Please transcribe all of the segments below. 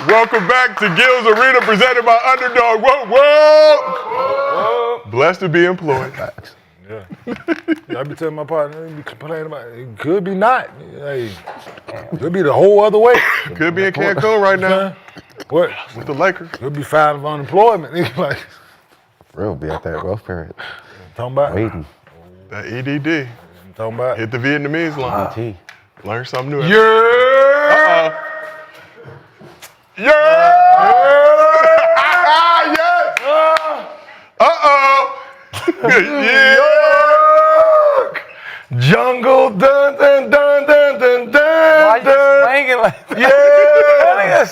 Welcome back to Gil's Arena, presented by Underdog. Whoa, whoa! Blessed to be employed. Yeah. I be telling my partner, he be complaining about it. It could be not. Hey, could be the whole other way. Could be in Cancun right now. What? With the Lakers. Could be filed for unemployment. Like, Real be at that rough period. talking about Waiting. That EDD. Talking about Hit the Vietnamese line. T. Learn something new. Yeah. Yeah! Yes! Yeah! Jungle dun dun dun dun dun dun. Why you swinging like that? Yeah.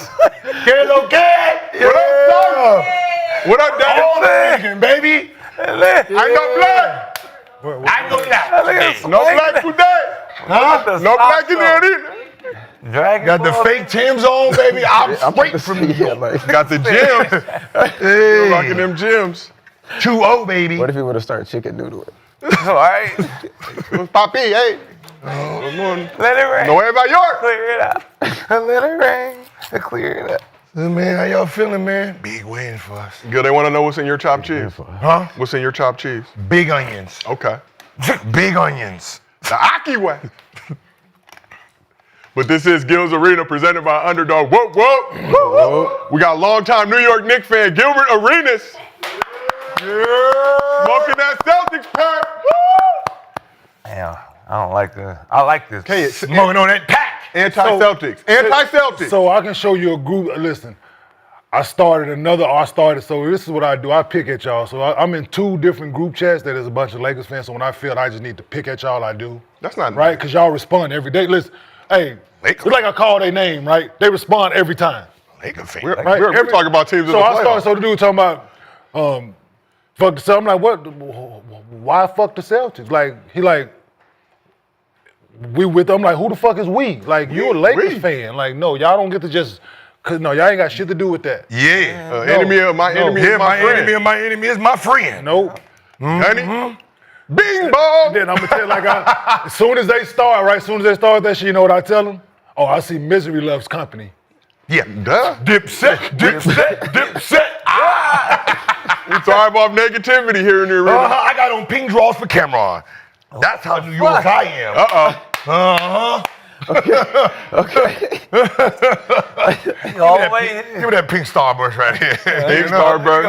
Get okay. What up, son? What up, Daddy? All Dominican, baby. I know black. I know that. No black today. Huh? No black in there either. Dragon Got the Ball. fake Timbs on, baby. I'm straight from New York. like, Got the gyms. Hey. Rocking them gyms. 2-0, baby. what if he would have started chicken noodling? All right. Papi, hey. Good morning. Let it rain. No way about York. Clear it out. Let it rain. Clear it up. Hey, man, how y'all feeling, man? Big wins for us. Good, they want to know what's in your chopped cheese. Huh? What's in your chopped cheese? Big onions. Okay. Big onions. The Aki way. But this is Gil's Arena, presented by Underdog. Whoa, whoa. Whoa. We got longtime New York Knicks fan, Gilbert Arenas. Yeah. Smoking that Celtics pack. Damn, I don't like this. I like this. Okay, Smoking on that pack. Anti-Celtics. Anti-Celtics. So I can show you a group. Listen, so this is what I do. I pick at y'all. So I'm in 2 different group chats that is a bunch of Lakers fans. So when I feel I just need to pick at y'all, I do. That's not right, because y'all respond every day. Listen, hey, it's like I call their name, right? They respond every time. Laker fan. Right? We're talking about teams in So the I playoffs. so the dude talking about fuck the Celtics. I'm like, what? Why fuck the Celtics? Like he like we with them. I'm like, who the fuck is we? Like you a Lakers fan? Like no, y'all don't get to just. Cause no, y'all ain't got shit to do with that. Yeah. Enemy of my enemy is my friend. enemy of my enemy is my friend. Nope. Honey. Bing bong. Then I'm gonna tell like as soon as they start that shit, you know what I tell them? Oh, I see misery loves company. Yeah. Duh. Dipset. We thrive off negativity here in the arena. I got on pink drawers for camera. That's how New York I am. Okay. All the way. Give me that pink Starburst right here. Big Starburst.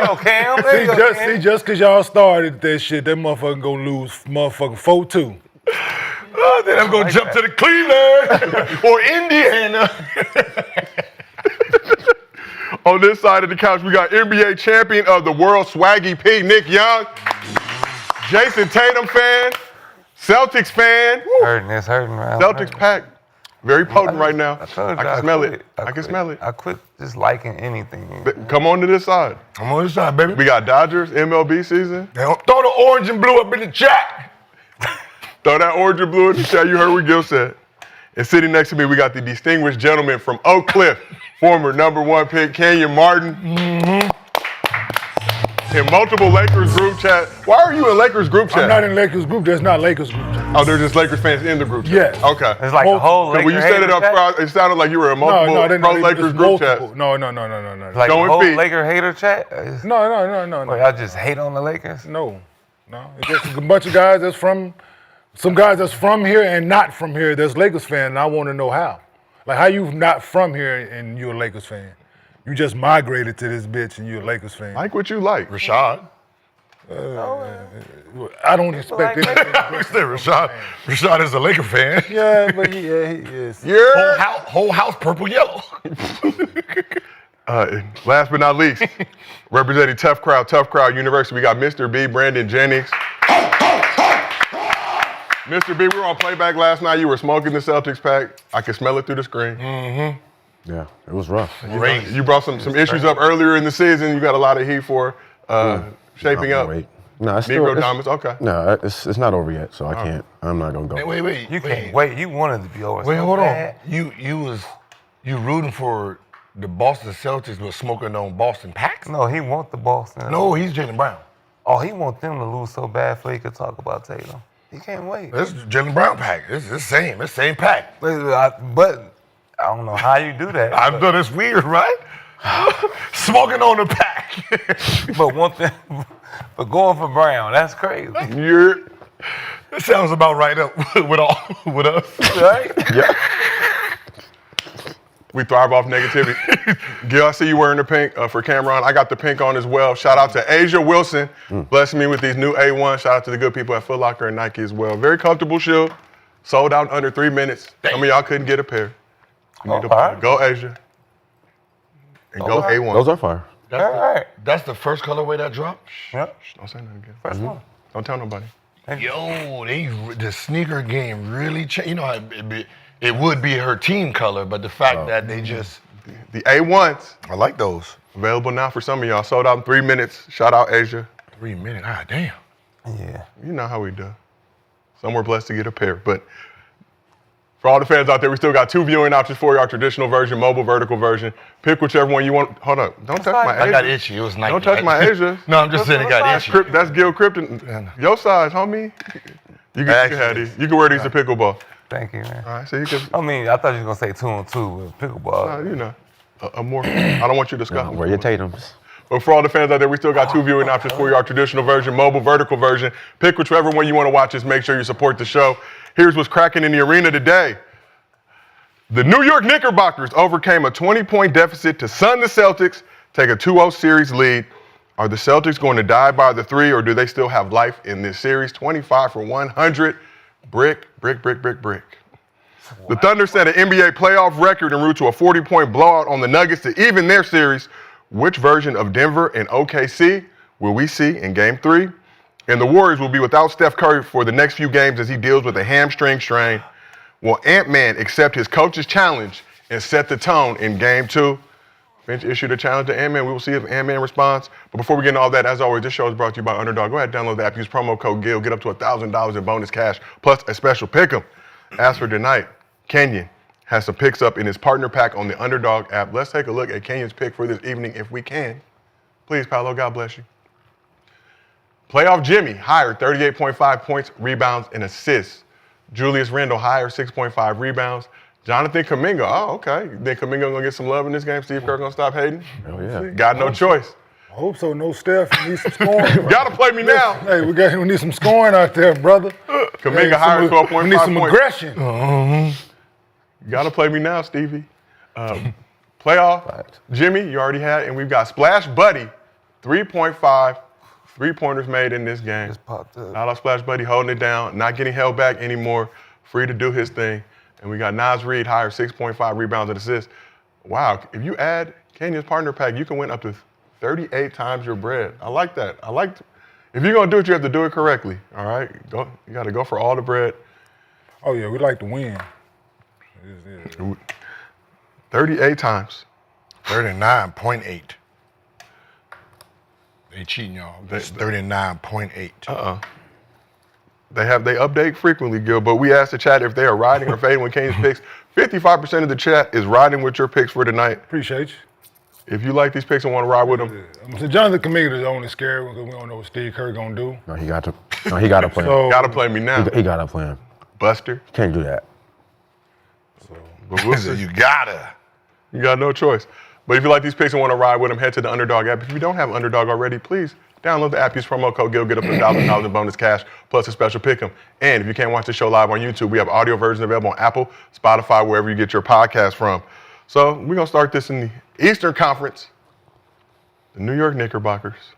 Yo, Cam. There you go, Cam. Just cause y'all started that shit, that motherfucker gonna lose motherfucking 4-2. Then I'm gonna jump to the Cleveland or Indiana. On this side of the couch, we got NBA champion of the world, Swaggy P, Nick Young. Jayson Tatum fan. Celtics fan. It's hurting, man. Celtics pack. Very potent right now. I told you, I can smell quit. it. I can smell it. I quit just liking anything. Come on to this side. I'm on this side, baby. We got Dodgers, MLB season. Throw the orange and blue up in the chat. Throw that orange and blue in the chat. You heard what Gil said. And sitting next to me, we got the distinguished gentleman from Oak Cliff, former #1 pick, Kenyon Martin. In multiple Lakers group chat. Why are you in Lakers group chat? I'm not in Lakers group. There's not Lakers group chat. Oh, they're just Lakers fans in the group chat? Yes. Okay. It's like a whole Laker When you set it up, chat? it sounded like you were in multiple pro-Lakers group chats. No. Like Going a whole feet. Laker hater chat? No. Wait, I just hate on the Lakers? No. It's just a bunch of guys some guys that's from here and not from here that's Lakers fan, and I want to know how. Like, how you not from here and you're a Lakers fan? You just migrated to this bitch and you're a Lakers fan. Like what you like. Rashad. I don't expect like anything. Rashad is a Laker fan. Yeah, but he is. Yeah. Whole house purple yellow. Last but not least, representing Tough Crowd University, we got Mr. B, Brandon Jennings. Mr. B, we were on playback last night. You were smoking the Celtics pack. I could smell it through the screen. Mm-hmm. Yeah, it was rough. You brought some issues up earlier in the season. You got a lot of heat for shaping up. No, it's Negro still, Diamonds, okay. No, it's not over yet, so I can't. I'm not gonna go. Wait. You can't wait. You wanted to be over. Wait, so hold bad. on. You rooting for the Boston Celtics but smoking on Boston packs? No, he want the Boston. No, he's Jalen Brown. Oh, he want them to lose so bad so he could talk about Tatum. He can't wait. This is Jalen Brown pack. It's the same. It's the same pack. But I don't know how you do that. I know that's weird, right? Smoking on the pack. But one thing, but going for Brown, that's crazy. That sounds about right up with us. Right? Yeah. We thrive off negativity. Gil, I see you wearing the pink for Cameron. I got the pink on as well. Shout out to Asia Wilson, blessing me with these new A1. Shout out to the good people at Foot Locker and Nike as well. Very comfortable shoe. Sold out in under 3 minutes. Some of y'all couldn't get a pair. You need to alright. go Asia and go A1. Those are fire. That's the first colorway that dropped? Yep. Don't say nothing again. First one. Don't tell nobody. Yo, the sneaker game really changed. You know, it would be her team color, but the fact that they just... The A1s I like those. available now for some of y'all. Sold out in 3 minutes. Shout out Asia. 3 minutes, damn. Yeah. You know how we do. Some were blessed to get a pair. But for all the fans out there, we still got 2 viewing options for you, our traditional version, mobile, vertical version. Pick whichever one you want. Hold up. Don't touch my Asia. I got itchy. It was Nike. Don't touch my Asia. No, I'm just saying it got itchy. That's Gil Krypton. Your size, homie. You can have these. You can wear these to pickleball. Thank you, man. All right, so you can, I mean, I thought you were gonna say 2-on-2 with pickleball. you know, a more, I don't want you to discuss. Wear your Tatums. But for all the fans out there, we still got 2 viewing options for you, our traditional version, mobile, vertical version. Pick whichever one you want to watch. Just make sure you support the show. Here's what's cracking in the arena today. The New York Knickerbockers overcame a 20-point deficit to sun the Celtics, take a 2-0 series lead. Are the Celtics going to die by the 3, or do they still have life in this series? 25 for 100. Brick. The Thunder set an NBA playoff record en route to a 40-point blowout on the Nuggets to even their series. Which version of Denver and OKC will we see in Game 3? And the Warriors will be without Steph Curry for the next few games as he deals with a hamstring strain. Will Ant-Man accept his coach's challenge and set the tone in Game 2? Finch issued a challenge to Ant-Man. We will see if Ant-Man responds. But before we get into all that, as always, this show is brought to you by Underdog. Go ahead and download the app. Use promo code GIL. Get up to $1,000 in bonus cash, plus a special pick'em. As for tonight, Kenyon has some picks up in his partner pack on the Underdog app. Let's take a look at Kenyon's pick for this evening if we can. Please, Paolo, God bless you. Playoff Jimmy, higher, 38.5 points, rebounds, and assists. Julius Randle, higher, 6.5 rebounds. Jonathan Kuminga, oh, okay. You think Kuminga gonna get some love in this game? Steve Kerr gonna stop hating? Oh, yeah. Got no choice. I hope so. No Steph. We need some scoring. Gotta play me now. Hey, we need some scoring out there, brother. Kuminga higher, 12.5 We need some points. aggression. Gotta play me now, Stevie. Playoff Jimmy, you already had, and we've got Splash Buddy, 3.5 3-pointers made in this game. Just popped up. Shout out Splash Buddy holding it down, not getting held back anymore, free to do his thing. And we got Nas Reed, higher, 6.5 rebounds and assists. Wow, if you add Kenyon's partner pack, you can win up to 38 times your bread. I like that. If you're gonna do it, you have to do it correctly. All right, you gotta go for all the bread. Oh yeah, we like to win. 38 times. 39.8. They cheating, y'all. That's 39.8. They update frequently, Gil, but we asked the chat if they are riding or fading with Kenyon's picks. 55% of the chat is riding with your picks for tonight. Appreciate you. If you like these picks and want to ride with them, So Jonathan Kuminga is only scared because we don't know what Steve Kerr gonna do. No, he got to play him. So- gotta play me now. He got to play him. Buster. Can't do that. But we'll see. You gotta. You got no choice. But if you like these picks and want to ride with them, head to the Underdog app. If you don't have Underdog already, please download the app. Use promo code GIL. Get up to $1,000 in bonus cash, plus a special pick'em. And if you can't watch the show live on YouTube, we have audio versions available on Apple, Spotify, wherever you get your podcast from. So we're going to start this in the Eastern Conference. The New York Knickerbockers.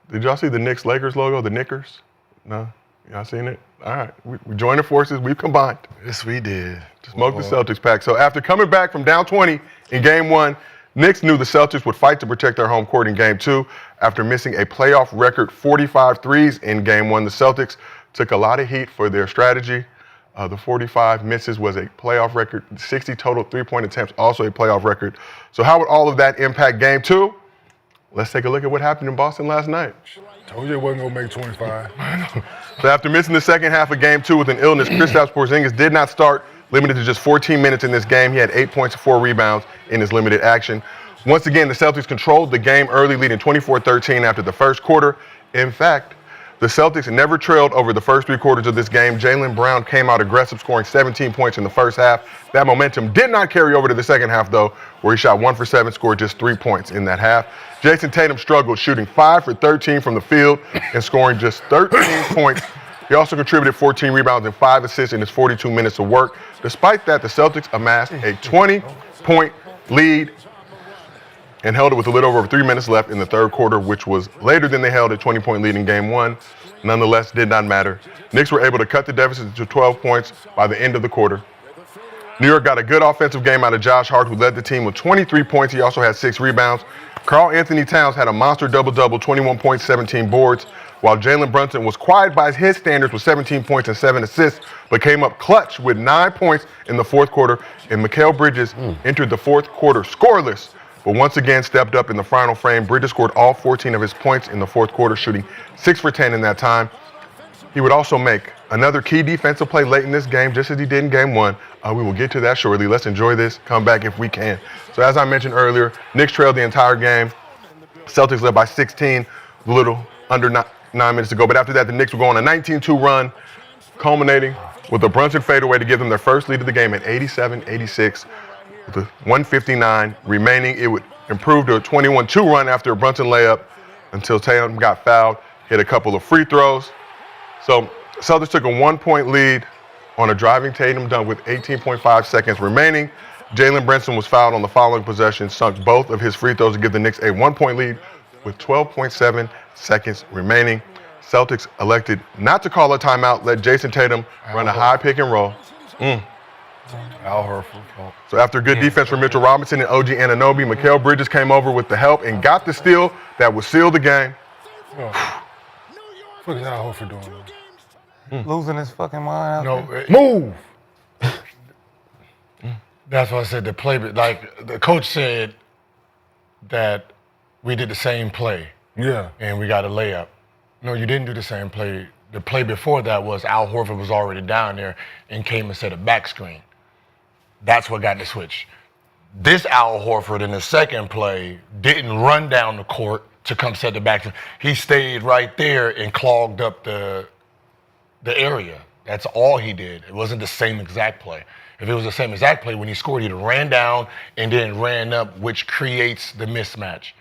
Did y'all see the Knicks-Lakers logo, the Knickers? No? Y'all seen it? All right. We joined forces. We've combined. Yes, we did. Smoke the Celtics pack. So after coming back from down 20 in Game 1, Knicks knew the Celtics would fight to protect their home court in Game 2. After missing a playoff record 45 threes in Game 1, the Celtics took a lot of heat for their strategy. The 45 misses was a playoff record. 60 total three-point attempts, also a playoff record. So how would all of that impact Game 2? Let's take a look at what happened in Boston last night. Told you it wasn't gonna make 25. So after missing the second half of Game 2 with an illness, Kristaps Porzingis did not start, limited to just 14 minutes in this game. He had 8 points and 4 rebounds in his limited action. Once again, the Celtics controlled the game early, leading 24-13 after the first quarter. In fact, The Celtics never trailed over the first 3 quarters of this game. Jalen Brown came out aggressive, scoring 17 points in the first half. That momentum did not carry over to the second half, though, where he shot 1 for 7, scored just 3 points in that half. Jayson Tatum struggled, shooting 5 for 13 from the field and scoring just 13 points. He also contributed 14 rebounds and 5 assists in his 42 minutes of work. Despite that, the Celtics amassed a 20-point lead and held it with a little over 3 minutes left in the third quarter, which was later than they held a 20-point lead in Game 1. Nonetheless, did not matter. Knicks were able to cut the deficit to 12 points by the end of the quarter. New York got a good offensive game out of Josh Hart, who led the team with 23 points. He also had 6 rebounds. Karl Anthony Towns had a monster double-double, 21 points, 17 boards, while Jalen Brunson was quiet by his standards with 17 points and 7 assists, but came up clutch with 9 points in the fourth quarter. And Mikal Bridges entered the fourth quarter scoreless, but once again stepped up in the final frame. Bridges scored all 14 of his points in the fourth quarter, shooting 6 for 10 in that time. He would also make another key defensive play late in this game, just as he did in Game 1. We will get to that shortly. Let's enjoy this comeback if we can. So as I mentioned earlier, Knicks trailed the entire game. Celtics led by 16, a little under 9 minutes to go. But after that, the Knicks would go on a 19-2 run, culminating with a Brunson fadeaway to give them their first lead of the game at 87-86. With the 1:59 remaining, it would improve to a 21-2 run after a Brunson layup until Tatum got fouled, hit a couple of free throws. So Celtics took a 1-point lead on a driving Tatum dunk with 18.5 seconds remaining. Jalen Brunson was fouled on the following possession, sunk both of his free throws to give the Knicks a 1-point lead with 12.7 seconds remaining. Celtics elected not to call a timeout, let Jayson Tatum run a high pick and roll. Al Horford. So after good defense from Mitchell Robinson and OG Anunoby, Mikal Bridges came over with the help and got the steal that would seal the game. What is Al Horford doing? Losing his fucking mind. No, Move! that's why I said the play. Like the coach said that we did the same play Yeah. and we got a layup. No, you didn't do the same play. The play before that was Al Horford was already down there and came and set a back screen. That's what got the switch. This Al Horford in the second play didn't run down the court to come set the back screen. He stayed right there and clogged up the area. That's all he did. It wasn't the same exact play. If it was the same exact play, when he scored, he'd ran down and then ran up, which creates the mismatch.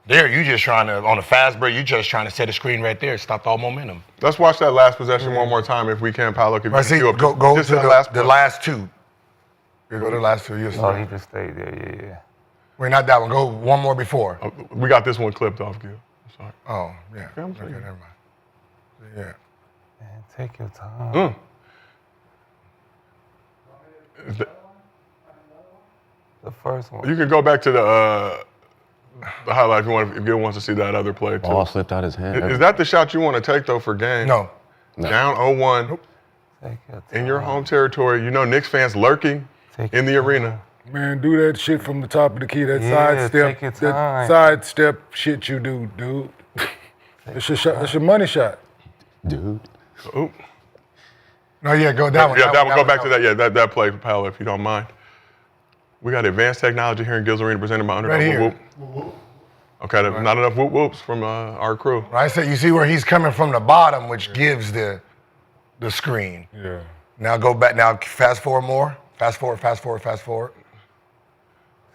There, you just trying to, on a fast break, you just trying to set a screen right there, stop all momentum. Let's watch that last possession one more time if we can, Paolo. If you Right, can see, cue up go just to that the last two. You go to the last two. Oh, he just stayed there, yeah. Wait, not that one. Go one more before. We got this one clipped off, Gil. Sorry. Oh, yeah. I'm Okay, sorry. never mind. Yeah. Man, take your time. The first one. You can go back to the highlight if you want. If Gil wants to see that other play too. Ball slipped out his hand. Is that the shot you want to take though for game? No. Down 0-1 Take your time. in your home territory. You know Knicks fans lurking Take in the your arena. Man, do that shit from the top of the key. That Yeah, sidestep, take your that time. sidestep shit you do, dude. That's your shot. That's your money shot. Dude. Ooh. No, yeah, go that one. Yeah, that one. Go back to that. Yeah, that play, Paolo, if you don't mind. We got advanced technology here in Gil's Arena presented by Underdog. Right here. Whoop, whoop. Okay, not enough whoop whoops from our crew. Right, so you see where he's coming from the bottom, which gives the screen. Yeah. Now go back. Now fast forward more. Fast forward. This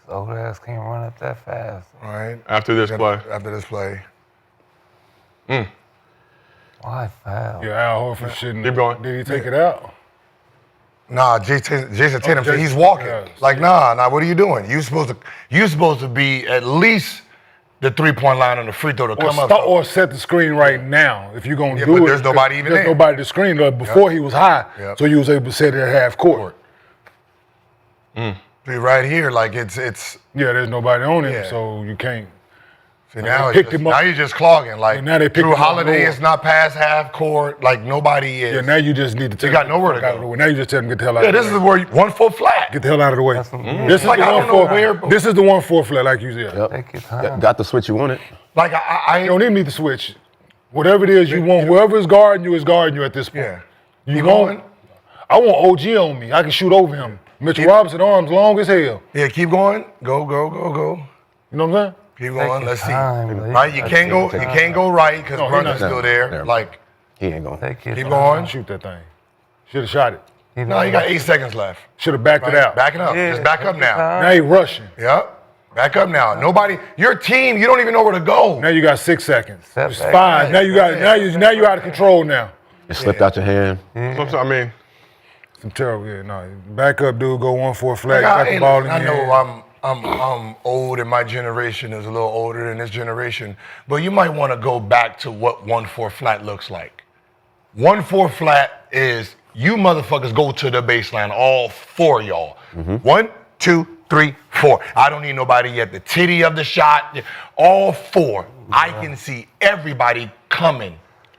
old ass can't run up that fast. All right. After this play. After this play. Why foul? Yeah, Al Horford shouldn't. Keep going. Did he take it out? Nah, Jayson Tatum said he's Jayson, walking. yeah. Like, nah, what are you doing? You supposed to be at least the 3-point line on the free throw to come up. Or set the screen right now. If you're gonna Yeah, do but it, there's nobody even there's there. nobody to screen. Before he was high, Yep. so you was able to set it at half court. See, right here, like it's. Yeah, there's nobody on him, Yeah. so you can't. See, now, picked him up. now you're just clogging. Like, And now they picked Drew him up Holiday lower. is not past half court. Like, nobody is. Yeah, now you just need to tell You got him nowhere to get the fuck out go. of the way. Now you just tell him get the hell out Yeah, of the this way. is where 1 foot flat. Get the hell out of the way. That's some This is Like, the I one don't know for. where- This is the 1-4 flat, like you said. Yep. Take your time. Got the switch you wanted. Like, You don't even need to switch. Whatever it is you want, whoever is guarding you is guarding you at this point. Yeah. You Keep want? going. I want OG on me. I can shoot over him. Mitchell Robinson arms long as hell. Yeah, keep going. Go. You know what I'm saying? Keep going. your Let's see. time, buddy. Right, you can't go right because No, he Brunson's not- still there. Never mind. Like, He ain't going. Take it. Keep going. Shoot that thing. Should have shot it. No, you got 8 seconds left. Should have backed it out. Backing up. Yeah, Just back up take your now. time. Now you rushing. Yep. Back up now. Nobody, your team, you don't even know where to go. Now you got 6 seconds. Step It's back. 5. Now you got. Now you out of control now. It slipped out your hand. Sometimes, I mean, Some terrible. Yeah, no. Back up, dude. Go 1-4 flag. Like, Got the ball in I your know hand. I'm old and my generation is a little older than this generation, but you might want to go back to what 1-4 flat looks like. 1-4 flat is you motherfuckers go to the baseline, all 4 y'all. 1, 2, 3, 4. I don't need nobody at the titty of the shot. All 4. I can see everybody coming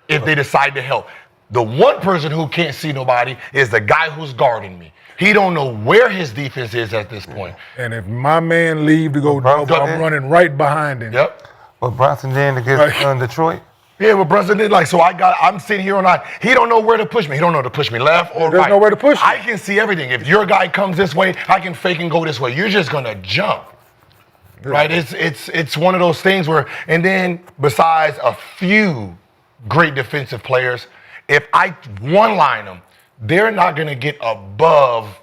if they decide to help. The one person who can't see nobody is the guy who's guarding me. He don't know where his defense is at this point. And if my man leave to go double, I'm running right behind him. Yep. What Brunson did against Detroit? Yeah, what Brunson did, I'm sitting here on he don't know where to push me. He don't know to push me left or There's right. nowhere to push you. I can see everything. If your guy comes this way, I can fake and go this way. You're just gonna jump. Right? It's one of those things where, and then besides a few great defensive players, if I one-line them, they're not gonna get above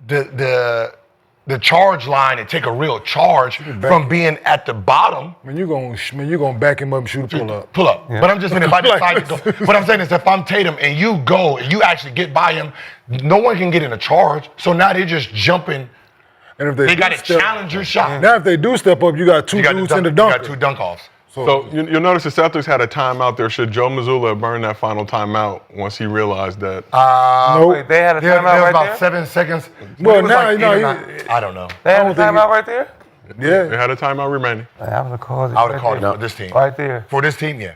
the charge line and take a real charge from being at the bottom. Man, you gonna back him up and shoot a pull up. Pull up. But I'm just saying, if I decide to go, what I'm saying is if I'm Tatum and you go and you actually get by him, no one can get in a charge. So now they're just jumping. And if They got to challenge your shot. Now, if they do step up, you got 2 You got dudes the in the dunk, you dunker. got 2 dunk offs. so you'll notice the Celtics had a timeout there. Should Joe Mazzulla burn that final timeout once he realized that? Nope. Wait, they had a There timeout was right about there? 7 seconds. Well, It was now, 8 no, or he- 9. I don't know. They had a don't think timeout right there? They Yeah. had a timeout remaining. I would have called it. I would have called it No. for this team. Right there. For this team, yeah.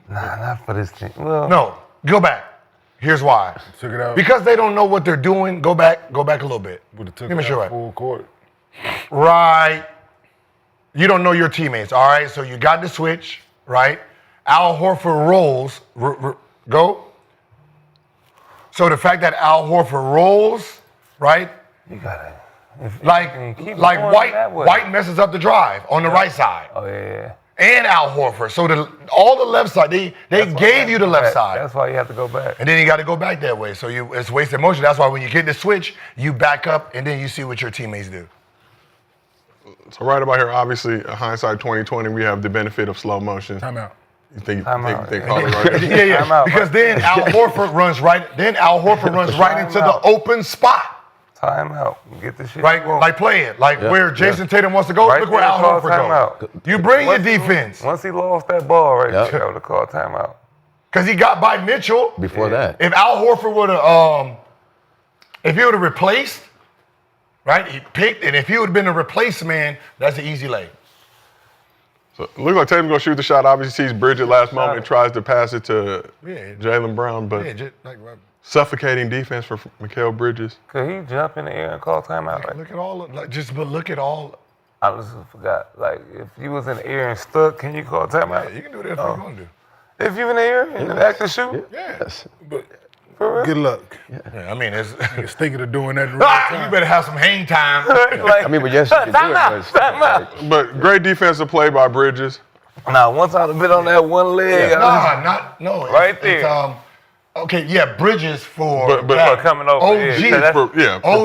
Nah, not for this team. Well, No, go back. Here's why. Took it out. Because they don't know what they're doing, go back a little bit. Would've took Give me it a out right. full court. Right. You don't know your teammates, all right? So you got the switch, right? Al Horford rolls. Go. So the fact that Al Horford rolls, right? you gotta. Like keep going that way. White messes up the drive on the right side. Oh yeah. And Al Horford. So all the left side, they gave you the left side. That's why you have to go back. And then you got to go back that way. So it's wasted motion. That's why when you get the switch, you back up and then you see what your teammates do. So right about here, obviously, hindsight 2020, we have the benefit of slow motion. Timeout. You think Timeout. they call it right? Yeah. Time out, Because right? then Al Horford runs right. Then Al Horford runs right into the out. open spot. Time out. Get the shit. Right, going. like play it, like where Jayson Tatum wants to go. Right Look where there, Al call Horford goes. timeout. You bring your Once- defense Once he lost that ball right Yep. there, I would have called timeout. because he got by Mitchell. Before that. If Al Horford would have, if he would have replaced, right? He picked, and if he would have been a replaced man, that's an easy lay. So it looks like Tatum's gonna shoot the shot. Obviously, sees Bridget last moment, tries to pass it to Yeah. Jalen Brown, but Yeah, just like suffocating defense for Mikal Bridges. Could he jump in the air and call timeout? Right? look at all, but look at all. I just forgot. Like, if you was in the air and stuck, can you call timeout? Yeah, you can do that if you want to. If you in the air and act to shoot? Yes. For real? Good luck. Yeah, I mean, it's, Niggas thinking of doing that in real you time. better have some hang time. Like, I mean, but yes, you can do it. But But great defensive play by Bridges. Now, once I'd have been on that one leg, No. Right there. Okay, yeah, Bridges for But that. for coming over, OG, yeah, for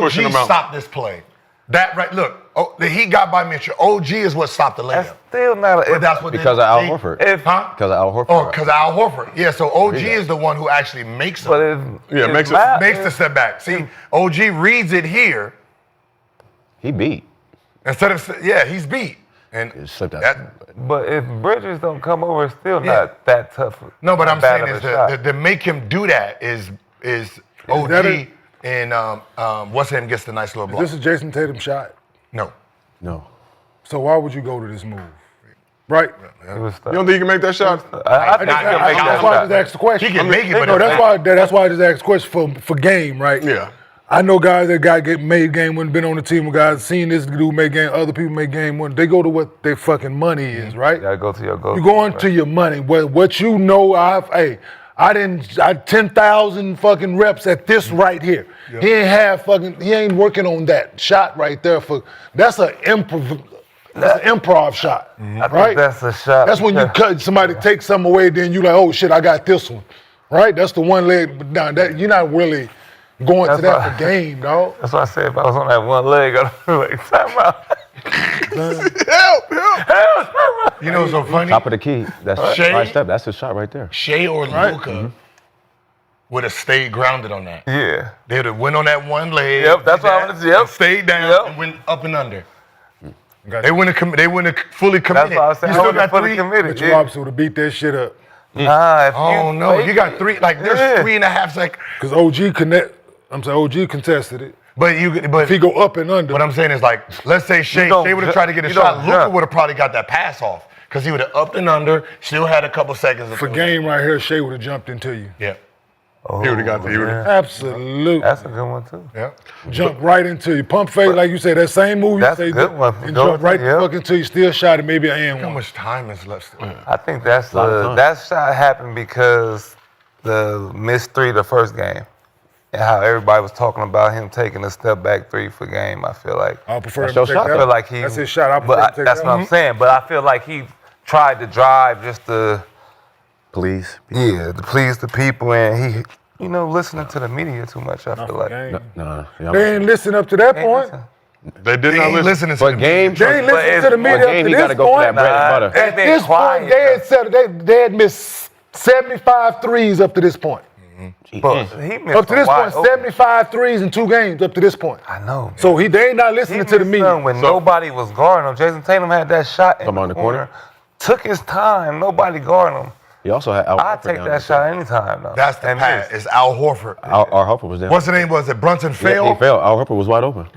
pushing OG him out. stopped this play. That right, look, he got by Mitchell. OG is what stopped the that's layup. still not a. But that's what because of Al Horford. Huh? Because of Al Horford. Oh, because Al Horford. Yeah, so OG is the one who actually makes But it. if, Yeah, if makes it- Matt- Makes the step back. See, OG reads it here He beat. instead of he's beat. And It slipped out. But if Bridges don't come over, it's still Yeah. not that tough. No, but I'm bad saying of is a shot. to make him do that is OG that and what's him gets the nice little block. This is Jayson Tatum shot. No. No. So why would you go to this move? Right? He was stuck. You don't think he can make that shot? I think he can make that That's why I shot. just asked the question. He can make it, but no, it's that's why I just asked the question for game, right? Yeah. I know guys that made game when been on the team with guys seen this dude make game, other people make game when they go to what their fucking money is, right? You gotta go to your goal. You going to your money. What you know, I 10,000 fucking reps at this right here. He ain't working on that shot right there that's a That's an improv shot, I right? think that's a shot. That's when you cut somebody takes something away, then you like, oh shit, I got this one, right? That's the one leg. But now that you're not really going to that for game, dog. That's why I said if I was on that one leg, I'd be like, time out. Help! You know what's so funny? Top of the key. That's Shai? right step. That's his shot right there. Shai or Luka would have stayed grounded on that. Yeah. They'd have went on that one leg. Yep, that's what I'm gonna do. Yep. Stayed down Yep. and went up and under. They wouldn't have fully committed. That's why I said You I still would have got fully three. committed. Mitchell Yeah. Robinson would have beat that shit up. Nah, if Oh no, fake you got it- three. Like there's Yeah. 3.5 seconds. Because OG contested it. But If he go up and under, what I'm saying is like, let's say Shai don't would have ju- tried to get a you shot. don't Luka jump. would have probably got that pass off because he would have upped and under. Still had a couple seconds. for game right here, Shai would have jumped into you. Yeah. Oh, He would've got the- he would've- man. Absolutely. That's a good one too. Yeah. Jump right into you. Pump fake, like you said, that same move you That's say, a good one. and Go jump with right it, the yep. fuck into you, still shot it, maybe I am How one. much time is left? I think that's Lot of time. that shot happened because the missed three the first game. And how everybody was talking about him taking a step back three for game, I feel like. I prefer That's him your to take shot, that. I feel like he. That's his shot. I but prefer him to take that's that. what I'm saying. But I feel like he tried to drive just to, Please. to please the people, and he, listening to the media too much. I feel like. Game. Nah. They ain't listen up to that Ain't point. listen. They did They not ain't listen. listening to But the game. They ain't listen it's- to the for media game, up he to got to this go for that point. bread and Nah, butter. they At been this quiet, point, they had missed 75 threes up to this point. But he missed Up to this some point, wide open. 75 threes in 2 games up to this point. I know. So they ain't not He listening to the missed media. some when nobody was guarding him. Jason Tatum had that shot Come on, the corner. Took his time. Nobody guarding him. He also had Al I Horford take down that there. shot anytime though. That's the And pass. this. It's Al Horford. Al Horford was there. What's the name? Was it Brunson Yeah, failed? he fell. Al Horford was wide open.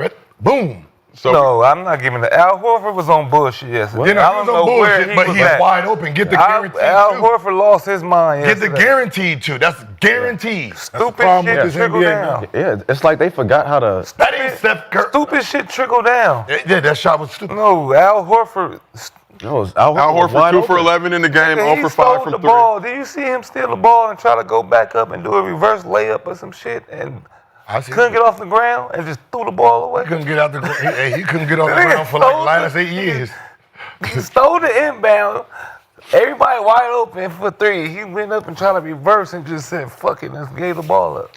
Boom. So No, I'm not giving it. Al Horford was on bullshit yesterday. You know, I he was don't on know where bullshit, he but was he's at. wide open. Get the guaranteed Al two. Horford lost his mind Get the yesterday. guaranteed two. That's guaranteed. Stupid problem shit with this trickle NBA down. Yeah, it's like they forgot how to. That ain't Steph Curry. Stupid shit trickle down. Yeah, that shot was stupid. No, Al Horford. No, it was Al Horford, Al was Horford wide 2 for open. 11 in the game, He 0 for 5 stole from the 3. ball. Did you see him steal the ball and try to go back up and do a reverse layup or some shit and I see. couldn't get off the ground and just threw the ball away? He couldn't get out the he couldn't get off the Nigga ground for like stole last 8 years. He stole the inbound. Everybody wide open for three. He went up and tried to reverse and just said, fuck it, and just gave the ball up.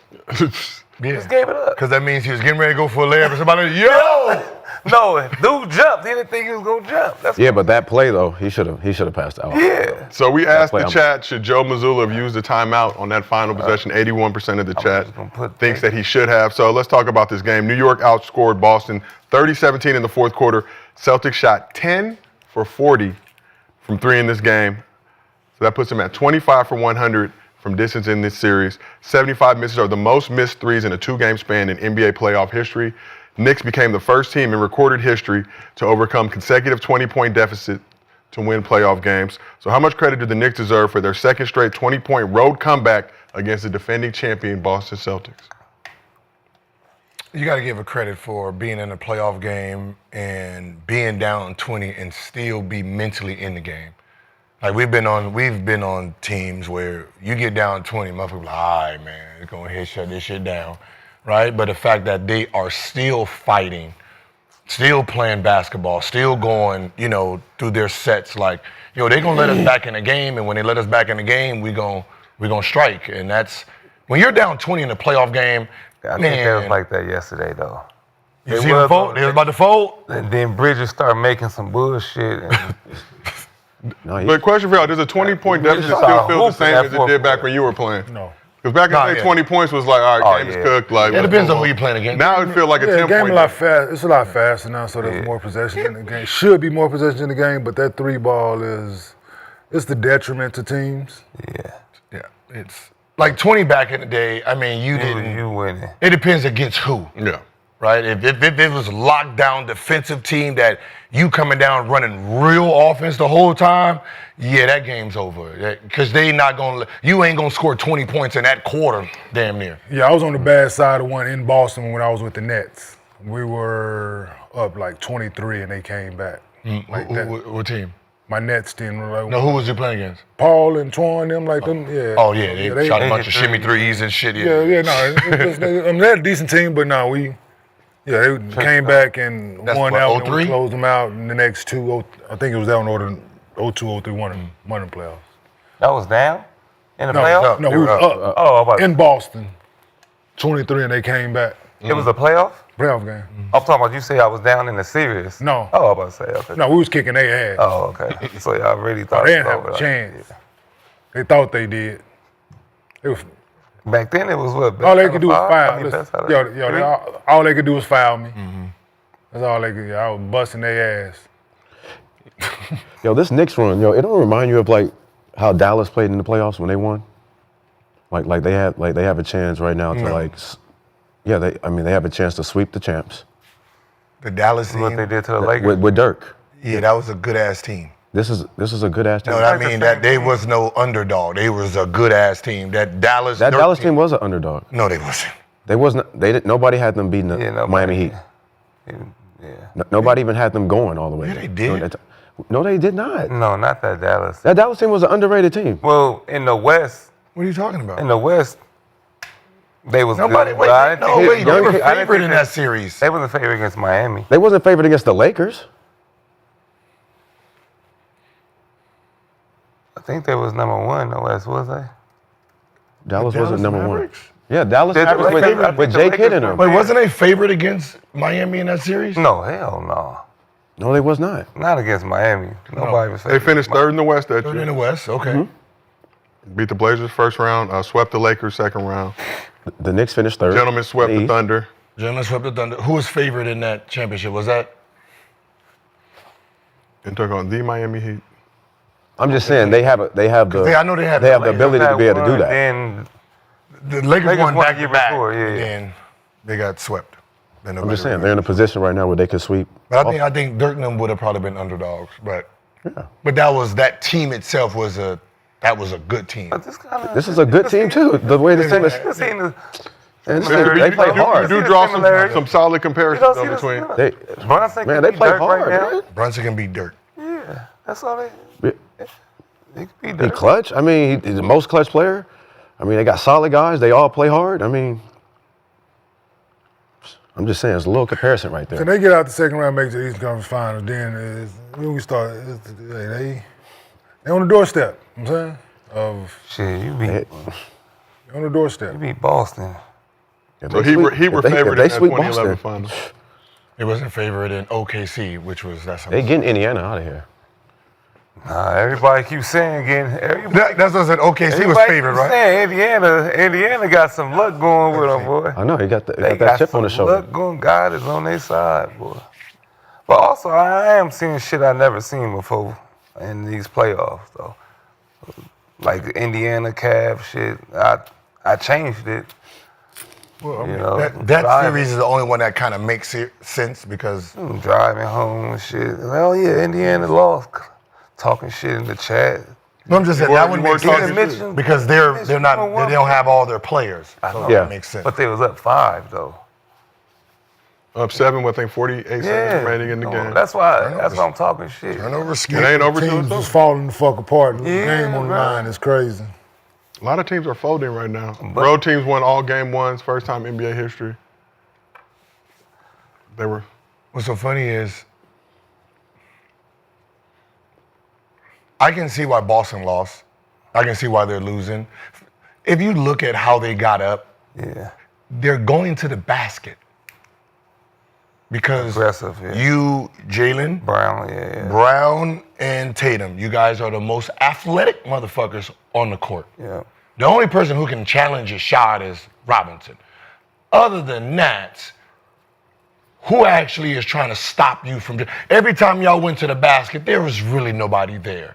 Yeah. Just gave it up. Because that means he was getting ready to go for a layup and somebody, yo! No, dude jumped. He didn't think he was gonna jump. That's Yeah, but that play though, he should have passed out. yeah. So we asked the play, chat, should Joe Mazzulla have used the timeout on that final possession? 81% of the chat just gonna put thinks that he should have. So let's talk about this game. New York outscored Boston 30-17 in the fourth quarter. Celtics shot 10 for 40 from 3 in this game. So that puts them at 25 for 100 from distance in this series. 75 misses are the most missed threes in a 2-game span in NBA playoff history. Knicks became the first team in recorded history to overcome consecutive 20-point deficit to win playoff games. So how much credit do the Knicks deserve for their second straight 20-point road comeback against the defending champion Boston Celtics? You got to give a credit for being in a playoff game and being down 20 and still be mentally in the game. Like we've been on teams where you get down 20, motherfuckers like, all right, man, it's gonna shut this shit down, right? But the fact that they are still fighting, still playing basketball, still going, through their sets, like, they're gonna let us back in the game, and when they let us back in the game, we're gonna strike, and that's when you're down 20 in a playoff game. I think Man, it was like that yesterday though. you see them fold? They was about to fold. And then Bridges started making some bullshit. And No, he, But question for y'all, does a 20-point deficit just still started feel the hooping same that as it fourth did back quarter. when you were playing? No. Because back in the Nah, day, yeah. 20 points was like, all right, Oh, game is yeah. cooked. Like, It depends on who you're playing against. Now it feels like a Yeah, the 10-point game a lot fast. It's a lot faster now, so there's more possession in the game. Should be more possession in the game, but that 3-ball it's the detriment to teams. yeah, Yeah, it's like 20 back in the day. I mean, you didn't. you winning. It depends against who, Yeah. right? If it was a lockdown defensive team that you coming down running real offense the whole time, yeah, that game's over. Because you ain't gonna score 20 points in that quarter, damn near. Yeah, I was on the bad side of one in Boston when I was with the Nets. We were up like 23 and they came back. Like that. What team? My Nets team were like No, who was you playing against? Paul and Twan, them like them. Yeah. Oh yeah, they shot a bunch of hit shimmy threes and shit. Yeah, no. They're a decent team, but no, we Yeah, they came back and That's won what, out and 03? we closed them out in the next two. I think it was down order 02, 03, one in the playoffs. That was down in the No, playoffs? no, we was up Oh, about in Boston, 23, and they came back. it was a playoff? Playoff game. I'm talking about you say I was down in the series. No. Oh, I'm about to say, okay. No, we was kicking their ass. Oh, okay. So y'all really thought They it didn't was have over, a like, chance. They thought they did. It was, yeah. Back then it was what? all they could do was best foul. out of Listen, five? I mean, best out of three? all they could do was foul me. That's all they could do. I was busting their ass. Yo, this Knicks run, it don't remind you of like how Dallas played in the playoffs when they won. Like they have a chance right now to they have a chance to sweep the champs The Dallas What team. they did to the Lakers. with Dirk. Yeah, that was a good ass team. This is a good ass team. No, I mean that they was no underdog. They was a good ass team. That Dallas. That Dirk Dallas team was an underdog. No, they wasn't. They wasn't. Nobody had them beating the nobody- Miami Heat. Yeah. Nobody even had them going all the way. Yeah, they did. No, they did not. No, not that Dallas. That Dallas team was an underrated team. Well, in the West, What are you talking about? they was Nobody. good. Wait, but I didn't think- they were I didn't favored think in that series. They wasn't favored against Miami. They wasn't favored against the Lakers. I think they was number one in the West, was they? Dallas wasn't number Mavericks? one. Yeah, Dallas Did the was Lakers- I with think the Jay Lakers Kidd in were- them. Wait, wasn't they favored against Miami in that series? No, hell no. No, they was not. Not against Miami. Nobody was They favored. finished third in the West that Third in year. the West. Okay. Beat the Blazers first round, swept the Lakers second round. The Knicks finished third. Gentlemen swept the East. Thunder. Jalen swept the Thunder. Who was favored in that championship? Was that? And took on the Miami Heat. I'm just saying they have the I know they had they the have the Lakers ability to be able to do that. Then The Lakers Lakers won won back the year to back. before, yeah. And then they got swept. Then I'm just saying they're in a position right now where they could sweep. But I think Dirk and them would have probably been underdogs. But that team itself was a good team. but This is a good team too. The way the team is, This team is man, this team, they play You hard. do the draw similarities. some solid comparisons though see the between. similarities. They, Brunson man, can they beat play Dirk hard. right now. Man. Brunson can beat Dirk. Yeah, that's all they He can beat Dirk. clutch. I mean, he's the most clutch player. I mean, they got solid guys. They all play hard. I mean, I'm just saying, it's a little comparison right So there. they get out the second round, make it to the Eastern Conference Finals. Then when we start, they on the doorstep. You know what I'm saying of Shit, you They- on the doorstep. beat Boston. if So they he were if they- favored if in they that sweep 2011 Boston, finals. It wasn't favored in OKC, which was they getting Indiana out of here. Nah, everybody keeps saying again. Everybody, That's what I said. OKC was everybody favored, keeps right? saying Indiana got some luck going with them, boy. I know he got, They that chip on the some shoulder. luck going. God is on their side, boy. But also, I am seeing shit I never seen before in these playoffs, though. Like the Indiana Cavs shit, I changed it. Well, You know, that driving. series is the only one that kind of makes sense because Driving home and shit. Hell yeah, Indiana lost. Talking shit in the chat. no, I'm just saying You that weren't- one you makes weren't sense talking shit. because they're Mitchell not number one. they don't have all their players. So Yeah. that makes sense. But they was up 5 though. Up 7 with I think 48 Yeah, seconds remaining in the game. That's why I'm talking shit. Turnover It skate. ain't over till Teams it's just over. falling the fuck apart. The Yeah, game on the bro. line is crazy. A lot of teams are folding right now. Road teams won all game ones, first time NBA history. They were. What's so funny is I can see why Boston lost. I can see why they're losing. If you look at how they got up, Yeah. they're going to the basket. Because Aggressive, yeah. you, Jalen, Brown, yeah. Brown, and Tatum, you guys are the most athletic motherfuckers on the court. Yeah. The only person who can challenge a shot is Robinson. Other than that, who actually is trying to stop you from... Every time y'all went to the basket, there was really nobody there.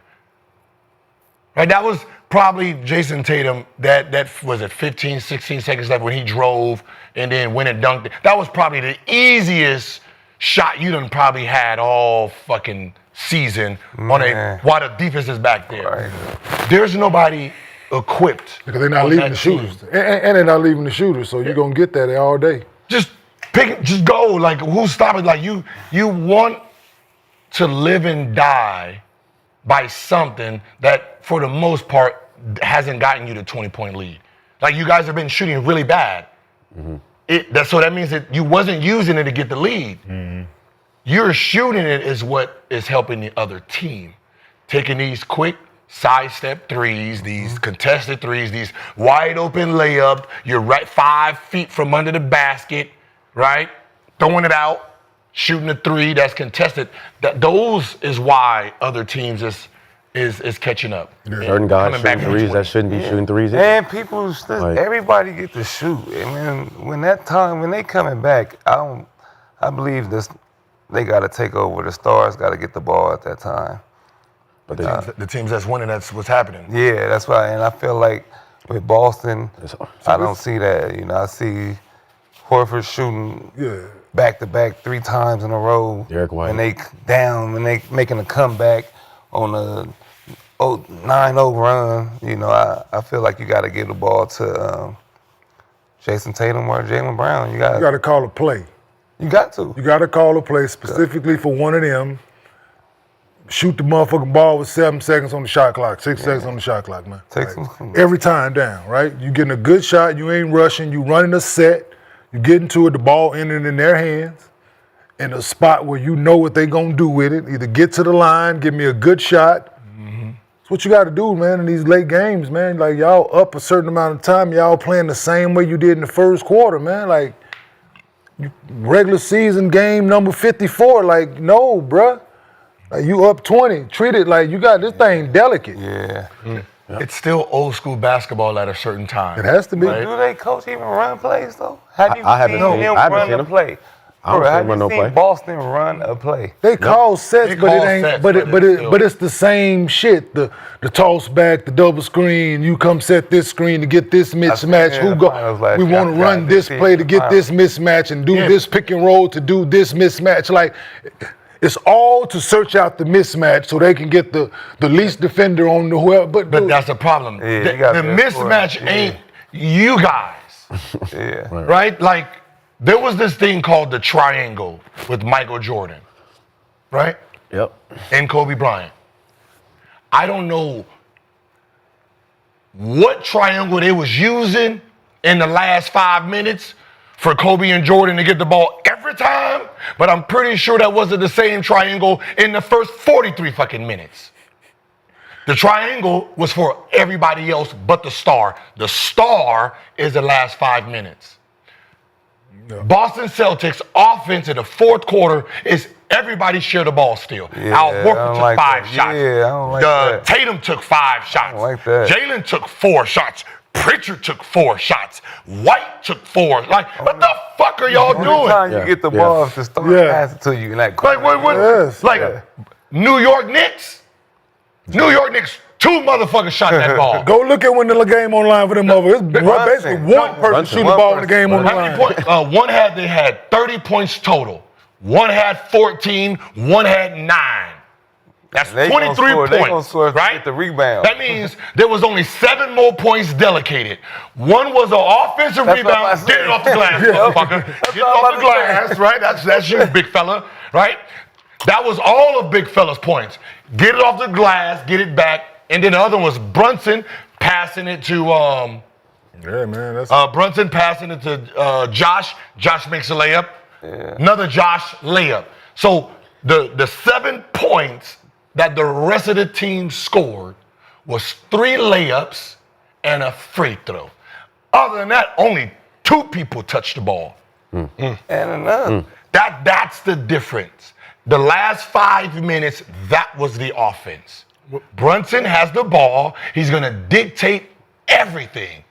Right? That was probably Jayson Tatum, that was it 15, 16 seconds left when he drove and then went and dunked it. That was probably the easiest shot you done probably had all fucking season Man. while the defense is back there. Right. There's nobody equipped. Because they're not on leaving that the team. shooters. And they're not leaving the shooters, so you're going to get that all day. Just just go. Like, who's stopping? Like, you want to live and die by something that, for the most part, hasn't gotten you the 20-point lead. Like, you guys have been shooting really bad. So that means that you wasn't using it to get the lead. You're shooting it is what is helping the other team. Taking these quick sidestep threes, these contested threes, these wide open layup. You're right 5 feet from under the basket, right? Throwing it out, shooting a three that's contested. Those is why other teams is catching up. Certain guys Coming back shooting from threes 20. that shouldn't be shooting threes. either. And people, everybody get to shoot. And when they coming back, I believe this. They got to take over. The stars got to get the ball at that time. But The teams that's winning, that's what's happening. Yeah, that's why. And I feel like with Boston, I don't see that. I see Horford shooting back-to-back 3 times in a row. Derek White. When they down, when they making a comeback on a 9-0 run, I feel like you got to give the ball to Jayson Tatum or Jalen Brown. You got to call a play. You got to. You got to call a play specifically for one of them. Shoot the motherfucking ball with 7 seconds on the shot clock, 6 seconds on the shot clock, man. Every time down, right? You getting a good shot, you ain't rushing, you running a set, you getting to it, the ball ending in their hands, in a spot where you know what they gonna do with it. Either get to the line, give me a good shot. That's what you got to do, man, in these late games, man. Like, y'all up a certain amount of time, y'all playing the same way you did in the first quarter, man. Like, regular season game number 54, like, no, bruh. Like, you up 20. Treat it like you got this thing delicate. Yeah. It's still old school basketball at a certain time. It has to be. Do they coach even run plays though? Have you I haven't seen seen- them I haven't run seen a them. play? I don't Bro, see have them run you no seen play. Boston run a play? They call sets, They but call it ain't. sets, but but it's still- it's the same shit. The toss back, the double screen. You come set this screen to get this mismatch. in the finals last We year. want to I run did this see it play in to the get this mismatch and do this pick and roll to do this mismatch. Like, it's all to search out the mismatch so they can get the least defender on the whoever. But that's the problem. Yeah, you gotta the be a scorer. mismatch ain't you guys. Yeah. Right? Like, there was this thing called the triangle with Michael Jordan, right? Yep. And Kobe Bryant. I don't know what triangle they was using in the last 5 minutes for Kobe and Jordan to get the ball every time, but I'm pretty sure that wasn't the same triangle in the first 43 fucking minutes. The triangle was for everybody else but the star. The star is the last 5 minutes. Boston Celtics offense in the fourth quarter is everybody share the ball still. Yeah, Al I Horford don't took like 5 that. shots. Yeah, I don't like that. Tatum took 5 shots. like that. Jalen took 4 shots. Pritchard took 4 shots. White took 4. Like, what the fuck are y'all Every doing? time you get the ball, if the star pass it to you, like What? Yes. Like, New York Knicks? New York Knicks, 2 motherfuckers shot that ball. go look at when the game online for them motherfuckers. It's basically one person Brunson. shooting the ball in the game on the How many line. points? They had 30 points total. One had 14. One had 9. That's They gonna 23 score. points, They gonna score if they right? get the rebound. That means there was only 7 more points dedicated. One was an offensive That's what rebound. I Get it off the glass, said. motherfucker. Get it what off I'm the glass, right? That's you, big fella, right? That was all of big fella's points. Get it off the glass, get it back, and then the other one was Brunson passing it to Yeah, man. That's Brunson passing it to Josh. Josh makes a layup. Another Josh layup. So the 7 points that the rest of the team scored was 3 layups and a free throw. Other than that, only 2 people touched the ball. and enough. That's the difference. The last 5 minutes, that was the offense. Brunson has the ball. He's going to dictate everything.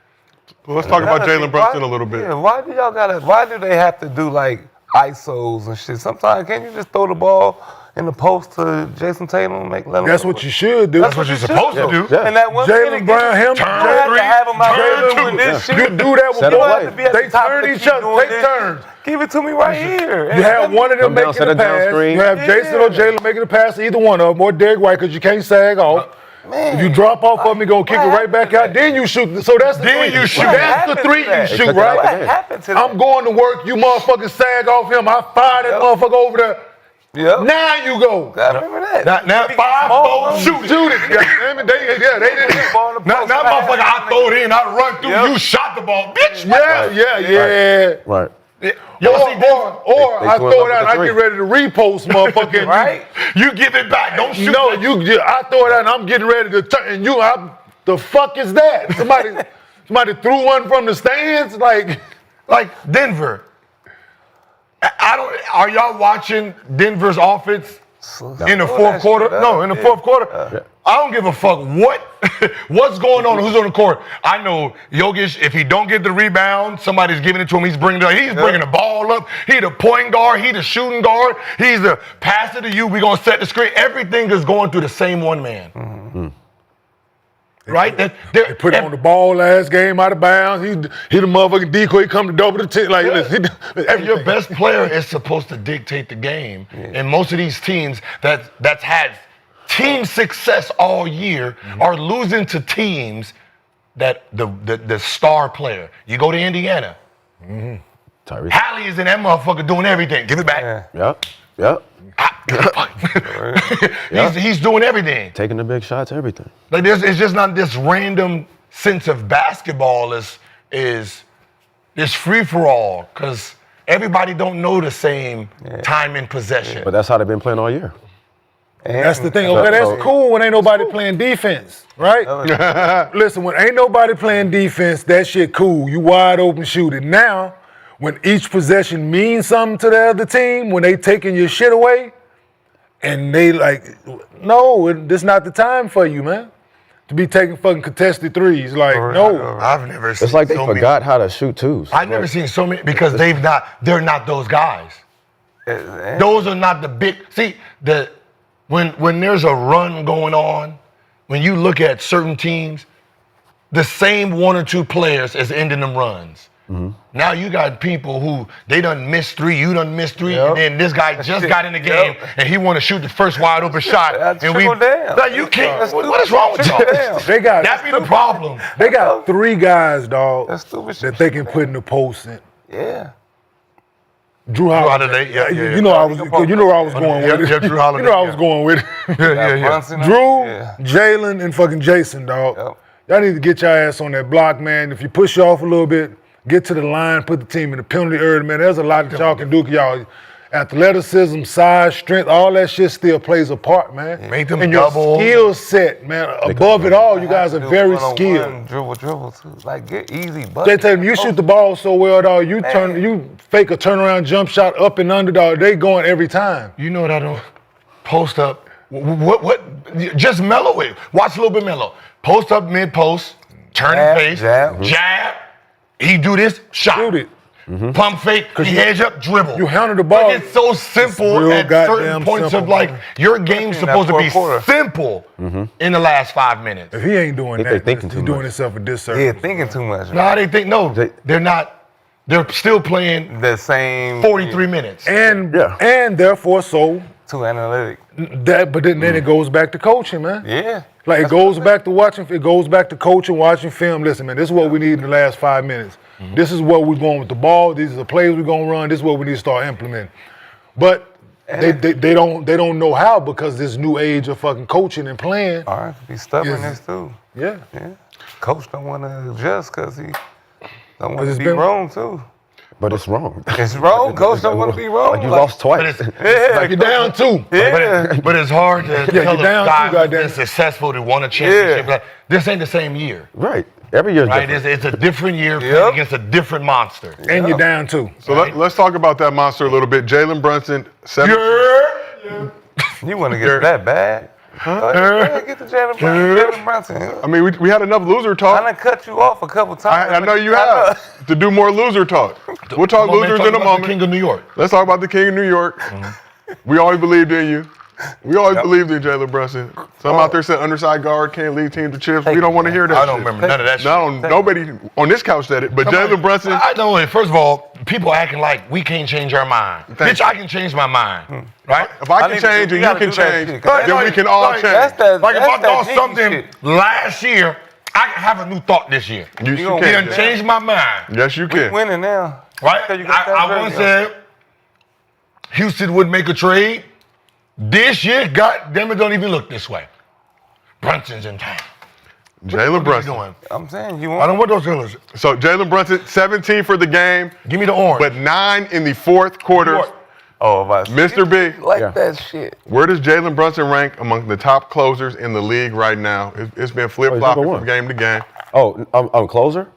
Well, let's talk about Jalen Brunson a little bit. Yeah, why do they have to do like ISOs and shit? Sometimes can't you just throw the ball in the post to Jayson Tatum and that's what you should do. That's what you're supposed to do. And that one Jalen Brown, him, you have to have him out there doing this shit. You do that with Set both. up have to be at They the top of turn the each key other. doing Take this. turns. Give it to me right here. You have one of them Come down, making set the a down pass. screen. You have Jayson or Jalen making the pass, either one of them, or Derek White, because you can't sag off. Man, If you drop off of me, gonna kick it right back out. Then you shoot. So that's the Then three. you shoot. That's the 3 you shoot, What right? What happened to that? I'm going to work. You motherfucking sag off him. I fire that motherfucker over there. Yep. Now you go. I remember that. Now 5-4, shoot it. Damn it, they didn't. Now, motherfucker, I throw it in, I run through, you shot the ball, bitch. Yeah. Right. Y'all see that? Or They I threw it throw up it out, at the I get ready to repost, motherfucker. Right? You give it back, don't shoot. No, I throw it out and I'm getting ready to turn, and the fuck is that? Somebody threw one from the stands, like Denver. Are y'all watching Denver's offense in the fourth quarter? No, in the fourth quarter. I don't give a fuck what's going on, who's on the court. I know Jokic, if he don't get the rebound, somebody's giving it to him, he's bringing the ball up. He the point guard, he the shooting guard, he's the passer to you, we gonna set the screen. Everything is going through the same one man. Mm-hmm. Right? They put him on the ball last game out of bounds. He the motherfucking decoy, he come to double the team. Like, listen, your best player is supposed to dictate the game. And most of these teams that's had team success all year are losing to teams that the star player. You go to Indiana. Tyrese. Hallie is in that motherfucker doing everything. Give it back. Yep. He's doing everything. Taking the big shots, everything. Like it's just not this random sense of basketball is free for all because everybody don't know the same time in possession. But that's how they've been playing all year. That's the thing. Okay, that's cool when ain't nobody playing defense, right? Listen, when ain't nobody playing defense, that shit cool. You wide open shoot it. Now, when each possession means something to the other team, when they taking your shit away, and they like, no, this not the time for you, man. To be taking fucking contested threes. Like, no. I've never seen It's like they so forgot how to shoot twos. I've never seen so many because they're not those guys. Those are not the big when there's a run going on, when you look at certain teams, the same one or two players is ending them runs. Now you got people who they done missed three, you done missed three, and then this guy just got in the game and he want to shoot the first wide open shot. And like, you can't. What is wrong with y'all? That be the problem. They got three guys, dog, that they can put in the post. Yeah. Drew Holiday. You know I was going with it. Drew Holiday. You know I was going with it. Brunson, Drew, Jalen, and fucking Jayson, dog. Y'all need to get your ass on that block, man. If you push you off a little bit, get to the line, put the team in the penalty area, man. There's a lot that y'all can do. Y'all athleticism, size, strength, all that shit still plays a part, man. Make them and double. Your skill set, man. Above it all, you guys are very skilled. Dribble too. Like, get easy, They buddy. tell them you shoot the ball so well, dog. You fake a turnaround jump shot up and under, dog. They going every time. You know what I don't? Post up. What? Just mellow it. Watch a little bit mellow. Post up, mid post, turn and face, jab. He do this, shot. Shoot it. Pump fake, he hedge up, dribble. You handle the ball. Like it's so simple at certain points of like your game's supposed to be simple in the last 5 minutes. If he ain't doing that, thinking he's too doing much. himself a disservice. Yeah, thinking too much. No, they think they're not. They're still playing The same 43 minutes. And therefore, so too analytic. that. But then it goes back to coaching, man. Yeah. Like it goes back to watching. It goes back to coaching, watching film. Listen, man, this is what we need in the last 5 minutes. This is what we're going with the ball. These are the plays we're gonna run. This is what we need to start implementing. But they don't know how because this new age of fucking coaching and playing. All right, be stubbornness too. Yeah. Coach don't want to adjust because he don't want to it's be been- wrong too. But it's wrong. It's wrong. Coach don't want to be wrong. Like you lost twice. Like you're down two. But it's hard to tell you're a down guy too, who's goddamn. been successful to won a championship. Like, this ain't the same year. Right. Every year. Right? It's a different year playing against a different monster. And you're down two. So let's talk about that monster a little bit. Jalen Brunson, 7. You want to get that bad? Get the Jalen Brunson. I mean, we had enough loser I talk. done cut you off a couple times. I know you have to do more loser talk. We'll talk losers in a moment. King of New York. Let's talk about the King of New York. We always believed in you. We always believed in Jalen Brunson. Some out there said underside guard can't lead teams to chips. We don't want to hear that. I don't remember none of that shit. Nobody on this couch said it, but Jalen Brunson. I know it. First of all, people acting like we can't change our mind. Bitch, I can change my mind. Right? If I can change and you can change, then we can all change. Like if I thought geeky something shit. last year, I can have a new thought this year. You You can. done changed my mind. Yes, you We can. winning now. Right? You got that I once jersey on. said Houston would make a trade This year, goddamn it, don't even look this way. Brunson's in town. Jalen What are you Brunson. doing? I'm saying you I want. don't want those colors. So Jalen Brunson, 17 for the game, Give me the orange. but 9 in the fourth quarter. Oh, Mr. B. Like Yeah. that shit. Where does Jalen Brunson rank among the top closers in the league right now? It's been flip-flopping number from one. game to game. Oh, closer?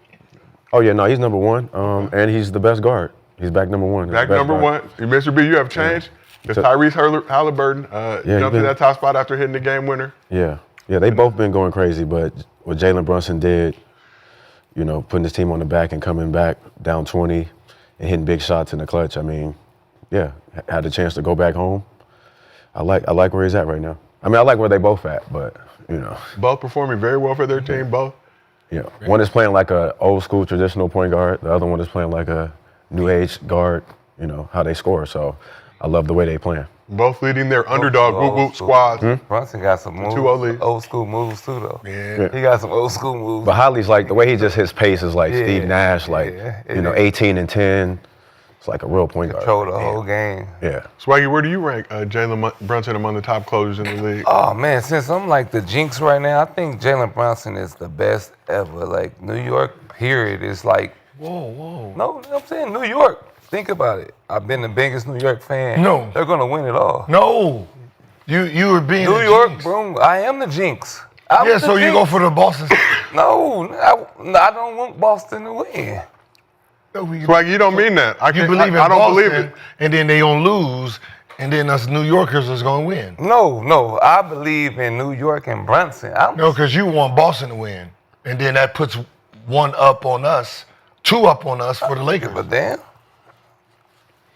Oh yeah, no, he's number one. And he's the best guard. He's back number one. He's Back the best number guard. one. Mr. B, you have changed. Because Tyrese Halliburton jumped in that top spot after hitting the game winner. Yeah, they both been going crazy, but what Jalen Brunson did, putting his team on the back and coming back down 20 and hitting big shots in the clutch. I mean, yeah, had the chance to go back home. I like where he's at right now. I mean, I like where they both at, but Both performing very well for their team, both. one is playing like a old school traditional point guard. The other one is playing like a new age guard. How they score. So I love the way they playing. Both leading their underdog whoop squads. Brunson got some moves. 2-0 lead. Old school moves too, though. Yeah. He got some old school moves. But Holly's like the way he just his pace is like Yeah, Steve Nash, like yeah. 18 and 10. It's like a real point guard. Control the whole game. Yeah. Swaggy, where do you rank Jalen Brunson among the top closers in the league? Oh man, since I'm like the jinx right now, I think Jalen Brunson is the best ever. Like New York, period, is like. Whoa. No, I'm saying New York. Think about it. I've been the biggest New York fan. No. They're gonna win it all. No. You were being New the York, jinx. bro. I am the jinx. I'm Yeah, the so you jinx. go for the Boston. No, I don't want Boston to win. Swaggy, you don't mean that. You believe in I don't Boston, believe it. and then they gonna lose, and then us New Yorkers is gonna win. No, I believe in New York and Brunson. No, because you want Boston to win, and then that puts 1 up on us, 2 up on us for the Lakers. But damn,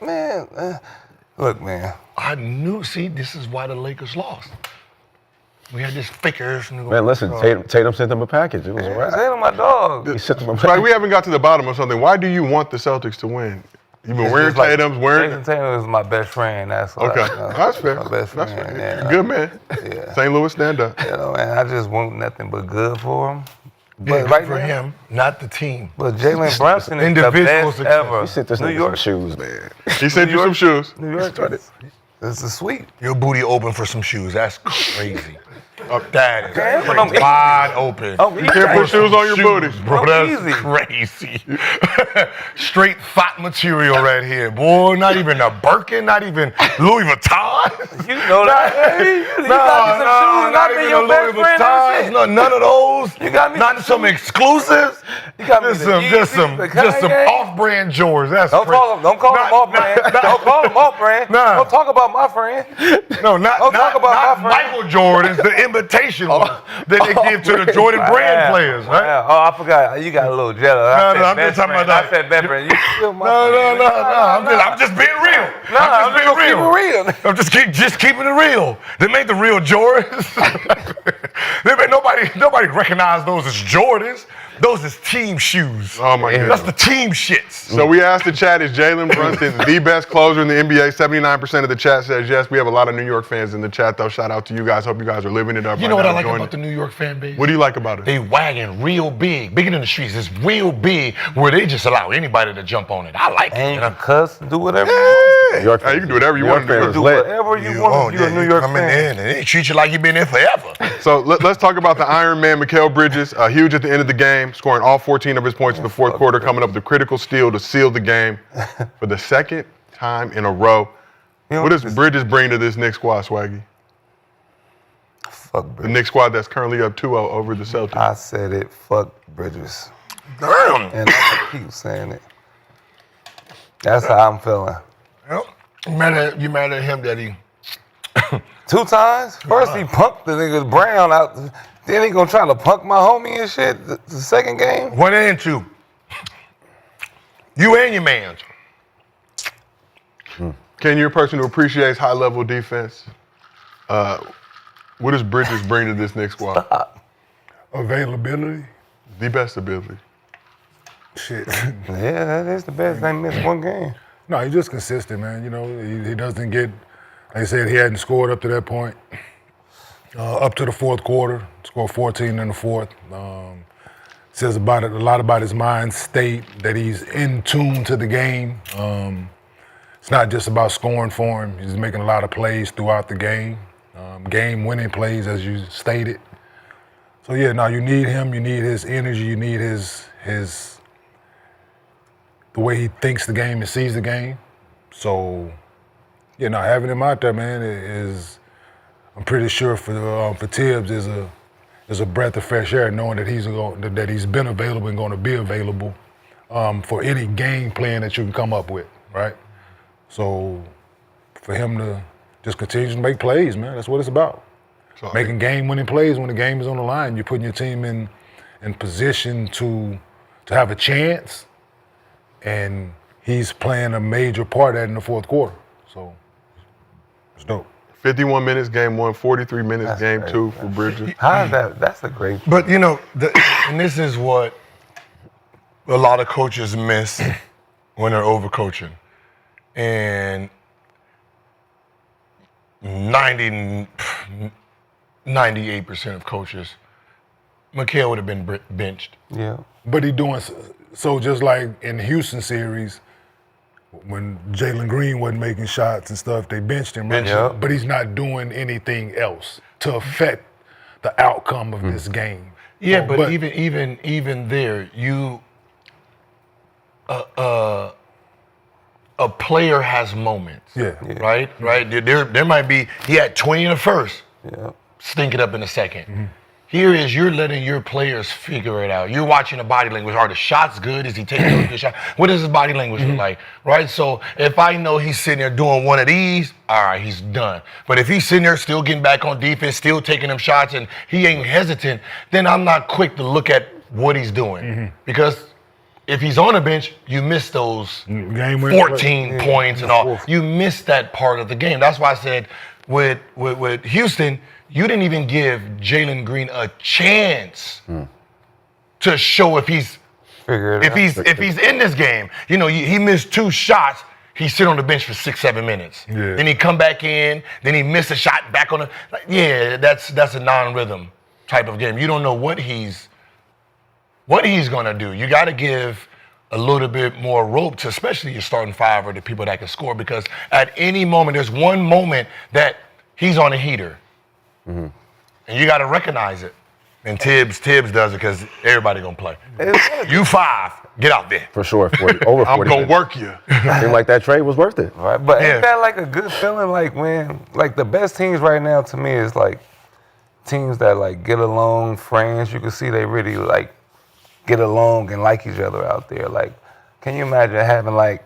man, look, man. I knew. See, this is why the Lakers lost. We had this fakers. Man, listen, Tatum sent them a package. It was a wrap. Say to my dog. He sent them a Swaggy, package. we haven't got to the bottom of something. Why do you want the Celtics to win? You've been wearing Just like Tatum's, wearing. Jayson Tatum is my best friend. That's why. Okay, that's fair. My best That's friend. fair. Yeah. Good man. Yeah. St. Louis stand up. Man, I just want nothing but good for him. But But right for now, him, not the team. but Jalen Brunson is the Individual best success. ever. He sent this New nigga York, some shoes, man. He sent you some shoes. New York is a sweep. Your booty open for some shoes. That's crazy. That is Damn, crazy. I'm easy. Wide open. I'm easy. Can't put shoes on your booty. Bro, I'm that's easy. crazy. Straight fat material right here. Boy, not even a Birkin, not even Louis Vuitton. You know that. Hey, you got me some shoes, not I been even your a best Louis friend and Vuitton. shit. No, none of those. You got me Not some exclusives. You got me Just the some, Yeezys, the just some Kanye. off-brand Jordans. That's Don't crazy. call him off brand. Don't call him off brand. Nah. Don't talk about my friend. No, not Don't talk about my friend. Michael Jordan's, the imitation one that they give to the Jordan brand players, right? Yeah. Oh, I forgot. You got a little jealous. No, I'm just talking about that. I said best friend. You still my No. friend. I'm just being real. Nah, I'm just being real. real. I'm just keeping it real. They made the real Jordans. nobody recognized those as Jordans. Those is team shoes. Oh my That's goodness. the team shits. So we asked the chat, is Jalen Brunson the best closer in the NBA? 79% of the chat says yes. We have a lot of New York fans in the chat, though. Shout out to you guys. Hope you guys are living it up. You know what I like about the New York fan base? What do you like about it? They wagging real big, bigger than the streets. It's real big where they just allow anybody to jump on it. I like it. And you you know? can cuss, do whatever you want. Yeah. New York Hey, you can do whatever you New want York to fans do. is lit. Whatever you want. You're a New York coming fan. in and they treat you like you've been there forever. So let's talk about the Iron Man, Mikal Bridges. Huge at the end of the game, scoring all 14 of his points in the fourth quarter, coming up with a critical steal to seal the game for the second time in a row. You know, What does Bridges bring to this Knicks squad, Swaggy? Fuck The Bridges. Knicks squad that's currently up 2-0 over the Celtics. I said it. Fuck Bridges. Damn. And I keep saying it. That's how I'm feeling. You mad at him that he 2 times. First he punked the nigga Brown out. Then he gonna try to punk my homie and shit. The second game. 1 and 2. You and your man. Ken, you're a person who appreciates high-level defense. What does Bridges bring to this Knicks squad? Availability. The best ability. Shit. Yeah, that is the best. They missed 1 game. No, he's just consistent, man. You know, he doesn't get, like I said, he hadn't scored up to that point. Up to the fourth quarter, scored 14 in the fourth. Says a lot about his mind state, that he's in tune to the game. it's not just about scoring for him. He's making a lot of plays throughout the game, game-winning plays, as you stated. So yeah, now you need him. You need his energy. You need his the way he thinks the game and sees the game. So yeah, now having him out there, man, is I'm pretty sure for Tibbs is a breath of fresh air, knowing that he's been available and going to be available for any game plan that you can come up with, right? So for him to just continue to make plays, man, that's what it's about. So, Making game-winning plays when the game is on the line. You're putting your team in position to have a chance, and he's playing a major part of that in the fourth quarter. So it's dope. 51 minutes, game 1, 43 minutes, That's game great, 2 for Bridges. How is that? That's a great. But you know, and this is what a lot of coaches miss when they're overcoaching, and 98% of coaches, Mikal would have been benched. Yeah. But he doing so just like in the Houston series, when Jalen Green wasn't making shots and stuff, they benched him, right? Yeah. But he's not doing anything else to affect the outcome of this game. Yeah, So, but even there, a player has moments. Yeah. Right. There might be he had 20 in the first, Yeah. stink it up in the 2nd. Here is you're letting your players figure it out. You're watching the body language. Are the shots good? Is he taking a good shot? What does his body language look like? Right? So if I know he's sitting there doing one of these, all right, he's done. But if he's sitting there still getting back on defense, still taking them shots, and he ain't hesitant, then I'm not quick to look at what he's doing. Because if he's on the bench, you miss those Game winning 14 points and all. You miss that part of the game. That's why I said with Houston, you didn't even give Jalen Green a chance to show if he's in this game. You know, he missed 2 shots. He sit on the bench for 6-7 minutes. Yeah. Then he come back in. Then he missed a shot back on the. That's a non-rhythm type of game. You don't know what he's gonna do. You got to give a little bit more rope to, especially your starting 5 or the people that can score, because at any moment, there's one moment that he's on a heater. And you got to recognize it. And Tibbs does it because everybody going to play. You 5, get out there. For sure. Over 40. I'm going to work you. Seemed like that trade was worth it. Right, but Yeah. ain't that like a good feeling? Like when, like the best teams right now to me is like teams that like get along, friends. You can see they really like get along and like each other out there. Like, can you imagine having like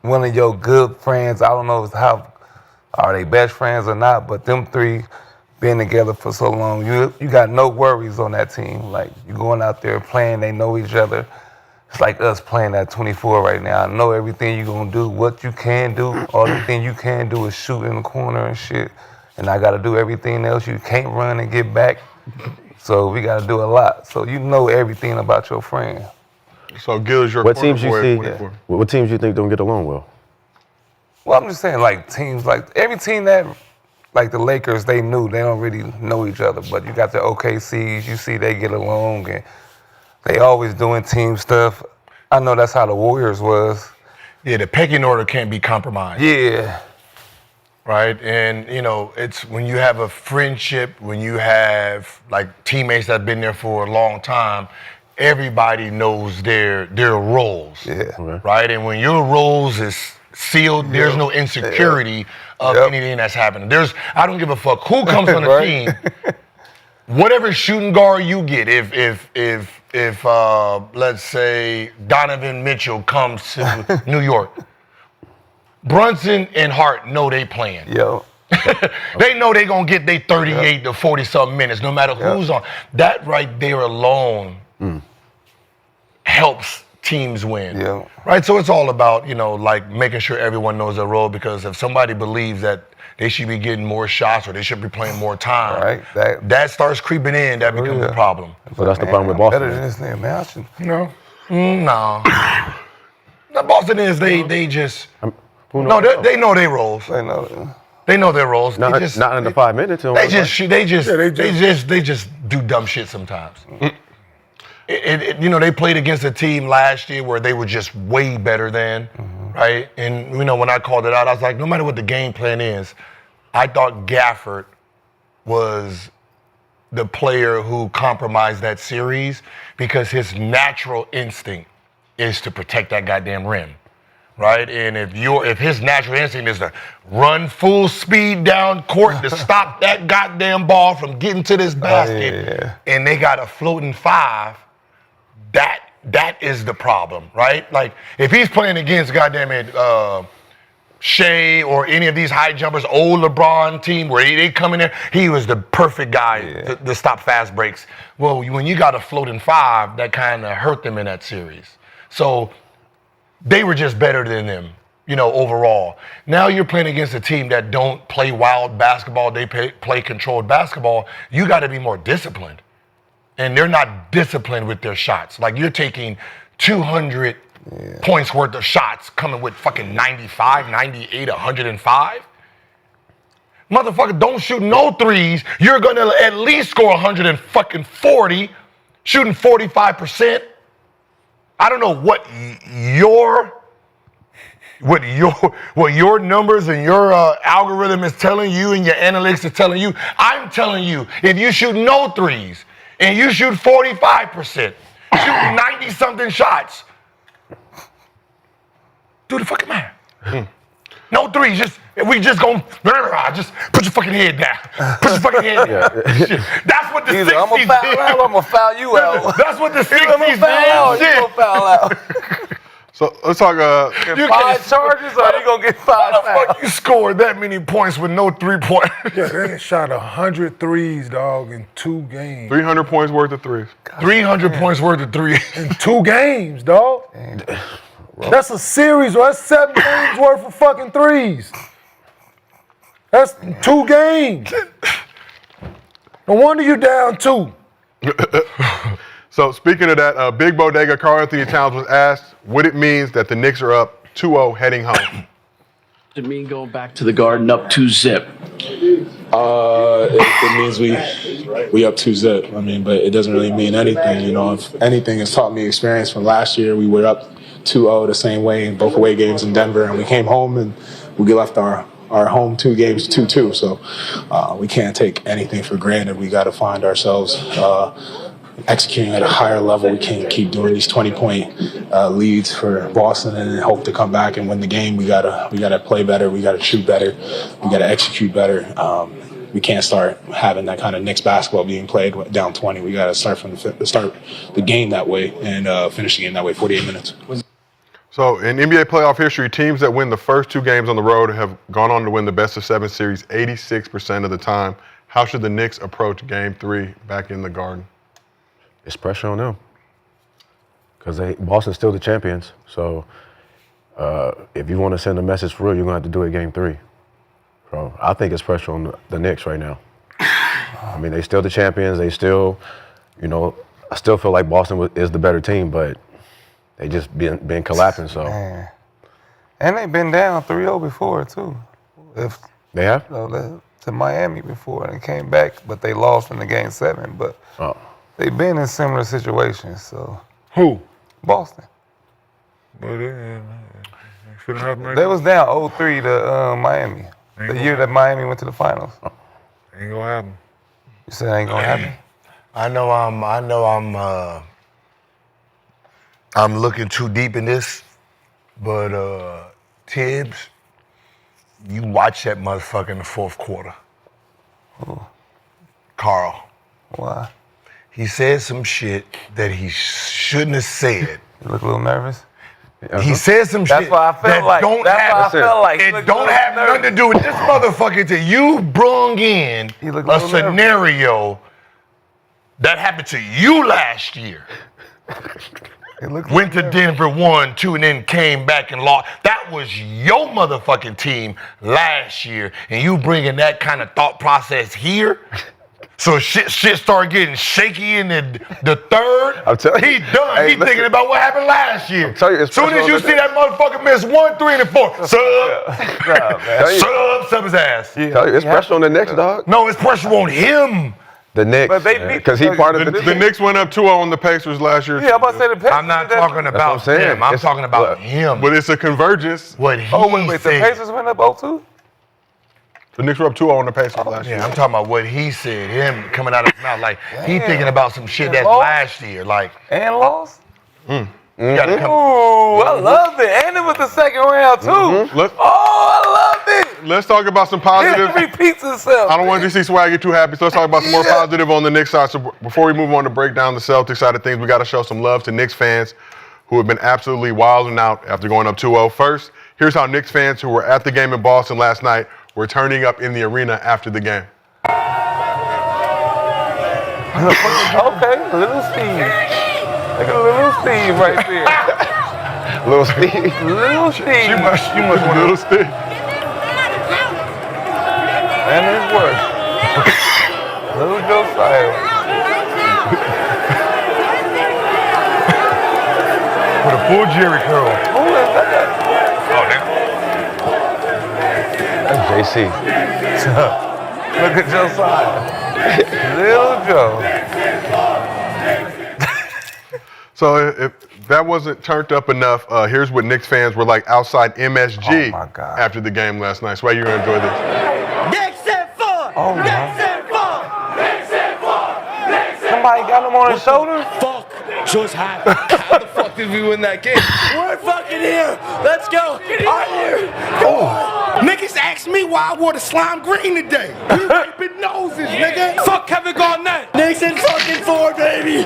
one of your good friends? I don't know how are they best friends or not, but them 3 being together for so long, you got no worries on that team. Like you going out there playing, they know each other. It's like us playing at 24 right now. I know everything you're gonna do, what you can do. All the thing you can do is shoot in the corner and shit. And I gotta do everything else. You can't run and get back. So we gotta do a lot. So you know everything about your friend. So Gil is your What corner teams you boy at see? 24. What teams you think don't get along well? Well, I'm just saying, like teams, like every team that, like the Lakers, they don't really know each other. But you got the OKCs, you see they get along and they always doing team stuff. I know that's how the Warriors was. Yeah, the pecking order can't be compromised. Yeah. Right? And, you know, it's when you have a friendship, when you have like teammates that have been there for a long time, everybody knows their roles. Yeah. Okay. Right? And when your roles is sealed, there's no insecurity of anything that's happening. I don't give a fuck who comes on the Right. team. Whatever shooting guard you get, if let's say Donovan Mitchell comes to New York, Brunson and Hart know they playing. Yo. They know they gonna get their 38 to 40 something minutes, no matter who's on. That right there alone helps teams win. Yeah. Right? So it's all about, you know, like making sure everyone knows their role, because if somebody believes that they should be getting more shots or they should be playing more time, Right. that starts creeping in, that becomes a problem. So that's the Man, problem with I'm Boston. better than this nigga, man. I should, No. No. The Boston is they just Who no, knows? they know their roles. I know. They know their roles. Not, They just not in the 5 minutes. they just do dumb shit sometimes. You know, they played against a team last year where they were just way better than, right? And, when I called it out, I was like, no matter what the game plan is, I thought Gafford was the player who compromised that series because his natural instinct is to protect that goddamn rim, right? And if his natural instinct is to run full speed down court to stop that goddamn ball from getting to this basket, and they got a floating 5, that is the problem, right? Like if he's playing against goddamn Shai or any of these high jumpers, old LeBron team where they come in there, he was the perfect guy to stop fast breaks. Well, when you got a floating 5, that kind of hurt them in that series. So they were just better than them, overall. Now you're playing against a team that don't play wild basketball, they play controlled basketball. You got to be more disciplined. And they're not disciplined with their shots. Like you're taking 200 points worth of shots coming with fucking 95, 98, 105. Motherfucker, don't shoot no threes. You're gonna at least score 140, shooting 45%. I don't know what your numbers and your algorithm is telling you and your analytics is telling you. I'm telling you, if you shoot no threes and you shoot 45%, shooting 90-something shots, do the fucking math. No threes. We just gonna just put your fucking head down. Put your fucking head down. That's what the 60s did. I'm gonna foul you out. That's what the 60s You gonna foul out. So let's talk. You 5 charges, or you gonna get 5 How the fouls? fuck you scored that many points with no 3-point? Yeah, they shot 100 threes, dog, in 2 games. 300 points worth of threes. 300 points worth of threes. In 2 games, dog. That's a series, or that's 7 games worth of fucking threes. That's 2 games. No wonder you down 2. So speaking of that, Big Bodega Karl Anthony Towns was asked what it means that the Knicks are up 2-0 heading home. It mean going back to the Garden up 2-zip? It means we up 2-zip. I mean, but it doesn't really mean anything. If anything has taught me experience from last year, we were up 2-0 the same way in both away games in Denver, and we came home and we left our home 2 games 2-2. So we can't take anything for granted. We got to find ourselves executing at a higher level. We can't keep doing these 20-point leads for Boston and then hope to come back and win the game. We gotta play better. We gotta shoot better. We gotta execute better. We can't start having that kind of Knicks basketball being played down 20. We gotta start the game that way and finish the game that way. 48 minutes. So in NBA playoff history, teams that win the first 2 games on the road have gone on to win the best of 7 series 86% of the time. How should the Knicks approach Game 3 back in the Garden? It's pressure on them because Boston's still the champions. So if you want to send a message for real, you're going to have to do it Game 3. So I think it's pressure on the Knicks right now. I mean, they still the champions. They still, I still feel like Boston is the better team, but they just been collapsing. So. Man. And they've been down 3-0 before too. They have? To Miami before and came back, but they lost in the Game 7. But they've been in similar situations. So Who? Boston. Well, they shouldn't have made They was down 0-3 to Miami. The year that Miami went to the finals. Ain't gonna happen. You said ain't gonna happen. I know I'm looking too deep in this, but Tibbs, you watch that motherfucker in the 4th quarter. Who? Carl. Why? He said some shit that he shouldn't have said. You look a little nervous. He said some That's shit why I felt that like. don't That's have, why I felt like. it don't have nothing to do with this motherfucker till you brung in He look a a little nervous. scenario that happened to you last year. Went to Denver, won 2, and then came back and lost. That was your motherfucking team last year, and you bringing that kind of thought process here. So shit started getting shaky in the 3rd. I'm telling you. He done. Hey, He thinking about what happened last year. I'm telling you, it's Soon as you see that motherfucker miss 1, 3, and 4, sub his ass. Tell you, it's pressure on the Knicks, dog. No, it's pressure on him. The Knicks, But they beat because he part of The Knicks went up 2-0 on the Pacers last year. Yeah, I'm about to say the Pacers. I'm not talking what I'm about saying. him. I'm It's- talking about look, him. But it's a convergence. What he Oh, wait, the said. Pacers went up 0-2? The Knicks were up 2-0 on the Pacers last year. Yeah, I'm talking about what he said. Him coming out of his mouth like he thinking about some shit that's Lost? last year. Like And lost? you gotta come. Ooh, I loved it. And it was the second round, too. Let's, Oh, I loved it. let's talk about some positive. It repeats itself. I don't want to see Swaggy too happy, so let's talk about some more positive on the Knicks side. So before we move on to break down the Celtics side of things, we got to show some love to Knicks fans who have been absolutely wilding out after going up 2-0. First, here's how Knicks fans who were at the game in Boston last night were turning up in the arena after the game. Okay, little Steve. Look at little Steve right there. Little Steve. Little Steve. You must want a little stick. And his work. Little Josiah. With a full Jerry curl. Who is that? That's JC. Look at Josiah. Little Joe. So if that wasn't turned up enough, here's what Knicks fans were like outside MSG Oh, my God. after the game last night. Swaggy, you're going to enjoy this. Oh, my. Somebody got him on his shoulder? Fuck just happened. How the fuck did we win that game? We're fucking here. Let's go. I'm here. Come on. Niggas asked me why I wore the slime green today. We wiping noses, nigga. Fuck Kevin Garnett. Knicks in fucking 4, baby.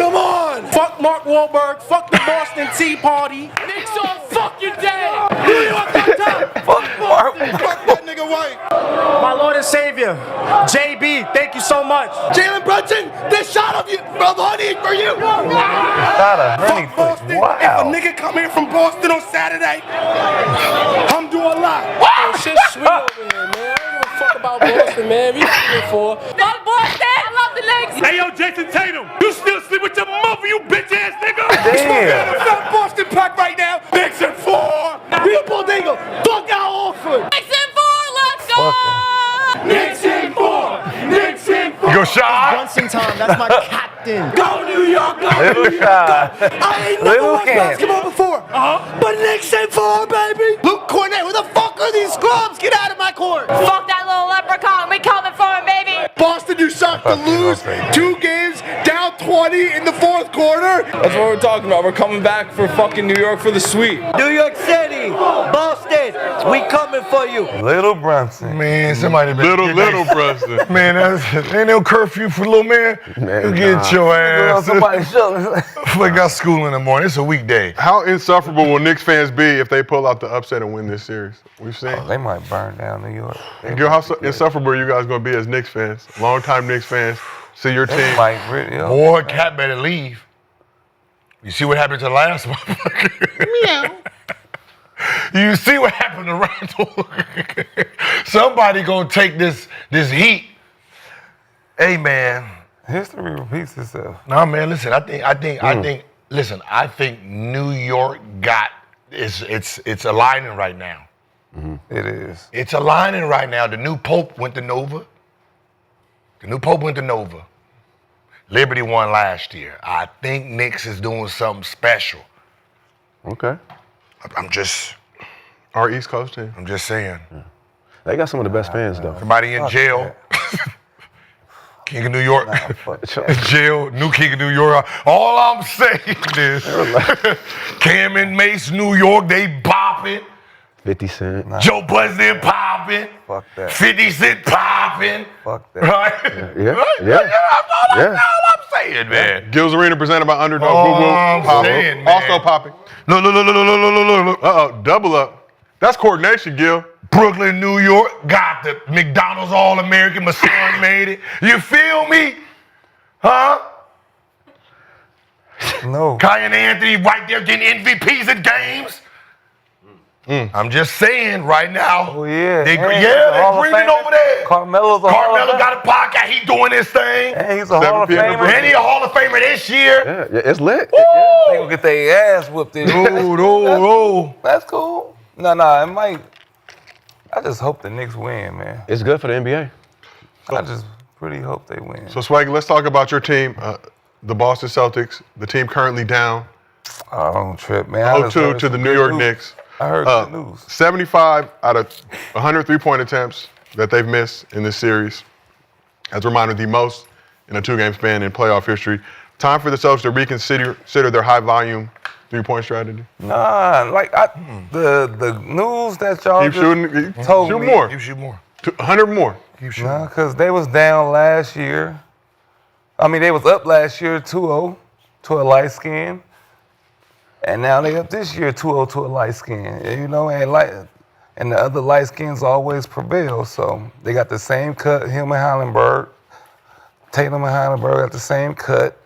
Come on. Fuck Mark Wahlberg. Fuck the Boston Tea Party. Knicks on fucking day. New York on top. Fuck Mark. Fuck that nigga white. My Lord and Savior, JB, thank you so much. Jalen Brunson, this shot of you, brother, honey, for you. Got a honey Fuck Boston. If a Wow. nigga come here from Boston on Saturday, I'm doing a lot. Oh, shit sweet over here, man. I don't give a fuck about Boston, man. We here for. Fuck Boston! I love the Knicks! Hey, yo, Jayson Tatum, you still sleep with your mother, you bitch ass nigga. Damn. It's not Boston pack right now. Knicks in 4. We a Bull Dingle. Fuck out Orford. Knicks in 4, let's go! Knicks in 4. Knicks in 4. Go Shai. Brunson time, that's my captain. Go New York, go Little New York. Shai. I ain't never Little watched Cam. basketball before. But Knicks in 4, baby. Luke Cornett, who the fuck are these scrubs? Get out of my court. Fuck that little leprechaun, we coming for him, baby! Boston, you suck to lose 2 games, down 20 in the 4th quarter. That's what we're talking about. We're coming back for fucking New York for the sweep. New York City, Boston, we coming for you. Little Brunson. Man, somebody better Little Brunson. Man, that's ain't no curfew for little man. Man, You get your On ass. somebody's shoulder. We got school in the morning. It's a weekday. How insufferable will Knicks fans be if they pull out the upset and win this series? We've seen. They might burn down New York. Gil, how insufferable are you guys going to be as Knicks fans? Longtime Knicks fans. See your They team. might really. Boy, Cat better leave. You see what happened to the last motherfucker? Meow. You see what happened to Randall? Somebody gonna take this heat. Hey man. History repeats itself. Nah man, listen, I think New York got it's aligning right now. It is. It's aligning right now. The new Pope went to Nova. Liberty won last year. I think Knicks is doing something special. Okay. I'm just Our East Coast team. saying. They got some of the best fans, though. Somebody in jail. King of New York. Jail, new King of New York. All I'm saying is Cam and Mace, New York, they bopping. 50 Cent. Joe Budden popping. Fuck that. 50 Cent popping. Fuck that. Right? Yeah. That's all I'm saying, man. Gil's Arena presented by Underdog. Oh, Woo woo. I'm Popping. saying, man. Also popping. Look. Uh-oh, double up. That's coordination, Gil. Brooklyn, New York, got the McDonald's All-American. My son made it. You feel me? Huh? No. Kai and Anthony right there getting MVPs at games. I'm just saying right now. Oh, yeah. They're And he's a Hall of greening Famer. over there. Carmelo's a Hall of Carmelo Famer. got a podcast. He doing his thing. And he's a Hall of 7 p.m. Famer. And he a Hall of Famer this year. Yeah, it's lit. They gonna get their ass whooped in. That's cool. No, it might. I just hope the Knicks win, man. It's good for the NBA. I just pretty hope they win. So, Swaggy, let's talk about your team, the Boston Celtics, the team currently down Oh, don't trip, man. I just 0-2 heard to the some New good York news. Knicks. I heard good news. 75 out of 100 three-point attempts that they've missed in this series. As a reminder, the most in a two-game span in playoff history. Time for the Celtics to reconsider their high-volume three-point strategy. Nah, like the news that y'all Keep just shooting. told Shoot me. more. You shoot more. 100 more. Keep shooting. Nah, because they was down last year. I mean, they was up last year 2-0 to a light skin. And now they up this year 2-0 to a light skin. You know, and the other light skins always prevail. So they got the same cut, him and Hollenberg. Tatum and Hollenberg got the same cut.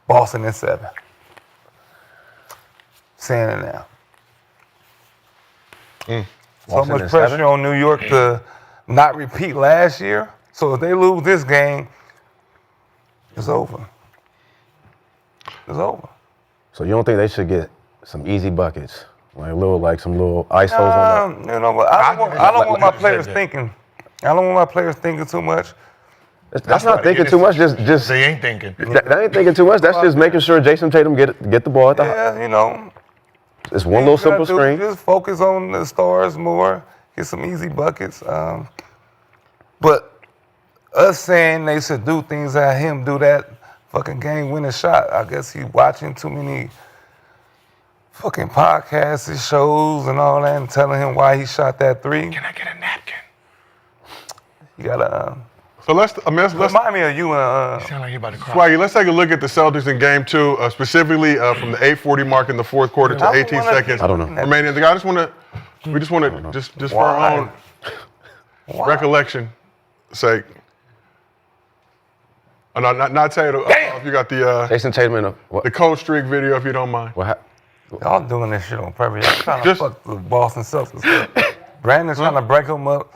Boston in 7. Saying it now. So Boston much in pressure 7? on New York to not repeat last year. So if they lose this game, it's over. It's over. So you don't think they should get some easy buckets, like some little ISOs on that? You know, but I don't want my like you players said that. thinking. I don't want my players thinking too much. That's not thinking too much. Just They ain't thinking. that ain't thinking too much. That's just making sure Jayson Tatum get the ball at the. Yeah, you know. It's one little you gotta simple do- screen. Just focus on the stars more. Get some easy buckets. But us saying they should do things at him do that fucking game-winning shot. I guess he watching too many fucking podcasts and shows and all that and telling him why he shot that three. Can I get a napkin? You gotta So let's remind me of you and Sound like you're about to cry. Swaggy, let's take a look at the Celtics in Game 2, specifically from the 8:40 mark in the fourth quarter to I don't 18 wanna- seconds I don't know. remaining. We just want to just for Why? our own recollection sake. Oh, no, not Tatum. If you got the Jayson Tatum in a what? the cold streak video, if you don't mind. What hap- y'all doing this shit on purpose. Y'all trying to Just- fuck the Boston Celtics up. Brandon's trying to break them up.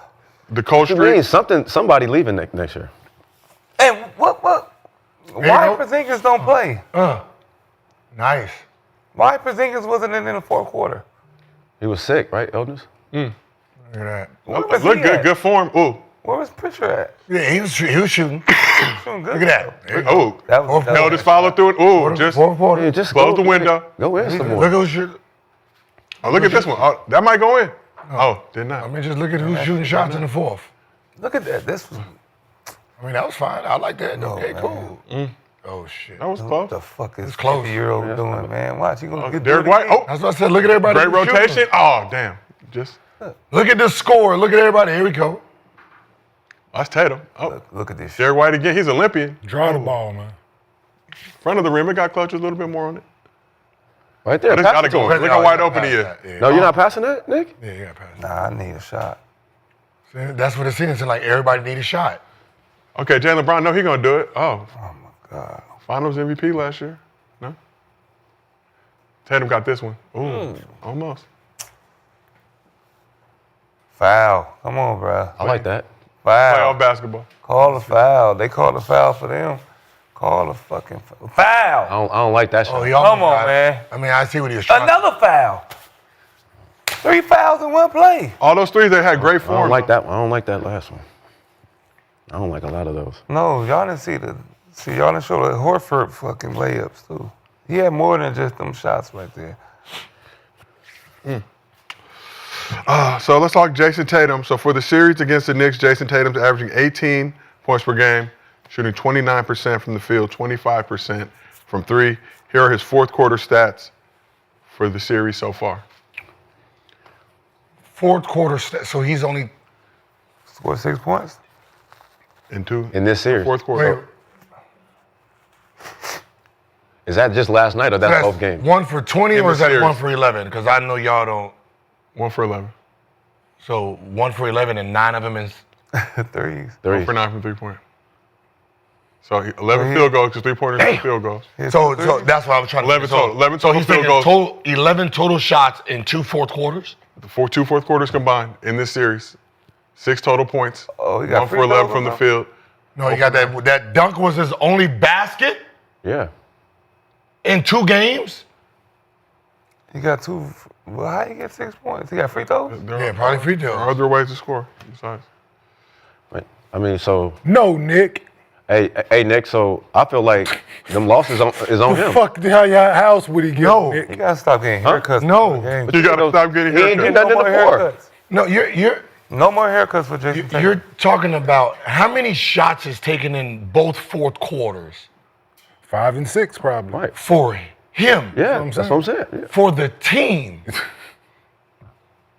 The cold What do you streak. mean somebody leaving next year? And what? Why go. Porzingis don't play? Nice. Why Porzingis wasn't in the fourth quarter? He was sick, right, Elders? Look at that. Where Look was he good, at? good form. Ooh, Where was Pritchard at? Yeah, he was shooting. Doing good. Look at that. There you go. ooh. That was No, just follow through it. Ooh, just Fourth quarter. Yeah, just close go- the window. Go in some more. Look who's shooting. Oh, look at this one. Oh, that might go in. Oh, did I not. mean, just look at who's shooting shots in the fourth. Look at that. This was I mean, that was fine. I like that. No, Okay, man. cool. Oh, shit. That was what close. the fuck is It's close. 50-year-old doing, man? Watch, he gonna get Derek do it White. again. Oh, That's what I said. Look at everybody. great who's shooting. rotation. Oh, damn. Just Look at the score. Look at everybody. Here we go. that's Tatum. Oh, Look at this shit. Derek White again. He's Olympian. Draw the ball, man. Front of the rim. It got clutches a little bit more on it. Right there. But it's pass gotta it to go him. in. Look how wide open he is. Yeah. No, you're not passing that, Nick? Yeah, you got to pass. Nah, I need a shot. See, that's what it seems like. Everybody need a shot. Okay, Jalen Brown. No, he gonna do it. Oh, Oh my God. Finals MVP last year. No. Tatum got this one. Ooh, almost. Foul. Come on, bro. I like that. Foul. Playoff basketball. Call a foul. They called a foul for them. Call a fucking foul. I don't like that shot. Oh, he almost Come on, got it. man. I mean, I see what he was trying. Another foul. 3 fouls in one play. All those threes, they had great I form. don't like that one. I don't like that last one. I don't like a lot of those. No, y'all didn't y'all didn't show the Horford fucking layups too. He had more than just them shots right there. So let's talk Jayson Tatum. So for the series against the Knicks, Jayson Tatum's averaging 18 points per game, shooting 29% from the field, 25% from three. Here are his fourth quarter stats for the series so far. Fourth quarter. So he's only. Scored 6 points. In this series. Fourth quarter. Wait, Is that just last night or that's both games? 1 for 20 In or the is that series. 1 for 11? Because I know y'all don't. 1 for 11. So 1 for 11 and 9 of them is. Threes. 1 for 9 from 3-point. So 11 field goals, because 3-pointers are field goals. So that's what I was trying to 11 say. total. 11 So total he's field taking goals. 11 total shots in 2 fourth quarters? Two fourth quarters combined in this series. 6 total points. Oh, he got 1 for free 11 throws from the now. field. No, he got that. That dunk was his only basket Yeah. in 2 games? He got 2. Well, how you get 6 points? He got free throws? There Yeah, are- probably free throws. There are other ways to score besides. I mean, so No, Nick. hey, Nick. So I feel like them losses is on him. Fuck, how your house would he get? No. Nick? You gotta stop getting haircuts. No. You gotta stop getting He ain't did haircuts. nothing No more before. haircuts. No, you're No more haircuts for Jayson Tatum. you're talking about how many shots is taken in both fourth quarters 5 and 6 probably. Right. for him. Yeah, that's what I'm saying. Yeah. For the team.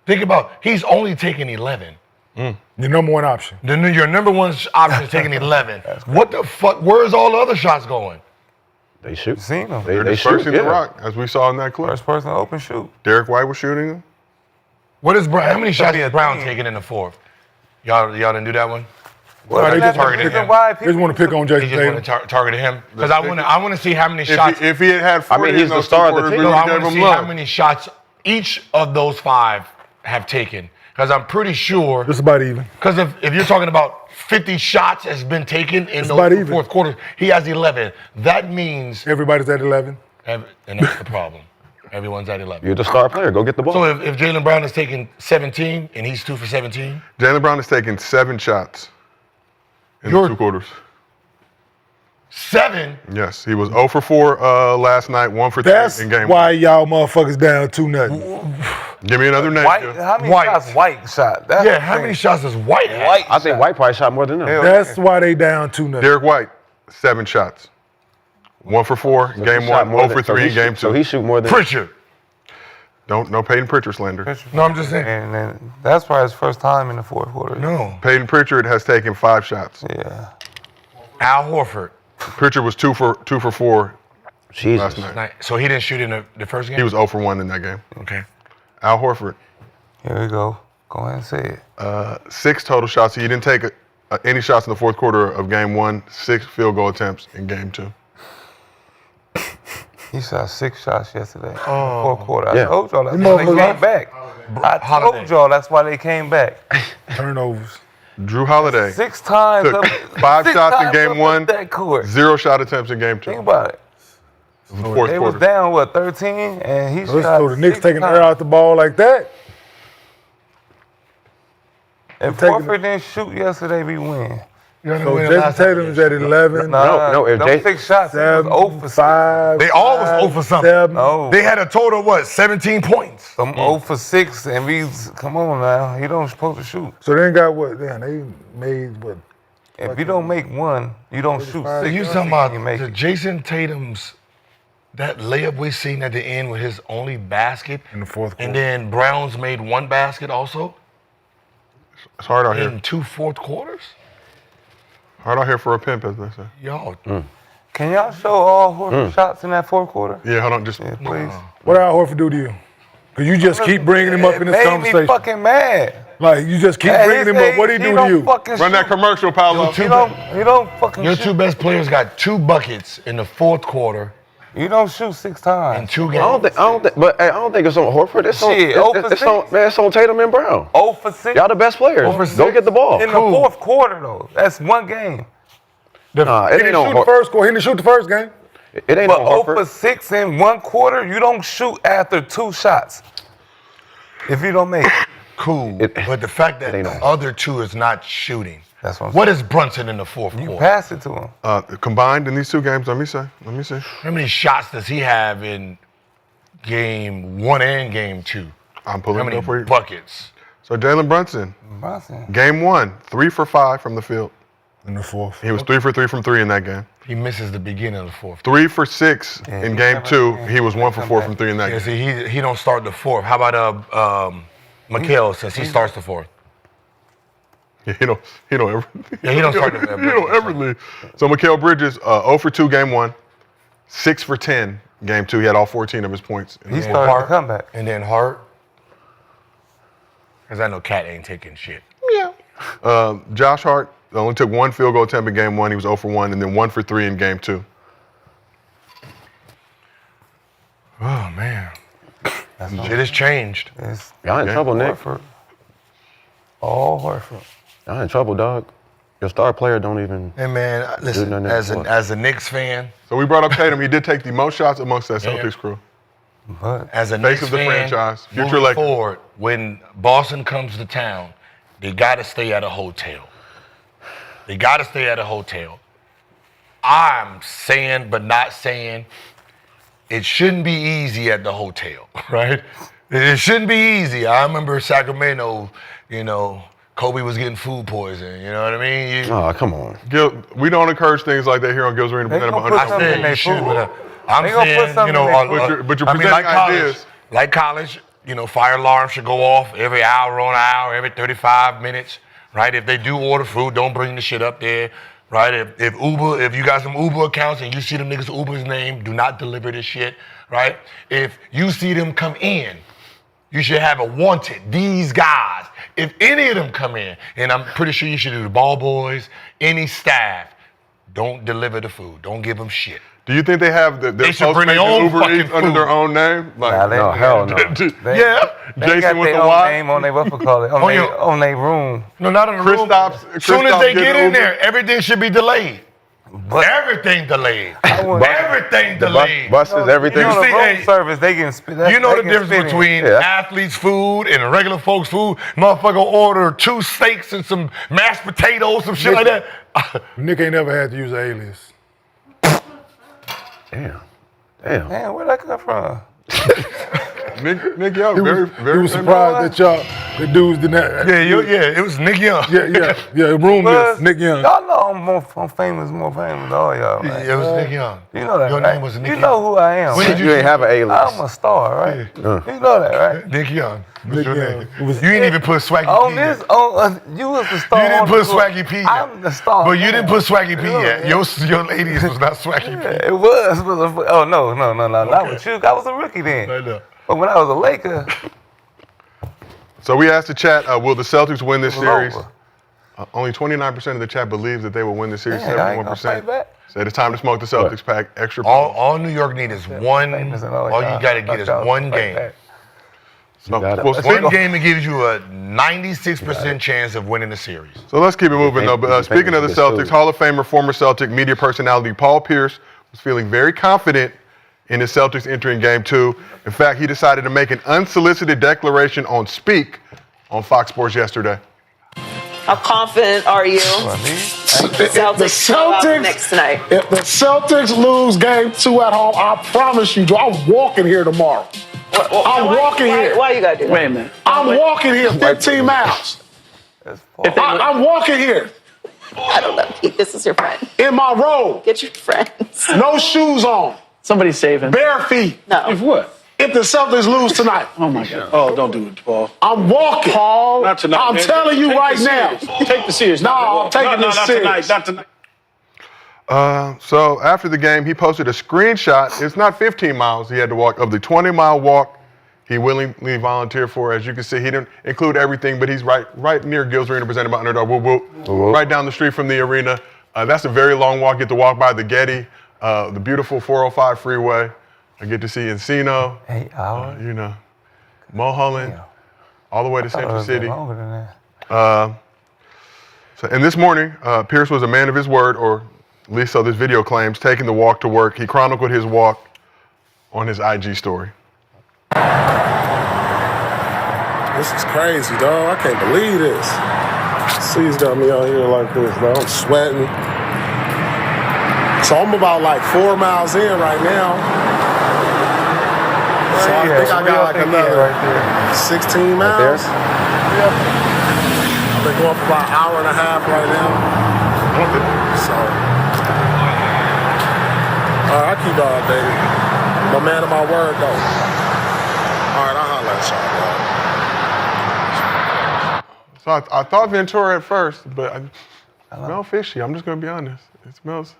Think about, he's only taking 11. Your number one option. Your number one option is taking 11. What the fuck? Where's all the other shots going? They shoot. Seen them. They're They dispersing shoot. the rock, as we saw in that clip. First person to open shoot. Derek White was shooting them. What is Brown? How many shots be a is Brown team. taking in the fourth? Y'all didn't do that one? Well, they that's just the targeted reason him. why They just want to pick on He Jayson just want Tatum. to target him because I want to see how many shots. If he had 40 he's in the those star of two the quarters, team. we No, would I have want gave to him see how love. many shots each of those 5 have taken because I'm pretty sure. Just about even. Because if you're talking about 50 shots has been taken in about those even. fourth quarters, he has 11. That means, Everybody's at 11. and that's the problem. Everyone's at 11. You're the star player. Go get the ball. So if Jalen Brown is taking 17 and he's 2 for 17, Jalen Brown has taken 7 shots in the You're- 2 quarters. 7. Yes, he was 0 for 4 last night, 1 for 3 That's in game why 1. y'all motherfuckers down 2-0. Give me another name. White, Joe. how many White. shots White shot? That's Yeah, the how thing. many shots does White have? White I think shot. White probably shot more than them. Hell, That's why they down 2-0. Derek White, 7 shots. 1 for 4 in So game he shot 1, more 0 than- for 3 in game 2. So he shoot more than. Pritchard. No Peyton Pritchard slander. No, I'm just saying. And then that's probably his first time in the fourth quarter. No. Peyton Pritchard has taken 5 shots. Yeah. Al Horford. Pritchard was 2 for 4 Jesus. last night. Night. So he didn't shoot in the first game? He was 0 for 1 in that game. Okay. Al Horford, Here we go. Go ahead and say it. 6 total shots. He didn't take any shots in the fourth quarter of game 1, 6 field goal attempts in game 2. He shot 6 shots yesterday. Fourth quarter. Yeah. I told y'all that's Them why they motherfuckers- came back. I Holiday. told y'all that's why they came back. Turnovers. Drew Holiday 6 times. took up- 5 6 shots in times game up 1, That court. 0 shot attempts in game 2. Think about it. Fourth They was quarter. down, 13, and he Let's shot go. The Knicks 6 taking times. air out the ball like that. If taking- Horford didn't shoot yesterday, we win. So Jayson Tatum's at 11. No, if them Jay- 6 shots, he was 7, 0 for 6. 5. They all was 0 for something. 7. No. They had a total of what? 17 points. Some 0 for 6, and come on now. He don't supposed to shoot. So they got what? Damn, they made what? If you don't make one, you don't shoot 6. So you Nothing talking about you make the it. Jason Tatum's, that layup we seen at the end with his only basket? In the fourth quarter. And then Browns made 1 basket also It's hard out here. in 2 fourth quarters? Hard out here for a pimp, as they say. Y'all, Can y'all show all Horford shots in that fourth quarter? Yeah, hold on. Just Yeah, please. What Al Horford do to you? Because you just keep bringing him up in this It made conversation. me fucking mad. Like, you just keep At bringing his him up. age, What he do to don't you? fucking run that shoot. commercial, Paolo. He don't fucking your shoot. 2 best players got 2 buckets in the fourth quarter You don't shoot 6 in times. 2 I games. don't think, but hey, I don't think it's on Horford. It's on, Shit, it's, 0 for it's on, 6. man, it's on Tatum and Brown. 0 for 6 Y'all the best players. 0 for Go 6. get the ball. in the fourth quarter, though. That's one game. Nah, it He ain't didn't on shoot the Horford. first quarter. He didn't shoot the first game. It ain't But on 0 for Horford. 6 in 1 quarter, you don't shoot after 2 shots. If you don't make it. Cool. But the fact that ain't the on. other 2 is not shooting. That's what I'm What is Brunson in the fourth You quarter? pass it to him. Combined in these 2 games, let me see. How many shots does he have in game 1 and game 2? I'm How pulling it many up for you. buckets? So Jalen Brunson, Brunson. game 1, 3 for 5 from the field. In the fourth. He was 3 for 3 from 3 in that game. He misses the beginning of the fourth. 3 for 6 Yeah, in he game never 2. can. He was 1 for Come 4 back. from 3 in that Yeah, game. see, he don't start the fourth. How about Mikal since he starts the fourth? Yeah, he don't ever. Yeah, he don't start the He don't ever leave. So Mikal Bridges, 0 for 2 game 1, 6 for 10 game 2. He had all 14 of his points. He started the comeback. And then Hart. Because I know Cat ain't taking shit. Josh Hart only took 1 field goal attempt in game 1. He was 0 for 1, and then 1 for 3 in game 2. Oh, man. Shit has changed. It's Y'all in trouble, Nick. Horford. All Horford. Y'all in trouble, dog. Your star player don't even. And man, listen, nothing as a Knicks fan, So we brought up Tatum. He did take the most shots amongst that Yeah, yeah. Celtics crew. But as a Face Knicks of the fan, franchise, future moving Laker. forward, when Boston comes to town, they got to stay at a hotel. They got to stay at a hotel. I'm saying, but not saying, it shouldn't be easy at the hotel, right? It shouldn't be easy. I remember Sacramento, Kobe was getting food poisoning. You know what I mean? Oh, come on. Gil, we don't encourage things like that here on Gil's Arena. I said you should, but I'm saying, but you're presenting ideas. Like college, fire alarm should go off every hour on an hour, every 35 minutes, right? If they do order food, don't bring the shit up there, right? If you got some Uber accounts and you see them niggas Uber's name, do not deliver this shit, right? If you see them come in, you should have a wanted, these guys. If any of them come in, and I'm pretty sure you should do the ball boys, any staff, don't deliver the food. Don't give them shit. Do you think they have They should bring their own Uber fucking Eats under food. their own name? Like, No, hell no. Yeah. They Jason got with their the own Y. name on their on their room. No, not in the room. As soon as they get in there, everything should be delayed. Everything delayed. Everything delayed. Buses, everything. You know, the room service, they can spit. You know the difference between athletes' food and regular folks' food? Motherfucker order 2 steaks and some mashed potatoes, some shit like that. Nick ain't never had to use an alias. Damn. Man, where'd that come from? Nick Young, very He was surprised that the dudes didn't have. Yeah, it was Nick Young. Yeah, roommate, Nick Young. Y'all know I'm famous, more famous than all y'all, man. It was Nick Young. You know that, Your right? name was Nick You know who I am. When right? did You ain't have an alias. I'm a star, right? You know that, right? Nick Young. Nick Your Young. name. You didn't even put Swaggy On P this, yet. you was the star. You didn't on put the Swaggy P yet. I'm the star. But you didn't put Swaggy P Yeah. yet. Your ladies was not Swaggy P. It was. Oh, no. Not with you. I was a rookie then. I know. But when I was a Laker, So we asked the chat, will the Celtics win this it was series? over. Only 29% of the chat believes that they will win the series. Dang, I ain't gonna fight 71% back. said it's time to smoke the Celtics pack. Extra All New York need is one. Famous and All you got to get is one game. smoke. got it. Well, speak One of- game that gives you a 96% chance of winning the series. So let's keep it moving, though. But speaking of the Celtics, Celtics. Hall of Famer, former Celtic media personality Paul Pierce was feeling very confident in the Celtics entering Game 2. In fact, he decided to make an unsolicited declaration on Speak on Fox Sports yesterday. How confident are you? Celtics next tonight. If the Celtics lose Game 2 at home, I promise you, I'm walking here tomorrow. I'm walking here. Why you gotta do that? Wait a minute. I'm walking here 15 miles. I'm walking here I don't know. Pete, this is your friend. in my robe, Get your friends. no shoes on, Somebody's saving. bare feet. No. If what? If the Celtics lose tonight, Oh my God. Oh, don't do it, Paul. I'm walking. Paul, not tonight. I'm man. telling you Take right this now. serious. Take the serious. No, I'm taking this not serious. tonight. Not tonight. So after the game, he posted a screenshot. It's not 15 miles he had to walk, of the 20-mile walk he willingly volunteered for. As you can see, he didn't include everything, but he's right near Gil's Arena, presented by Underdog. Whoop, whoop. Right down the street from the arena. That's a very long walk. Get to walk by the Getty, the beautiful 405 freeway. I get to see Encino, 8 hours. Mulholland, all the way to Central City. Longer than that. And this morning, Pierce was a man of his word, or at least so this video claims, taking the walk to work. He chronicled his walk on his IG story. This is crazy, dog. I can't believe this. C's got me out here like this, dog. I'm sweating. So I'm about like 4 miles in right now. So I think I got like another 16 miles. Yep. I've been going for about an hour and a half right now. So, all right, I keep y'all updated. I'm a man of my word, though. All right, I'll holler at y'all, dog. So I thought Ventura at first, but it smelled fishy. I'm just going to be honest. It smells.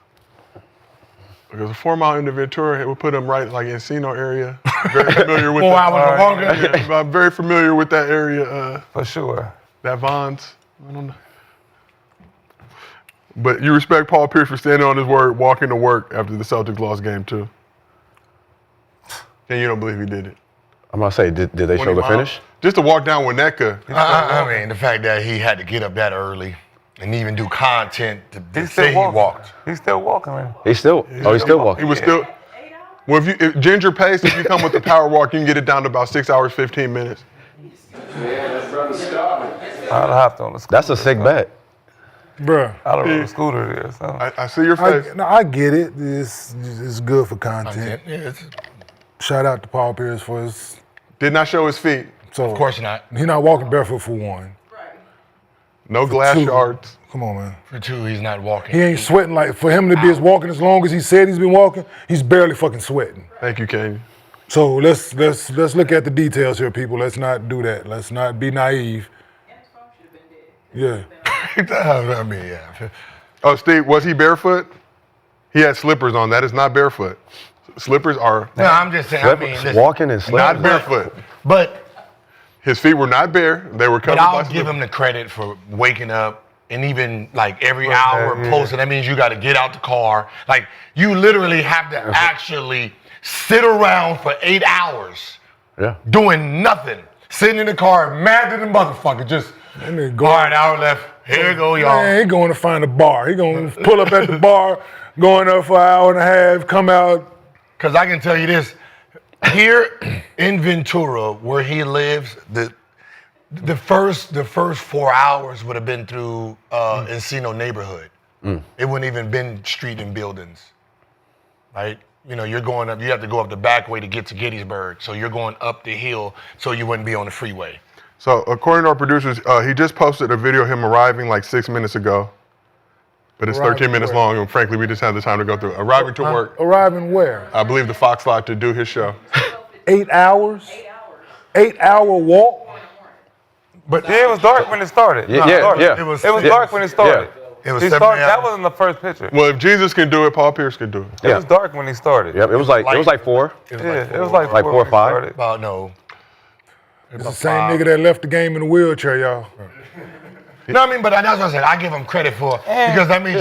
Because a 4 mile into Ventura, it would put him right like Encino area. Very familiar with 4 hours longer. Yeah, I'm very familiar with that area. For sure. That Vons. I don't know. But you respect Paul Pierce for standing on his word, walking to work after the Celtics lost Game 2. And you don't believe he did it. I'm about to say, did they show the finish? Just to walk down Winnetka. I mean, the fact that he had to get up that early and even do content to He's say still he walking. walked. He's still walking, man. He's still walking. He was still. Well, if Ginger pace, if you come with the power walk, you can get it down to about 6 hours, 15 minutes. I'd have to on the That's a sick bet. Bruh. I don't know, scooter there. So. I see your face. I get it. It's good for content. Yeah, Shout out to Paul Pierce for his. Did not show his feet. So of course not. He's not walking barefoot for one. No glass two. shards. Come on, man. For two, he's not walking. He ain't sweating like, for him to be as walking as long as he said he's been walking, he's barely fucking sweating. Thank you, Kane. So let's look at the details here, people. Let's not do that. Let's not be naive. Yeah. I mean, yeah. Oh, Steve, was he barefoot? He had slippers on. That is not barefoot. Slippers are No, I'm just saying. I mean, listen, walking in slippers. not barefoot. But His feet were not bare. They were covered by I'll slippers. give him the credit for waking up and even like every hour posting. That means you got to get out the car. Like you literally have to actually sit around for 8 hours doing nothing. Sitting in the car, mad at the motherfucker. Just, all right, hour left. Here we go, y'all. Man, he going to find a bar. He going to pull up at the bar, going up for an hour and a half, come out. Because I can tell you this. Here in Ventura, where he lives, the first 4 hours would have been through Encino neighborhood. It wouldn't even been street and buildings, right? You know, you're going up. You have to go up the back way to get to Gettysburg. So you're going up the hill, so you wouldn't be on the freeway. So according to our producers, he just posted a video of him arriving like 6 minutes ago. But it's 13 minutes long, and frankly, we just had the time to go through it. Arriving to work. Arriving where? I believe the Fox lot to do his show. 8 hours? 8 hour walk? But yeah, it was dark when it started. Yeah. It was dark when it started. It was He 7 started, hours. that wasn't the first picture. Well, if Jesus can do it, Paul Pierce can do it. It was dark when he started. Yep, it was like 4. It was like 4 or 5. About no. It's the same nigga that left the game in a wheelchair, y'all. No, I mean, but that's what I said. I give him credit for because that means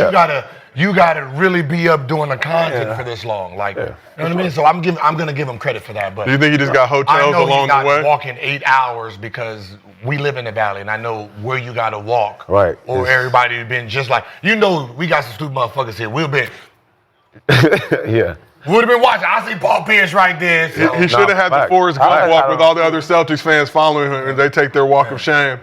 you gotta really be up doing the content for this long. Like, you know what I mean? So I'm gonna give him credit for that. But Do you think he just got hotels I know along he's not the way? walking 8 hours because we live in the valley and I know where you gotta walk. Right. Or everybody been just like, you know, we got some stupid motherfuckers here. We've been Yeah. would have been watching. I see Paul Pierce right there. So. He should have had the Forrest Gump walk with all the other Celtics fans following him, and they take their walk of shame.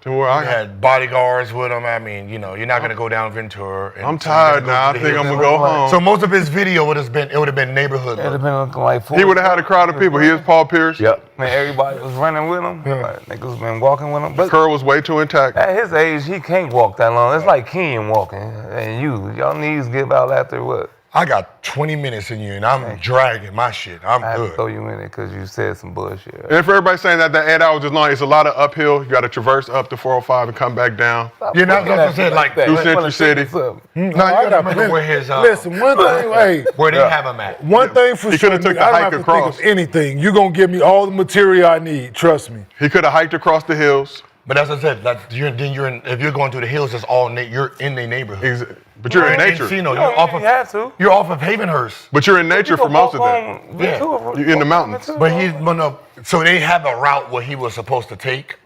To where I had bodyguards with him. I mean, you know, you're not gonna go down Ventura. I'm tired now. I think I'm gonna go home. So most of his video would have been neighborhood. It would have been looking like He would have had a crowd of people. He is Paul Pierce. Yep. Man, everybody was running with him. Like, niggas been walking with him. But Curl was way too intact. at his age, he can't walk that long. It's like Kenyon walking. And y'all knees give out after what? I got 20 minutes in you, and I'm dragging my shit. I'm I had to good. throw you in it because you said some bullshit. And for everybody saying that 8 hours is long, it's a lot of uphill. You got to traverse up to 405 and come back down. You're not gonna say like Through Century City. No, you gotta remember where his Listen, one thing, hey. where they have him at. One thing for He sure, coulda took the I don't hike have to across. think of anything. You're going to give me all the material I need, trust me. He could have hiked across the hills. But as I said, if you're going through the hills, it's all you're in the neighborhood. But you're in nature. Encino, you're off of Havenhurst. But you're in nature for most of that. Yeah. You're in the mountains. But so they have a route where he was supposed to take,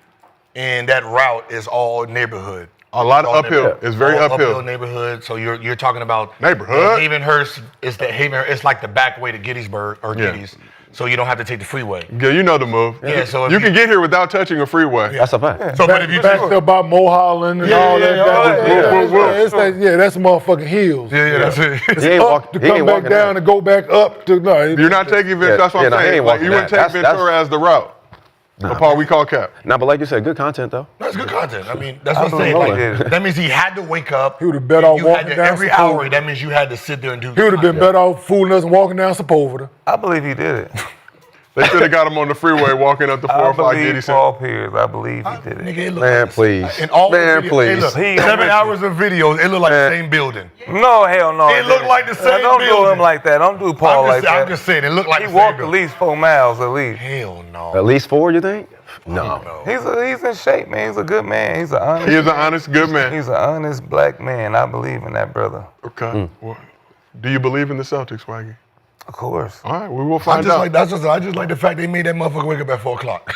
and that route is all neighborhood. A lot of uphill. It's very all uphill. neighborhood. So you're talking about Neighborhood? Havenhurst is the Havenhurst. It's like the back way to Gettysburg or Gettys. So you don't have to take the freeway. Yeah, you know the move. Yeah, so if you can get here without touching a freeway. That's a fact. So, but if you Backed up by Mulholland and all that. It's like, that's motherfucking hills. Yeah, that's it. It's He ain't up walk- to he ain't come back walking down that. and go back up to, no. You're not taking Ventura. That's what I'm he saying. ain't Like, you walking wouldn't that. take Ventura as the route. But Paul, we call cap. Nah, but like you said, good content though. That's good content. I mean, that's what I'm saying. Like, that means he had to wake up. He would have bet off You had walking to, down every Sepulveda. hour. That means you had to sit there and do. He would have been better off fooling us and walking down Sepulveda. I believe he did it. They should have got him on the freeway walking up the I 405 believe Gettys. Paul Pierce. I believe he did it. Nigga, it looked Man, like please. In all Man, the videos, please. Look, He- 7 hours of videos, it looked like the same building. No, hell no. It looked like the same Don't do building. him like that. Don't do Paul like that. I'm just saying, it looked like He the same walked at building. least 4 miles at least. Hell no. At least 4, you think? No. He's in shape, man. He's a good man. He's an honest. He is an honest, good man. He's an honest black man. I believe in that brother. Okay. Well, do you believe in the Celtics, Swaggy? Of course. All right, we will find out. I just like the fact they made that motherfucker wake up at 4 o'clock.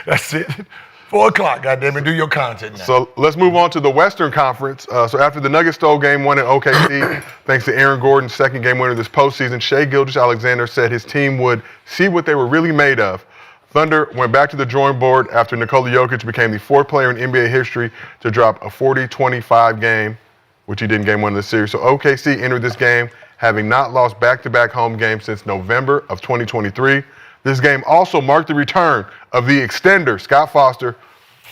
That's it. 4 o'clock, goddammit, do your content now. So let's move on to the Western Conference. So after the Nuggets stole game 1 in OKC, thanks to Aaron Gordon's second game winner this postseason, Shai Gilgeous-Alexander said his team would see what they were really made of. Thunder went back to the drawing board after Nikola Jokic became the 4th player in NBA history to drop a 40-25 game, which he did in game 1 of the series. So OKC entered this game having not lost back-to-back home games since November of 2023. This game also marked the return of the extender, Scott Foster,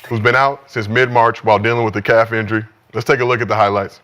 who's been out since mid-March while dealing with a calf injury. Let's take a look at the highlights.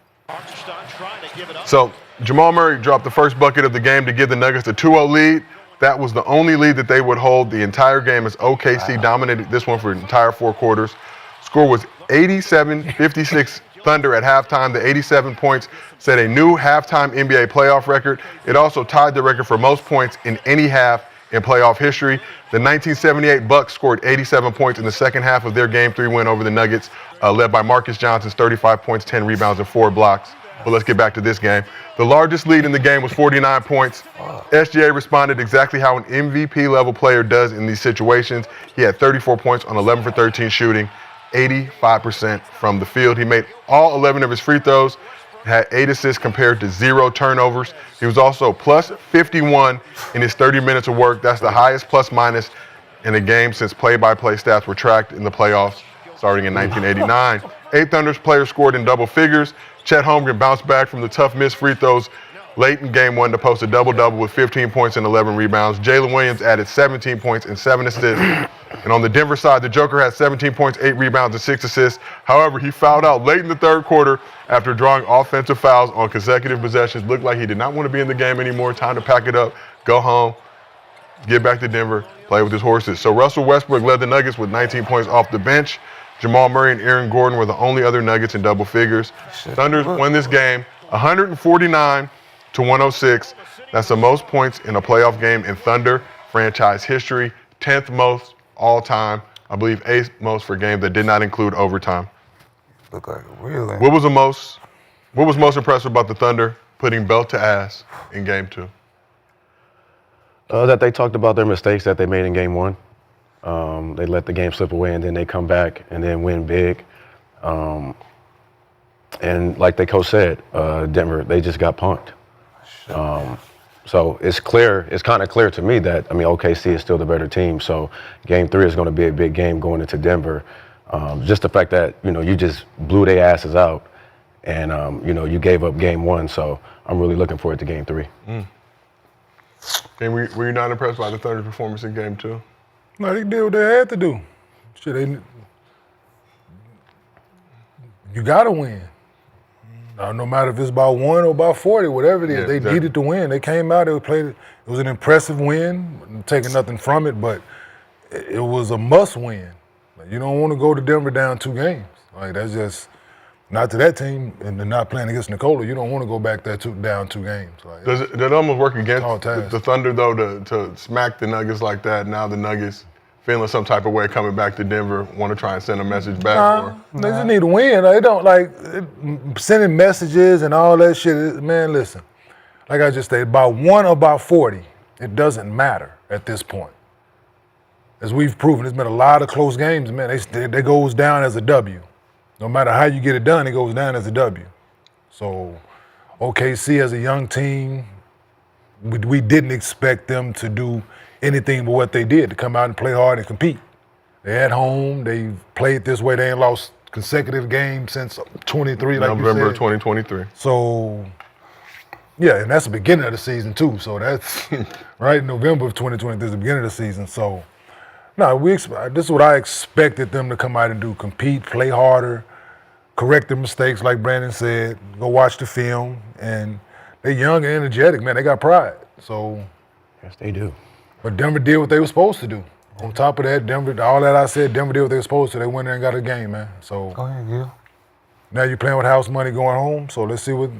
So Jamal Murray dropped the first bucket of the game to give the Nuggets a 2-0 lead. That was the only lead that they would hold the entire game as OKC dominated this one for the entire 4 quarters. Score was 87-56 Thunder at halftime. The 87 points set a new halftime NBA playoff record. It also tied the record for most points in any half in playoff history. The 1978 Bucks scored 87 points in the second half of their Game 3 win over the Nuggets, led by Marcus Johnson's 35 points, 10 rebounds, and 4 blocks. But let's get back to this game. The largest lead in the game was 49 points. SGA responded exactly how an MVP-level player does in these situations. He had 34 points on 11 for 13 shooting, 85% from the field. He made all 11 of his free throws, had 8 assists compared to 0 turnovers. He was also plus 51 in his 30 minutes of work. That's the highest plus-minus in a game since play-by-play stats were tracked in the playoffs starting in 1989. 8 Thunder's players scored in double figures. Chet Holmgren bounced back from the tough missed free throws late in game 1 to post a double-double with 15 points and 11 rebounds. Jalen Williams added 17 points and 7 assists. And on the Denver side, the Joker had 17 points, 8 rebounds, and 6 assists. However, he fouled out late in the 3rd quarter after drawing offensive fouls on consecutive possessions. Looked like he did not want to be in the game anymore. Time to pack it up, go home, get back to Denver, play with his horses. So Russell Westbrook led the Nuggets with 19 points off the bench. Jamal Murray and Aaron Gordon were the only other Nuggets in double figures. Thunder won this game 149-106. That's the most points in a playoff game in Thunder franchise history. 10th most all time. I believe 8th most for games that did not include overtime. Look like really. What was most impressive about the Thunder putting belt to ass in game 2? That they talked about their mistakes that they made in game 1. They let the game slip away, and then they come back and then win big. And like the coach said, Denver, they just got punked. So it's clear, it's kind of clear to me that, OKC is still the better team. So game 3 is going to be a big game going into Denver. Just the fact that, you just blew their asses out and, you gave up game 1. So I'm really looking forward to game 3. And were you not impressed by the Thunder's performance in game 2? No, they did what they had to do. Shit, you got to win. No matter if it's about 1 or about 40, whatever it is, they needed to win. They came out, they played. It was an impressive win, taking nothing from it, but it was a must win. You don't want to go to Denver down 2 games. Like, that's just not to that team, and they're not playing against Nikola. You don't want to go back there down 2 games. Like, Does it almost work against the Thunder, though, to smack the Nuggets like that? Now the Nuggets feeling some type of way coming back to Denver, want to try and send a message back? They just need to win. They don't sending messages and all that shit. Man, listen, like I just said, about 1 or about 40, it doesn't matter at this point. As we've proven, there's been a lot of close games, man. They goes down as a W. No matter how you get it done, it goes down as a W. So OKC as a young team, we didn't expect them to do anything but what they did, to come out and play hard and compete. They're at home. They played this way. They ain't lost consecutive games since 23, like November you said. 2023. So, yeah, and that's the beginning of the season, too. So that's right, November of 2020, this is the beginning of the season. So, no, this is what I expected them to come out and do, compete, play harder, correct their mistakes, like Brandon said, go watch the film. And they're young and energetic, man. They got pride. So, yes, they do. But Denver did what they were supposed to do. On top of that, Denver, all that I said, Denver did what they were supposed to. They went there and got a game, man. So go ahead, Gil. Now you're playing with house money going home. So let's see what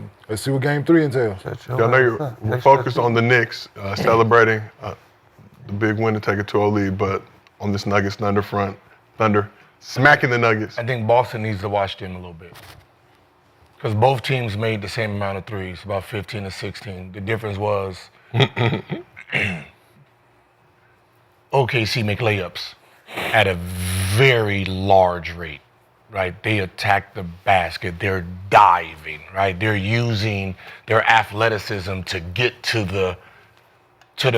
game 3 entails. Y'all know we're focused on the Knicks celebrating the big win to take a 2-0 lead, but on this Nuggets Thunder front, Thunder smacking the Nuggets. I think Boston needs to watch them a little bit. Because both teams made the same amount of threes, about 15 to 16. The difference was OKC make layups at a very large rate, right? They attack the basket. They're diving, right? They're using their athleticism to get to the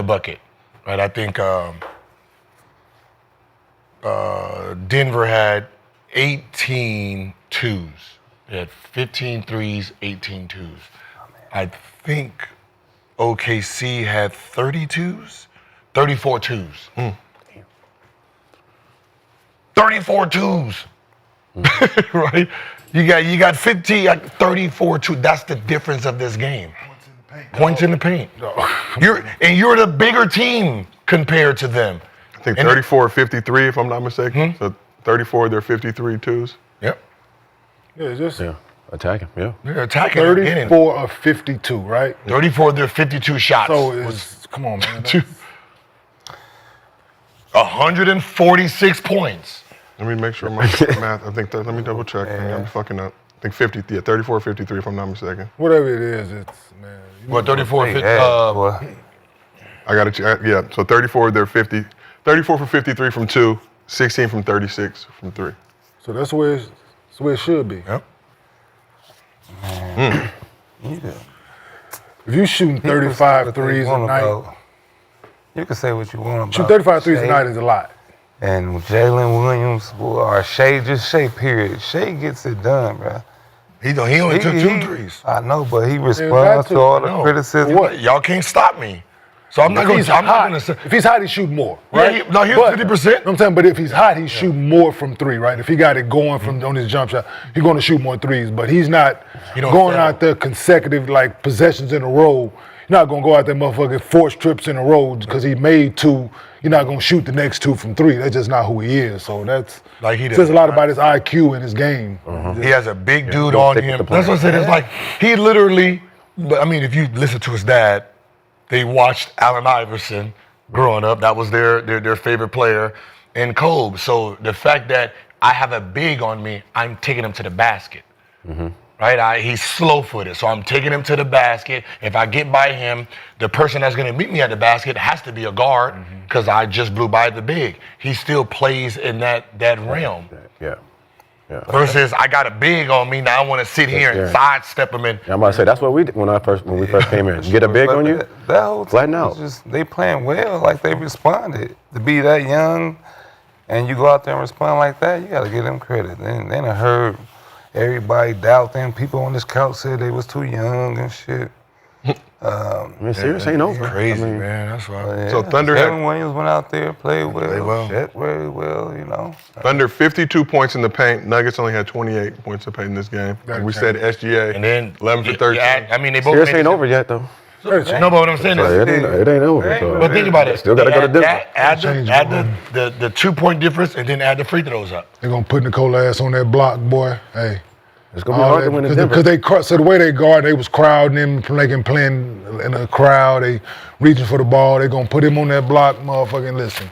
bucket, right? I think Denver had 18 twos. They had 15 threes, 18 twos. I think OKC had 32s, 34 twos. 34 twos. Right? You got 50, 34 twos. That's the difference of this game. Points in the paint. You're the bigger team compared to them. I think 34 or 53, if I'm not mistaken. So 34, they're 53 twos. Yep. Yeah, just attacking. Yeah. They're attacking. 34 of 52, right? 34 of their 52 shots. So it's come on, man. 146 points. Let me make sure my math. I think let me double check. I'm fucking up. I think 50. Yeah, 34 or 53, if I'm not mistaken. Whatever it is, it's man. What 34? 50, I got it. Yeah. So 34, they're 50. 34 for 53 from 2. 16 from 36 from 3. So that's where it should be. Yep. If you shooting 35 threes a night, you can say what you want about shoot 35 threes a Shai night is a lot. And Jalen Williams or Shai, period. Shai gets it done, bro. He only took 2 threes. I know, but he responds to all the criticism. What? Y'all can't stop me. So I'm not going to say. If he's hot, he shoot more, right? Yeah, he's 50%. I'm saying, but if he's hot, he's shooting more from 3, right? If he got it going on his jump shot, he's going to shoot more threes. But he's not going out there consecutive like possessions in a row. You're not going to go out there motherfucking 4 trips in a row because he made 2. You're not going to shoot the next 2 from 3. That's just not who he is. So that's says a lot about his IQ and his game. He has a big dude on him. That's what I said. It's like he literally, I mean, if you listen to his dad, they watched Allen Iverson growing up. That was their favorite player in Kobe. So the fact that I have a big on me, I'm taking him to the basket. Right? He's slow-footed, so I'm taking him to the basket. If I get by him, the person that's going to meet me at the basket has to be a guard because I just blew by the big. He still plays in that realm. Yeah. Versus I got a big on me, now I want to sit here and sidestep him in. I'm about to say that's what we did when we first came in. Get a big on you, that whole flatten out. They playing well, like they responded. To be that young and you go out there and respond like that, you got to give them credit. Then I heard everybody doubt them. People on this couch said they was too young and shit. I mean, serious ain't over. Crazy, I mean, man. That's why. Yeah, So Thunder Jalen Williams went out there, played well. Played well. Very well, you know. Thunder 52 points in the paint. Nuggets only had 28 points of paint in this game. Like we said SGA. And then 11 for 13. I mean, they both. Serious ain't over yet though. No, but what I'm saying is, It ain't over. So. but think about it. Still gotta go to Denver. Add the 2-point difference, and then add the free throws up. They're gonna put Nicole ass on that block, boy. Hey. It's gonna be hard to win in Denver. Because so the way they guard, they was crowding him, playing in a crowd. They reaching for the ball. They gonna put him on that block, motherfucking listen.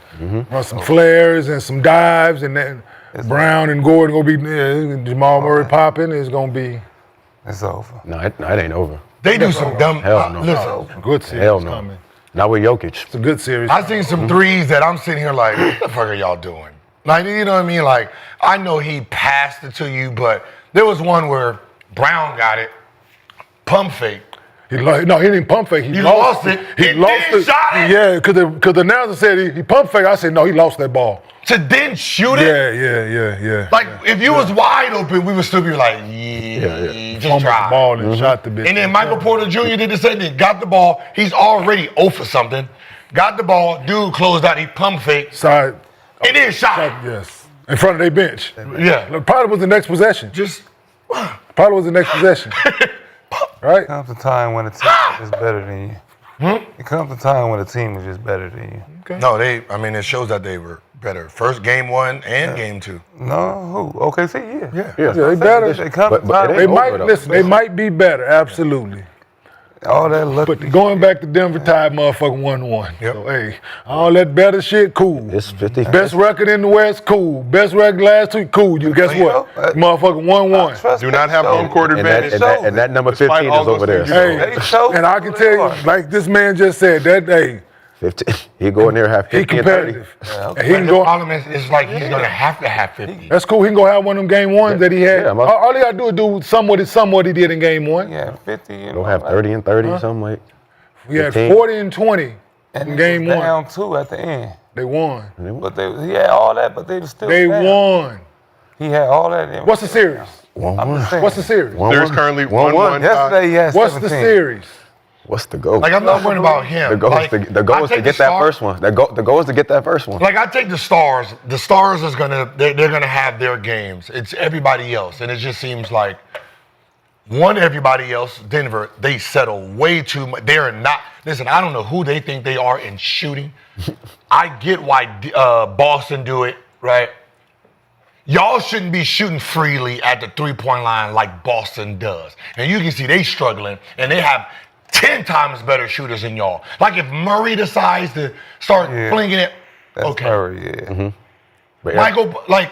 Run some flares and some dives, and then Brown and Gordon gonna be Jamal Murray popping. It's gonna be. It's over. No, it ain't over. They do some dumb. Hell no. Listen, Good series Hell no. coming. Not with Jokic. It's a good series. I seen some threes that I'm sitting here like, what the fuck are y'all doing? Like, you know what I mean? Like, I know he passed it to you, but there was one where Brown got it, pump fake. He didn't pump fake. He lost it. He lost it. Shot it. Yeah, because the announcer said he pump fake. I said no, he lost that ball. To then shoot it. Yeah. Like if you was wide open, we would still be like, just Fumbled try. the ball and shot the bitch. And then Michael Porter Jr. did the same thing. Got the ball. He's already 0 for something. Got the ball. Dude closed out. He pump fake. Side. And then shot. Yes. In front of their bench. Yeah. Probably was the next possession. Probably was the next possession. Right? It comes a time when a team is better than you. It comes a time when a team is just better than you. Okay. No, it shows that they were better. First game 1 and game 2. No, who? OKC, Yeah, they better. They might be better, absolutely. All that luck. But going back to Denver tied motherfucking 1-1. Yep. So hey, all that better shit, cool. It's 50. Best record in the West, cool. Best record last 2, cool. You guess what? Motherfucking 1-1. Do not have home court advantage. And that number 15 is over there. Hey, and I can tell you, like this man just said, that hey, 50. He go in there have 50 he competitive. and 30. And he can The go. problem is, it's like he's gonna have to have 50. That's cool. He can go have one of them game 1s that he had. Yeah, All he gotta do is do somewhat he did in game 1. Yeah, 50. Go have 30 and 30, something like. We had 15. 40 and 20 in game 1. Down 2 at the end. They won. But he had all that, but they was still They down. won. He had all that. What's the series? 1-1. What's the series? There's currently 1-1. Yesterday he had What's 17. the series? What's the goal? Like, I'm not worried about him. The goal Like, is the goal is I to take get the that Stars- first one. The goal is to get that first one. Like, I take the Stars. The Stars is they're gonna have their games. It's everybody else, and it just seems like everybody else, Denver, they settle way too much. They're not. Listen, I don't know who they think they are in shooting. I get why Boston do it, right? Y'all shouldn't be shooting freely at the three-point line like Boston does. And you can see they struggling, and they have 10 times better shooters than y'all. Like if Murray decides to start flinging it, That's okay. Murray, yeah. Mm-hmm. But Michael, like,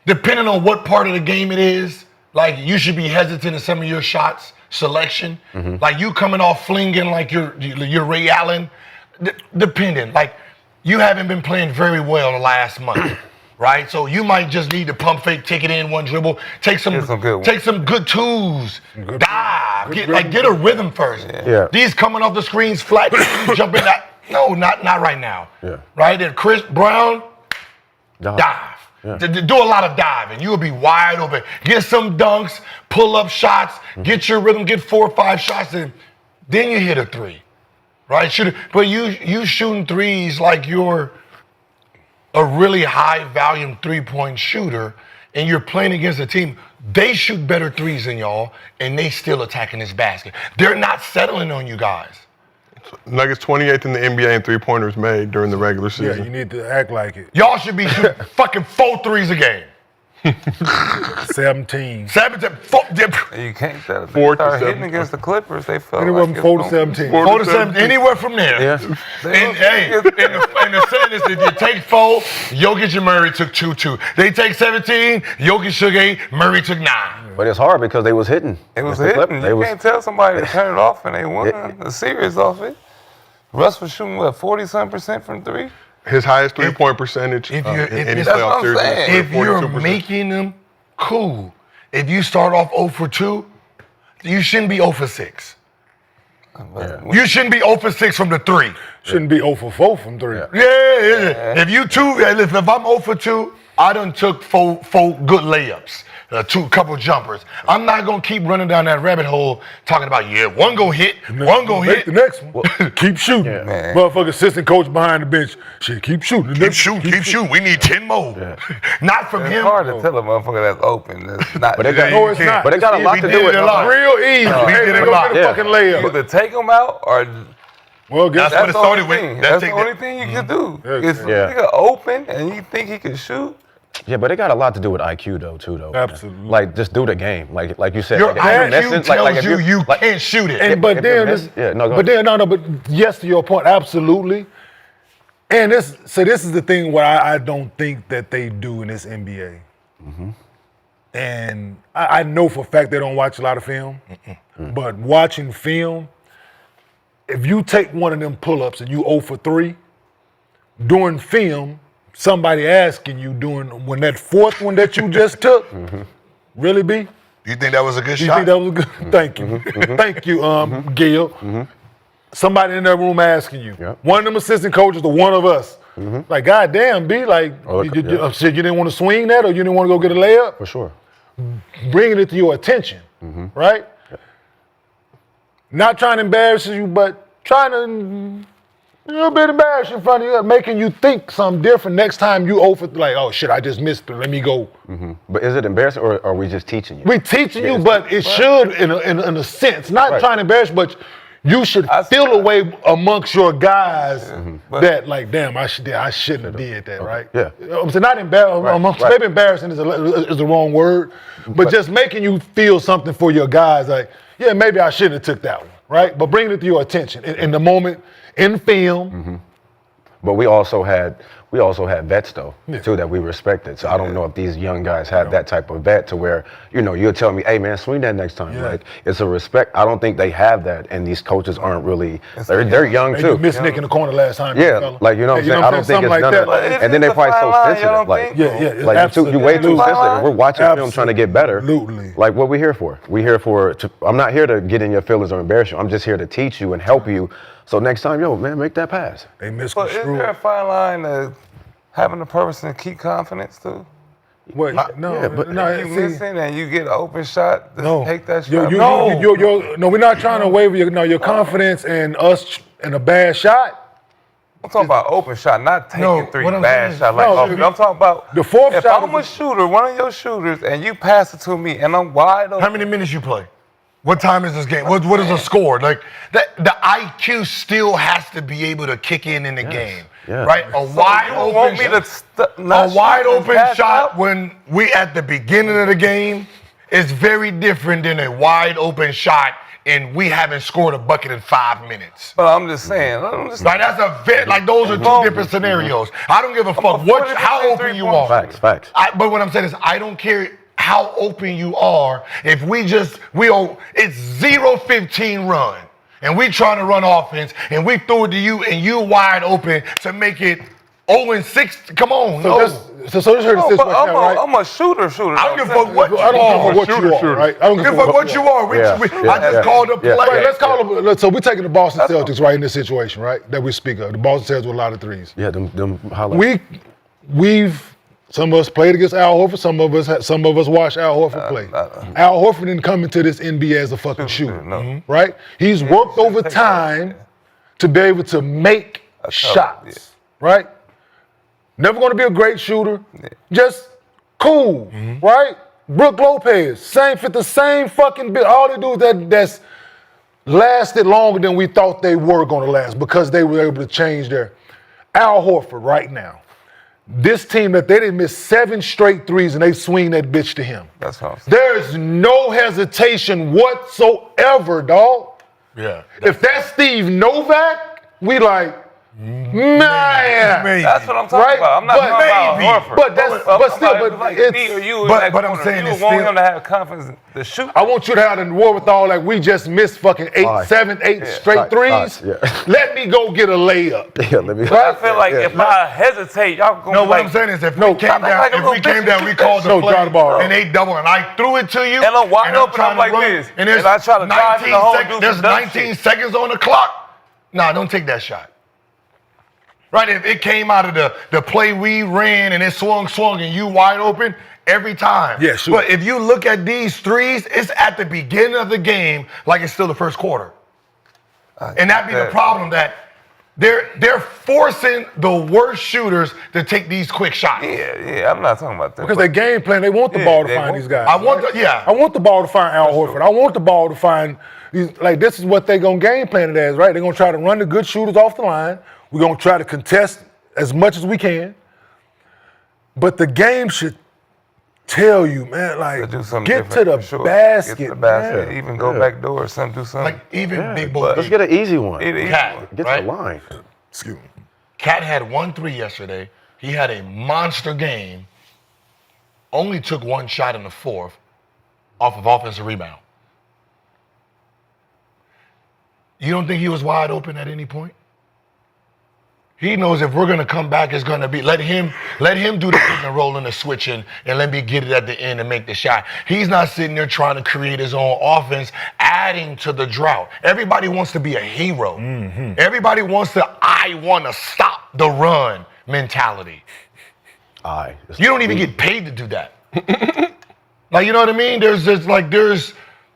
depending on what part of the game it is, like, you should be hesitant in some of your shots selection. Mm-hmm. Like, you coming off flinging like you're Ray Allen, depending. Like, you haven't been playing very well the last month. Right, so you might just need to pump fake, take it in one dribble, take some good twos, dive, get a rhythm first. Yeah. These coming off the screens flat, jump in that. No, not right now. Yeah. Right, and Chris Brown, dive. Yeah. Do a lot of diving. You'll be wide open. Get some dunks, pull up shots, get your rhythm, get 4 or 5 shots, and then you hit a three. Right, but you shooting threes like you're a really high volume 3-point shooter, and you're playing against a team, they shoot better threes than y'all, and they still attacking this basket. They're not settling on you guys. Nuggets 28th in the NBA in three-pointers made during the regular season. Yeah, you need to act like it. Y'all should be shooting fucking 4 threes a game. 17. 17. You can't tell. They 4 to started 7. hitting against the Clippers. They felt Anywhere like from 4 to 17. 4 to 7, anywhere from there. Yeah. And hey, in the sentence, if you take 4, Jokic and Murray took 2-2. They take 17, Jokic took 8, Murray took 9. But it's hard because they was hitting. It was Against the hitting. Clippers. You can't tell somebody to turn it off and they won the series off it. Russ was shooting, 40-something% from 3? His highest three-point percentage If in you're- any if- that's playoff what I'm series. saying. If you're 42%. making them, cool. If you start off 0 for 2, you shouldn't be 0 for 6. You shouldn't be 0 for 6 from the 3. Shouldn't be 0 for 4 from 3. Yeah. If you 2, if I'm 0 for 2, I done took 4 good layups, 2 couple jumpers. I'm not gonna keep running down that rabbit hole talking about one gonna hit, one gonna Make hit. the next one. Keep shooting. Man. Motherfucker assistant coach behind the bench. Shit, keep shooting. Keep shooting. We need 10 more. Not from It's him. hard to tell a motherfucker that's open. That's not, But they got, No, it's not. But they got a lot We to did do with it a lot. Real easy. We Hey, did it go a lot. get a fucking layup. either take them out or Well, guess That's what that's it the only started with. thing. That's That's the take only that- thing you can do. Yeah. If Yeah. nigga open and you think he can shoot, Yeah, but it got a lot to do with IQ though, too, though. man. Absolutely. Like, just do the game. Like you said. Your like, if you're IQ missing- tells if you you like, can't shoot it. And but if you're then missing- this, yeah, no, go but ahead. then but yes, to your point, absolutely. And this is the thing where I don't think that they do in this NBA. And I know for a fact they don't watch a lot of film, but watching film, if you take one of them pull-ups and you 0 for 3, during film, somebody asking you when that fourth one that you just took, really be? You think that was a good You shot? think that was a good? Thank you, thank you, Gil. Somebody in that room asking you. Yep. One of them assistant coaches or one of us. Like, goddamn, B, like, Oh, you yeah. shit, you didn't want to swing that or you didn't want to go get a layup? For sure. Bringing it to your attention, right? Not trying to embarrass you, but trying to a little bit embarrassed in front of you, making you think something different next time you over, like, oh shit, I just missed it, let me go. But is it embarrassing or are we just teaching you? We teaching you, but it should, in a sense, not trying to embarrass, but you should feel a way amongst your guys that, like, damn, I shouldn't have did that, right? Yeah. I'm saying not embarrassing. Maybe embarrassing is the wrong word, but just making you feel something for your guys, like, yeah, maybe I shouldn't have took that one, right? But bringing it to your attention in the moment, in film. But we also had we also had vets though, too, that we respected. So I don't know if these young guys have that type of vet to where, you'll tell me, hey man, swing that next time. Like, it's a respect. I don't think they have that, and these coaches aren't really, they're young too. You missed Nick in the corner last time. Yeah, like, you know what I'm saying? I don't think it's none of that. And then they probably so sensitive. Like, you way too sensitive. We're watching film trying to get better. Absolutely. Like, what we here for? We here I'm not here to get in your feelings or embarrass you. I'm just here to teach you and help you. So next time, man, make that pass. They But misconstrued. is there a fine line to having a person keep confidence too? Wait, you missing and you get an open shot, take that shot. No, we're not trying to waver your confidence and us in a bad shot. I'm talking about open shot, not taking three what I'm bad saying shots. is- I'm talking about The fourth if shot I'm a shooter, one of your shooters, and you pass it to me and I'm wide open. How many minutes you play? What time is this game? What is the score? Like the IQ still has to be able to kick in the game, right? A wide open shot when we at the beginning of the game is very different than a wide open shot and we haven't scored a bucket in 5 minutes. But I'm just saying. Like that's those are two different scenarios. I don't give a fuck how open you are. Facts. But what I'm saying is I don't care how open you are. If it's 0-15 run and we trying to run offense and we throw it to you and you wide open to make it 0-6. Come on, So this hurt the situation, right? I'm a shooter. I don't give a fuck what you are. I don't give a fuck what you are, right? I don't give a fuck what you are. I just called up play. Right, let's call them. So we're taking the Boston Celtics right in this situation, right? That we speak of. The Boston Celtics with a lot of threes. Yeah, them highlights. Some of us played against Al Horford. Some of us watched Al Horford play. Al Horford didn't come into this NBA as a fucking shooter, right? He's worked over time to be able to make shots, right? Never going to be a great shooter, just cool, right? Brook Lopez, the same fucking bit. All they do is that's lasted longer than we thought they were going to last because they were able to change their Al Horford right now. This team that they didn't miss 7 straight threes and they swing that bitch to him. That's what I'm saying. There's no hesitation whatsoever, dog. Yeah. If that's Steve Novak, we like, man. That's what I'm talking about. I'm not talking about Horford. But I'm saying you want him to have confidence to shoot. I want you to have the wherewithal like we just missed fucking 8 straight threes. Let me go get a layup. I feel like if I hesitate, y'all gonna No, what I'm saying is if we came down, we called the play and they double and I threw it to you and I'm wide open, I'm like this, and I try to drive in the hole. There's 19 seconds on the clock. Nah, don't take that shot. Right, if it came out of the play we ran and it swung and you wide open every time. Yeah, sure. But if you look at these threes, it's at the beginning of the game like it's still the first quarter. And that'd be the problem that they're forcing the worst shooters to take these quick shots. Yeah, I'm not talking about that. Because they game plan, they want the ball to find these guys. I want the ball to find Al Horford. I want the ball to find these. Like this is what they gonna game plan it as, right? They're gonna try to run the good shooters off the line. We're going to try to contest as much as we can. But the game should tell you, man, like, get to the basket. Get to the basket. Man. Even go back door or something, do something. Like, even big boy. Let's get an easy one. Cat, get to the line. Excuse me. Cat had 1 3 yesterday. He had a monster game. Only took 1 shot in the 4th off of offensive rebound. You don't think he was wide open at any point? He knows if we're gonna come back, it's gonna be let him do the pick and roll and the switching and let me get it at the end and make the shot. He's not sitting there trying to create his own offense, adding to the drought. Everybody wants to be a hero. Everybody wants I want to stop the run mentality. You don't even get paid to do that. Like, you know what I mean?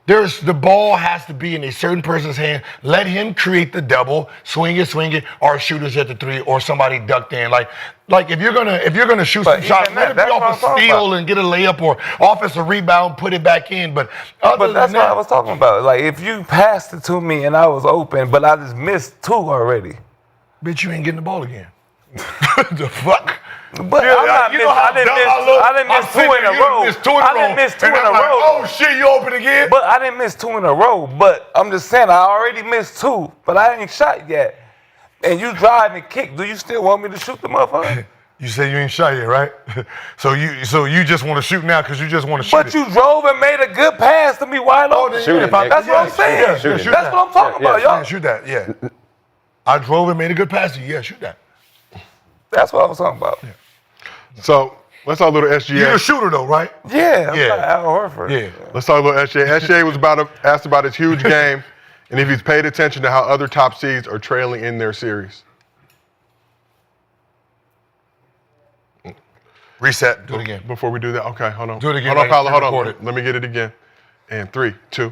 There's the ball has to be in a certain person's hand. Let him create the double, swing it, or shooters at the 3, or somebody ducked in. Like if you're gonna shoot some shots, let it be off a steal and get a layup or offensive rebound, put it back in. But that's what I was talking about. Like if you passed it to me and I was open, but I just missed 2 already. Bitch, you ain't getting the ball again. The fuck. But I didn't miss 2 in a row. I didn't miss 2 in a row. Oh shit, you open again? But I didn't miss 2 in a row. But I'm just saying, I already missed 2, but I ain't shot yet. And you drive and kick. Do you still want me to shoot the motherfucker? You say you ain't shot yet, right? so you just want to shoot now because you just want to shoot. But you drove and made a good pass to me wide open. Shoot it, Nick. That's what I'm saying. Shoot That's what I'm talking about, y'all. Shoot that, yeah. I drove and made a good pass to you. Yeah, shoot that. That's what I was talking about. So let's talk a little SGA. You're a shooter though, right? Yeah, I'm not Al Horford. Yeah. Let's talk a little SGA. SGA was asked about his huge game and if he's paid attention to how other top seeds are trailing in their series. Reset. Do it again. Before we do that, okay, hold on. Do it again. Hold on, Paolo, hold Record on. it. Let me get it again. And 3, 2.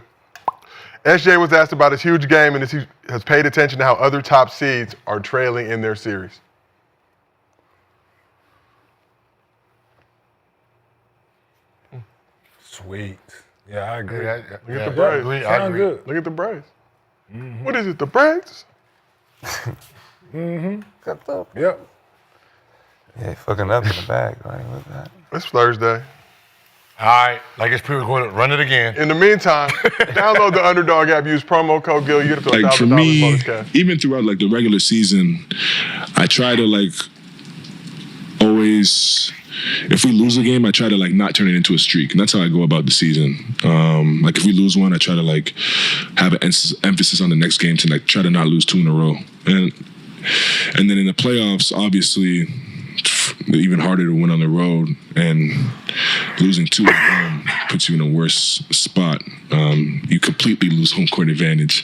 SGA was asked about his huge game and if he has paid attention to how other top seeds are trailing in their series. Sweet. Yeah, I agree. Look at the braids. Sound good. Look at the braids. What is it, the braids? Yep. Yeah, fucking up in the bag, right? Look at that. It's Thursday. All right, like it's people going to run it again. In the meantime, download the Underdog app. Use promo code GIL. You get up to Like for $1,000 me, bonus cash. even throughout like the regular season, I try to like always, if we lose a game, I try to like not turn it into a streak, and that's how I go about the season. Like if we lose one, I try to like have an emphasis on the next game to like try to not lose 2 in a row, and then in the playoffs, obviously, even harder to win on the road, and losing 2 at home puts you in a worse spot. You completely lose home court advantage.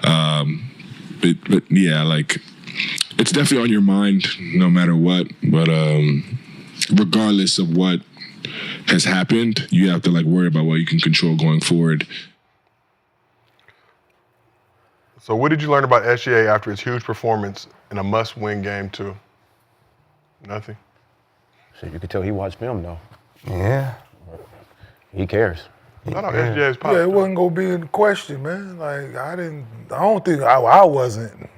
But yeah, like it's definitely on your mind no matter what. But regardless of what has happened, you have to like worry about what you can control going forward. So what did you learn about SGA after his huge performance in a must-win game 2? Nothing. Shit, you could tell he watched film though. Yeah. He cares. I thought SGA's pop. Yeah, it wasn't gonna be in question, man. Like I wasn't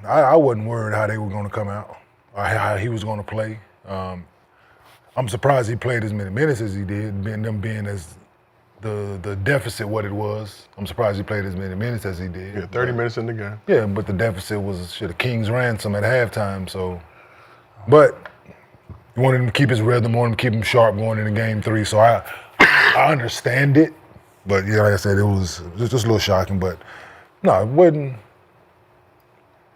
worried how they were gonna come out or how he was gonna play. I'm surprised he played as many minutes as he did, being as the deficit what it was. I'm surprised he played as many minutes as he did. Yeah, 30 minutes in the game. Yeah, but the deficit was a king's ransom at halftime. So, but you wanted him to keep his rhythm, wanted him to keep him sharp going into game 3. So I understand it, but yeah, like I said, it was just a little shocking. But no, it wasn't.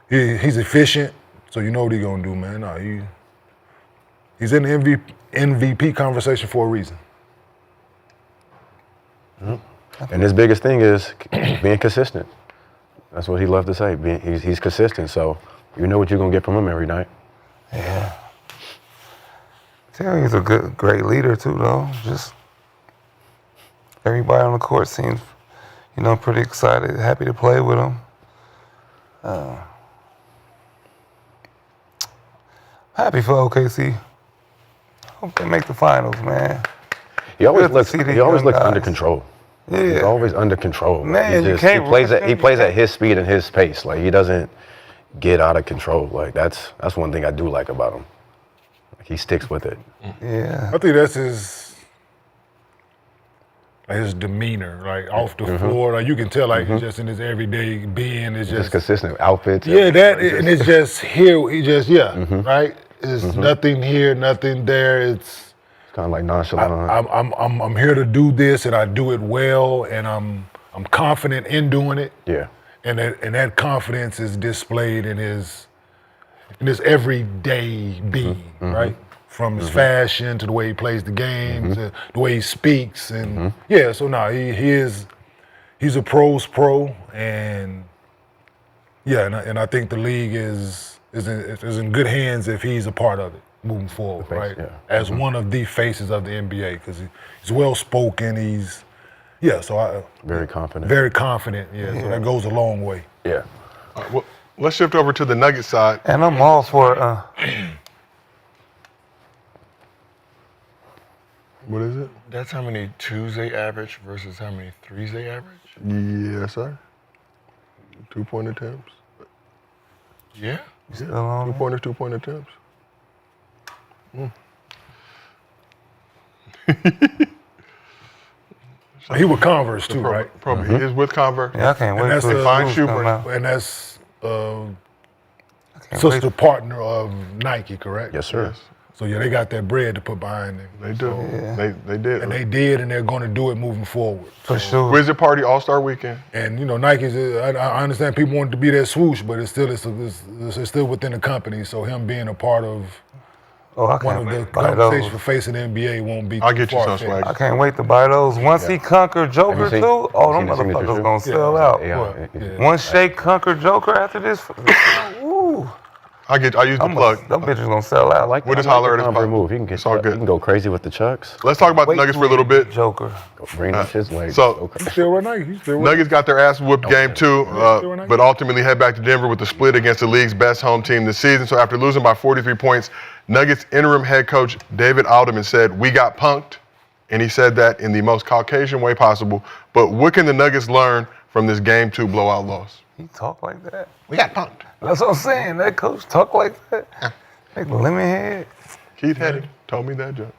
He's efficient, so you know what he's gonna do, man. No, he's in the MVP conversation for a reason. And his biggest thing is being consistent. That's what he loved to say. He's consistent, so you know what you're gonna get from him every night. Yeah. He's a great leader too, though. Just everybody on the court seems, pretty excited, happy to play with him. Happy for OKC. Hope they make the finals, man. He always looks under control. Yeah. He's always under control. Man, he plays at his speed and his pace. Like he doesn't get out of control. Like that's one thing I do like about him. Like he sticks with it. Yeah. I think that's his demeanor, like off the floor. Like you can tell, like he's just in his everyday being. It's just consistent outfits. Yeah, and it's just here. He just right. It's nothing here, nothing there. It's kind of like nonchalant. I'm here to do this, and I do it well, and I'm confident in doing it. Yeah. And that confidence is displayed in his everyday being, right? From his fashion to the way he plays the game to the way he speaks, and so now he's a pro's pro, and and I think the league is in good hands if he's a part of it moving forward, right? Yeah. As one of the faces of the NBA, because he's well spoken, very confident. Very confident, so that goes a long way. Yeah. Well, let's shift over to the Nuggets side. And I'm all for What is it? That's how many 2s they average versus how many 3s they average? Yes, sir. 2-point attempts. Yeah. Still on 2-point attempts. He with Converse too, right? Probably. He is with Converse. Yeah, I can't wait for the fine shoe brand. And that's sister partner of Nike, correct? Yes, sir. Yes. So yeah, they got that bread to put behind them. They do. They did. And they did, and they're going to do it moving forward. For sure. Wizard Party All-Star Weekend. And Nike's. I understand people want it to be that swoosh, but it's still within the company. So him being a part of one of the conversations for facing the NBA won't be. I'll get you some swag. I can't wait to buy those. Once he conquered Joker too, them motherfuckers gonna sell out. Once Shai conquered Joker after this, ooh. I use the plug. Them bitches gonna sell out. We'll just holler at his move. He can get all good. He can go crazy with the chucks. Let's talk about the Nuggets for a little bit. Joker. Bring up his legs. So He's still right now. Nuggets got their ass whooped game 2, but ultimately head back to Denver with the split against the league's best home team this season. So after losing by 43 points, Nuggets interim head coach David Alderman said, "We got punked," and he said that in the most Caucasian way possible. But what can the Nuggets learn from this game 2 blowout loss? He talk like that. We got punked. That's what I'm saying. That coach talk like that. Like lemon head. Keith Heddy told me that joke.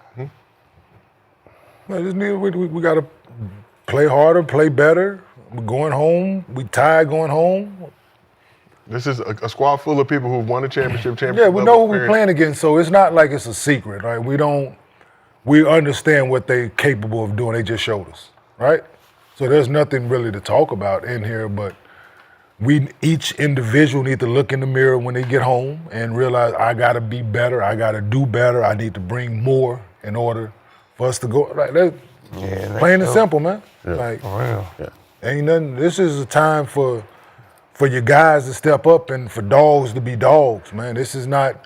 We got to play harder, play better. We're going home. We tired going home. This is a squad full of people who've won a championship. Yeah, we know who we're playing against, so it's not like it's a secret, right? We understand what they're capable of doing. They just showed us, right? So there's nothing really to talk about in here, but each individual need to look in the mirror when they get home and realize I got to be better. I got to do better. I need to bring more in order for us to go. Right? Plain and simple, man. Yeah. Like, For real. Yeah. ain't nothing. This is a time for your guys to step up and for dogs to be dogs, man. This is not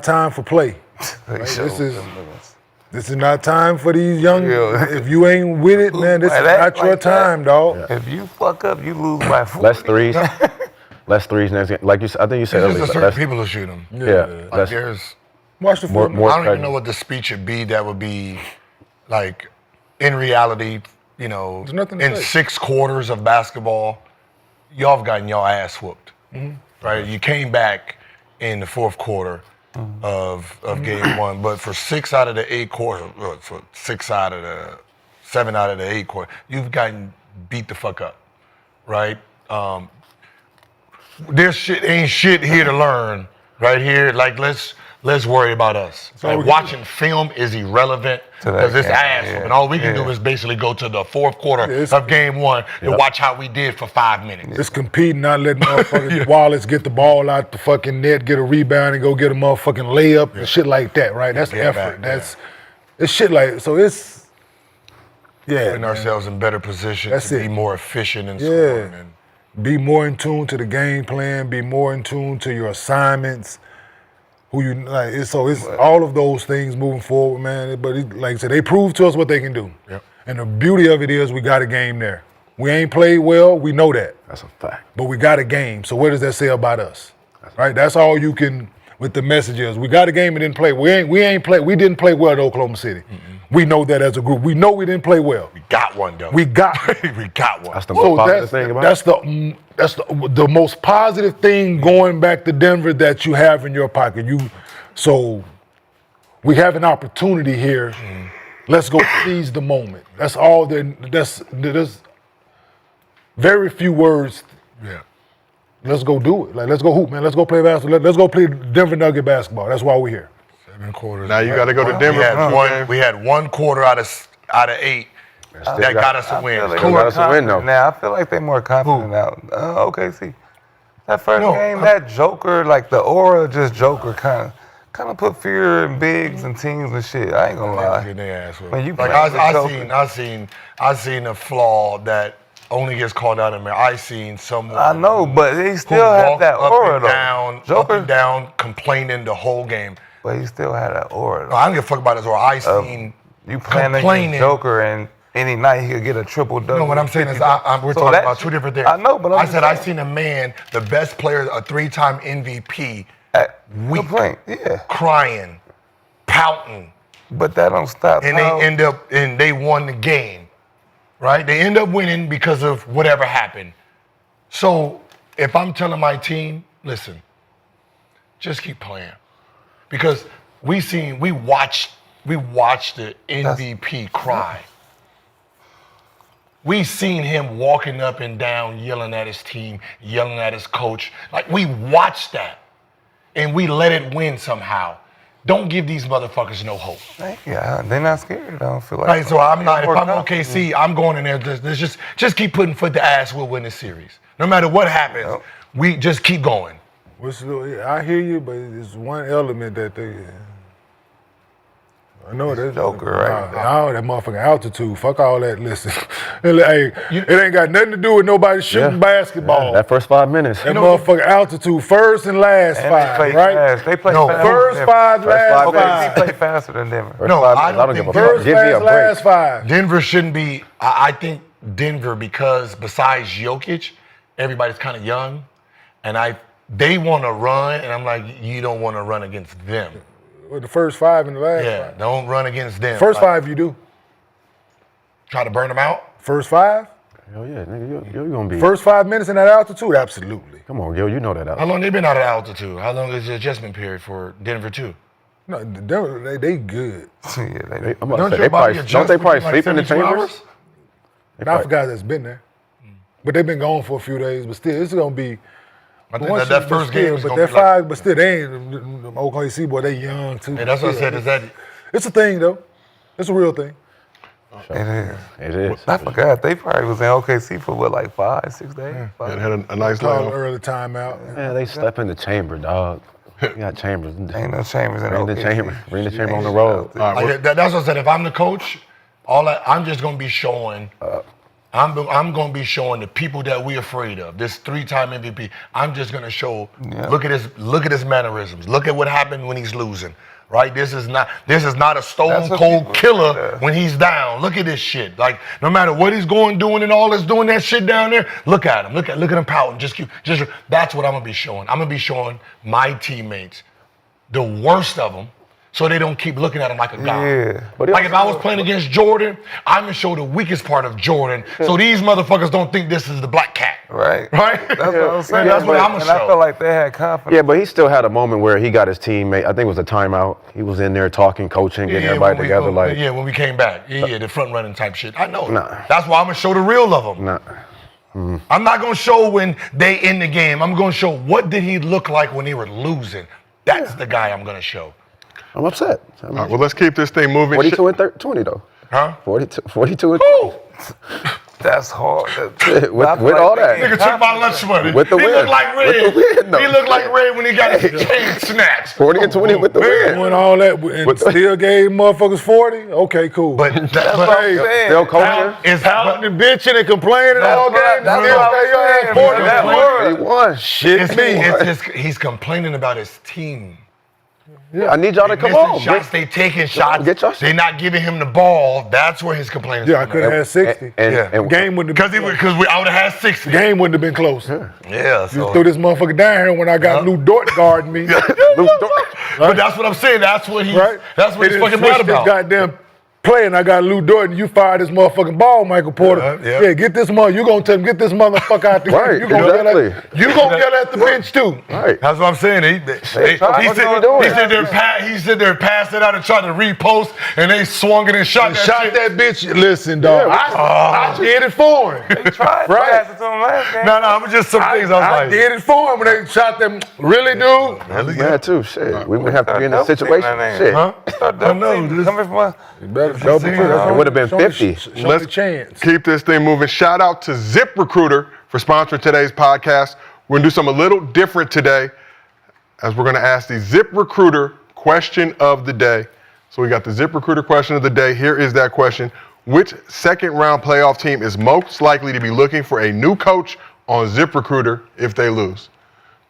time for play. Right? This is not time for these young. If you ain't with it, man, this is not your time, dog. Yeah. If you fuck up, you lose by 40. Less threes. Less threes next game. Like you said, I think you said There's earlier. just certain people who shoot them. Yeah. Like there's Watch the film. more I don't even know what the speech would be that would be like in reality, There's nothing to in say. 6 quarters of basketball, y'all have gotten your ass whooped. Right? You came back in the 4th quarter of game 1, but for 6 out of the 8 quarters, for 7 out of the 8 quarters, you've gotten beat the fuck up. Right? There's ain't shit here to learn right here. Like let's worry about us. Like, watching film is irrelevant because it's ass whooping. All we can do is basically go to the 4th quarter of game 1 and watch how we did for 5 minutes. It's competing, not letting motherfucking Wallace get the ball out the fucking net, get a rebound, and go get a motherfucking layup and shit like that, right? That's effort. It's shit like, so it's, Putting ourselves in better position to be more efficient in scoring. And be more in tune to the game plan, be more in tune to your assignments, who you like. It's all of those things moving forward, man. But like I said, they proved to us what they can do. Yep. And the beauty of it is we got a game there. We ain't played well, we know that. That's a fact. But we got a game. So what does that say about us? Right? That's all you can with the message is. We got a game and didn't play. We didn't play well at Oklahoma City. We know that as a group. We know we didn't play well. we got one though. We got we got one. That's the most positive thing about it. That's the most positive thing going back to Denver that you have in your pocket. So we have an opportunity here. Let's go seize the moment. That's all. There's very few words. Yeah. Let's go do it. Like, let's go hoop, man. Let's go play basketball. Let's go play Denver Nugget basketball. That's why we're here. 7 quarters. Now you got to go to Denver. We had 1 quarter out of 8 that got us a win. Now I feel like they're more confident now. OKC. That first game, that Joker, like the aura, just Joker kind of put fear in bigs and teams and shit. I ain't gonna lie. When you like I seen a flaw that only gets called out in there. I seen someone. I know, but he still had that aura though. Up and down, complaining the whole game. But he still had that aura. No, I don't give a fuck about his aura. I seen you playing against Joker and any night he could get a triple double. No, what I'm saying is we're talking about 2 different things. I know, but I seen a man, the best player, a 3-time MVP, weak, crying, pouting. But that don't stop. And they won the game, right? They end up winning because of whatever happened. So if I'm telling my team, listen, just keep playing, because we watched the MVP cry. We seen him walking up and down, yelling at his team, yelling at his coach. Like, we watched that, and we let it win somehow. don't give these motherfuckers no hope. Yeah, they're not scared. I don't feel like. Right, so I'm not. If I'm Work out. OKC, I'm going in there. Just keep putting foot to ass. We'll win this series. No matter what happens, we just keep going. I hear you, but it's one element that they. I know that's Joker, right? Nah, that motherfucking altitude. Fuck all that. Listen, hey, it ain't got nothing to do with nobody shooting basketball. That first 5 minutes. That motherfucking altitude, first and last And five, they play right? fast. They play No, fast. First five, last Okay, five. they play faster than Denver. No, I don't give think a First, fuck. Give me a fast, break. last five. Denver shouldn't be. I think Denver, because besides Jokic, everybody's kind of young, and they want to run, and I'm like, you don't want to run against them. With the first five and the last Yeah, five. don't run against them. First Like, five you do. Try to burn them out. First five? Hell yeah, nigga, you're gonna be. First 5 minutes in that altitude? Absolutely. Come on, yo, you know that. How long they been out of altitude? How long is the adjustment period for Denver too? No, they good. I'm about Don't to say, your body don't adjust they probably within, like, sleep in the 72 chambers? hours? Not for guys that's been there. But they've been gone for a few days, but still, it's gonna be. I think that first game is but gonna that be like- five, but still, they ain't OKC boy. They young too. Hey, that's what I said. Is that It's a thing though. It's a real thing. It is. It is. I forgot. They probably was in OKC for what, like 5-6 days? And had a nice Call little. early timeout. Man, they slept in the chamber, dog. You got chambers. Ain't no chambers in Bring the OKC. chamber. Bring the chamber on the road. that's what I said. If I'm the coach, I'm just gonna be showing. I'm gonna be showing the people that we're afraid of. This 3-time MVP. I'm just gonna show. Yeah. Look at his mannerisms. Look at what happened when he's losing. Right? This is not a stone That's what cold people- killer yeah. when he's down. Look at this shit. Like no matter what he's doing and all this doing that shit down there. Look at him. Look at him pouting. That's what I'm gonna be showing. I'm gonna be showing my teammates the worst of them, so they don't keep looking at him like a god. Yeah. But Like if I was playing against Jordan, I'm gonna show the weakest part of Jordan, so these motherfuckers don't think this is the black cat. Right. Right? That's what I'm saying. That's what I'm gonna And I show. feel like they had confidence. Yeah, but he still had a moment where he got his teammate. I think it was a timeout. He was in there talking, coaching, getting everybody together. when we came back. Yeah, the front running type shit. I know. Nah. That's why I'm gonna show the real of them. Nah. I'm not gonna show when they in the game. I'm gonna show what did he look like when they were losing. That's the guy I'm gonna show. I'm upset. All right, well, let's keep this thing moving. 42 and 20 though. Huh? 42 and Who? That's hard. with all that. Nigga took my lunch money. With the he win. looked like Red. With the win, though. He looked like Red when he got his chain snatched. 40 and 20 with the win. Doing all that and still gave motherfuckers 40? Okay, cool. But That's what I'm saying. Still coaching. is Pouting and bitching and complaining all game. That's Still what I'm gave your ass saying, 40. man. That word. He won. Shit, he's complaining about his team. Yeah, I need y'all to come Missing on. shots, they taking shots. Get your They not giving him the ball. That's where his complaint is. Yeah, I could have had 60. And Game wouldn't have Because I would have had 60. game wouldn't have been close. Yeah, You so. threw this motherfucker down here when I got Lou Dort guarding me. But that's what I'm saying. That's what he's. Right? That's what They he's done fucking mad switched this about. goddamn play, and I got Lou Dort, and you fired this motherfucking ball, Michael Porter. Yeah. Get this you gonna tell him, get this motherfucker out the Right, You gonna exactly. you gonna yell at the bench too. Right. That's what I'm saying. He said they're passing it out and tried to repost, and they swung it and shot that Shot shit. that bitch. Listen, dog. I did it for him. They tried to Right. pass it to him last game. No, I'm just some things I was I like. did it for him when they shot them. Really, dude? Yeah, too. Shit. We wouldn't have to be in this situation. Shit. Huh? I know. Coming from us. You better double saying, check. it would have been 50. Show Let's the chance. keep this thing moving. Shout out to ZipRecruiter for sponsoring today's podcast. We're going to do something a little different today as we're going to ask the ZipRecruiter question of the day. So we got the ZipRecruiter question of the day. Here is that question. Which second-round playoff team is most likely to be looking for a new coach on ZipRecruiter if they lose?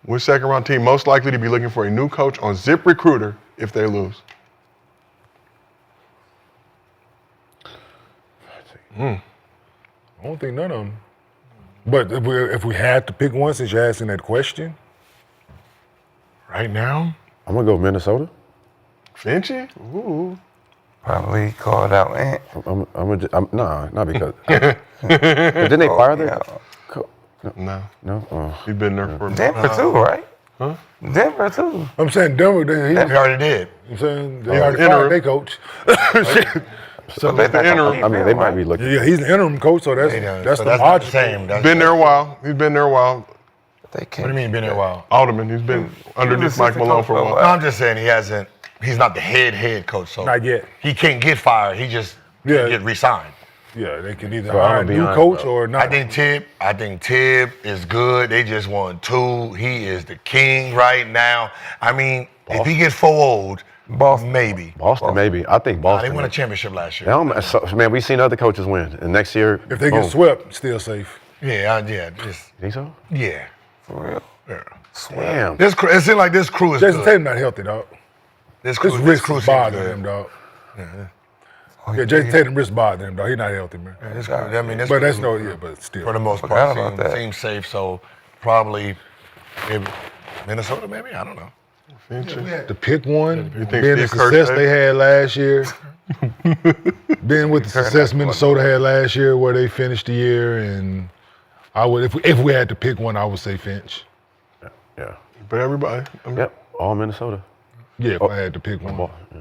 Which second-round team most likely to be looking for a new coach on ZipRecruiter if they lose? I don't think none of them. But if we had to pick one, since you're asking that question, Right now? I'm going to go Minnesota. Finchy? Ooh. Probably called out Ant. Nah, not because. Didn't they fire their coach? No. No? Oh. He's been there for a minute. Denver too, right? Huh? Denver too. I'm saying Denver, They already did. I'm saying they already interim. fired their coach. So they the interim. I mean, they might be looking. Yeah, he's the interim coach, so that's So the that's not the logical. same. That's Been there a while. He's been there a while. They What can't. do you mean been here a while? Alderman, he's been underneath Mike Malone for a No, while. I'm just saying he's not the head coach, so Not yet. he can't get fired. He just can't get re-signed. Yeah, they can either So I'm hire a gonna be new honest, coach though. or not. I think Tibb is good. They just won 2. He is the king right now. I mean, if he gets 4 old, Boston. maybe. Boston, maybe. I think Nah, Boston. they won a championship last year. Man, we've seen other coaches win. And next year, If they boom. get swept, still safe. Yeah. You think so? Yeah. For real. Yeah. Damn. It seems like this crew is Jason good. Tatum not healthy, dog. This His crew wrist seems is bothering good. him, dog. Yeah, Jason Tatum wrist bothering him, dog. He not healthy, man. Yeah, this crew, I mean, this But that's crew, but still. for the most Forgot part, about that. seems safe. So probably maybe Minnesota, maybe I don't know. If we had to pick one, think being the Steve Kerr success safe? they had last year, being with the success Minnesota had last year, where they finished the year, and I would, if we had to pick one, I would say Finch. Yeah. But everybody, Yep. All Minnesota. Yeah, if I had to pick one. Yeah.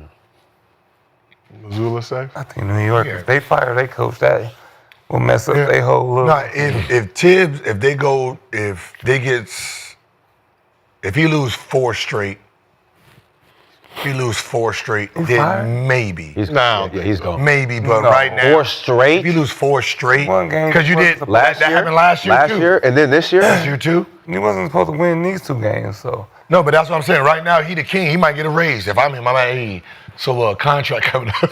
Missoula safe. I think New York, if they fire their coach, that will mess up their whole look. No, if Tibbs, if he lose 4 straight, then maybe. He's gone. Yeah, he's gone. Maybe, but No. right now, 4 straight? if you lose 4 straight, One game because you did Last that year? happened last year too. And then this year? Last year too. He wasn't supposed to win these 2 games, so. No, but that's what I'm saying. Right now, he the king. He might get a raise. If I'm him, I'm like, hey, so contract coming up.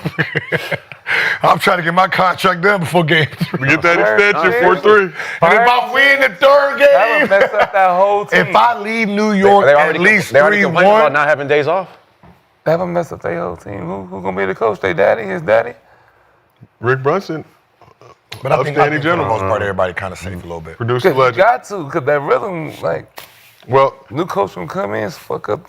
I'm trying to get my contract done before game 3. Get that extension, 4-3. And if I win the 3rd That would game, mess up that whole team. if I leave New York at least they already complaining about 3-1, not having days off? That would mess up their whole team. Who gonna be the coach? Their daddy? His daddy? Rick Brunson, but I think outstanding for the most gentleman. part, everybody kind of safe a little bit. Producer Because you legend. got to, because that rhythm, like, Well, new coach gonna come in, fuck up.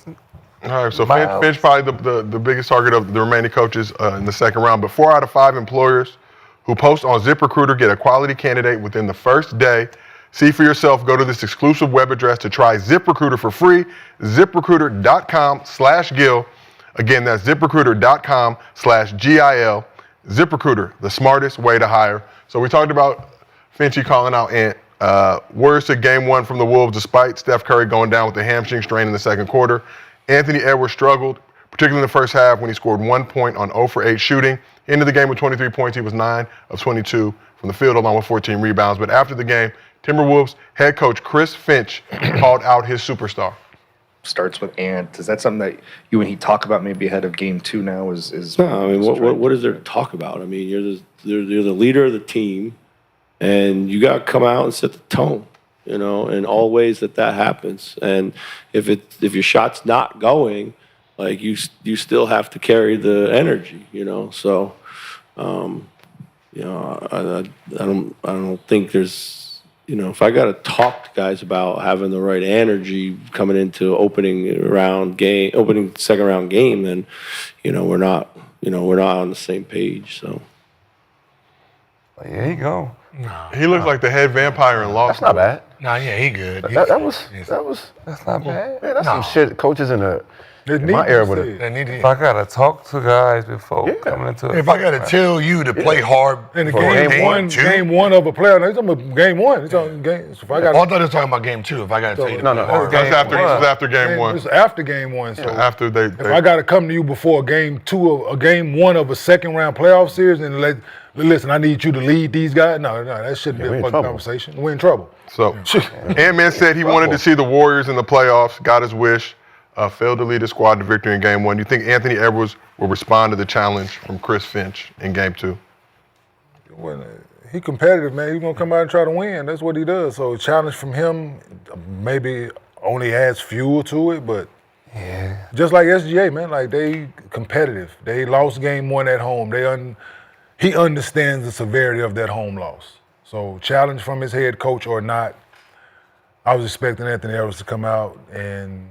all right, so Miles. Finch probably the biggest target of the remaining coaches in the second round. But 4 out of 5 employers who post on ZipRecruiter get a quality candidate within the first day. See for yourself. Go to this exclusive web address to try ZipRecruiter for free. ZipRecruiter.com/Gil. Again, that's ZipRecruiter.com/GIL. ZipRecruiter, the smartest way to hire. So we talked about Finchy calling out Ant. Warriors took game 1 from the Wolves despite Steph Curry going down with a hamstring strain in the second quarter. Anthony Edwards struggled, particularly in the first half when he scored 1 point on 0 for 8 shooting. Into the game with 23 points. He was 9 of 22 from the field along with 14 rebounds. But after the game, Timberwolves head coach Chris Finch called out his superstar. Starts with Ant. Is that something that you and he talk about maybe ahead of game 2 now? Is No, I mean, what is there to talk about? I mean, you're the leader of the team, and you got to come out and set the tone, you know, in all ways that happens. And if your shot's not going, like you still have to carry the energy, you know. So, you know, I don't think there's. You know, if I got to talk to guys about having the right energy coming into opening second round game, then, you know, we're not on the same page. So. There you go. He looks like the head vampire in Lost. That's not bad. Nah, yeah, he good. That was. That's not bad. Man, that's some shit coaches in my era would have. If I gotta talk to guys before coming into it. If I gotta tell you to play hard In the for game one of a player. No, he's talking about game 1. It's on game. So if I got, I thought they were talking about game 2. If I gotta tell you to play hard. That's after game 1. It's after game 1. So After they if I got to come to you before game 2 of game 1 of a second round playoff series and listen, I need you to lead these guys. No, that shouldn't be a fucking conversation. We're in trouble. So, Ant-Man said he wanted to see the Warriors in the playoffs, got his wish, failed to lead his squad to victory in game 1. You think Anthony Edwards will respond to the challenge from Chris Finch in game 2? Well, he competitive, man. He's going to come out and try to win. That's what he does. So a challenge from him maybe only adds fuel to it, but just like SGA, man, like they competitive. They lost game 1 at home. He understands the severity of that home loss. So challenge from his head coach or not, I was expecting Anthony Edwards to come out and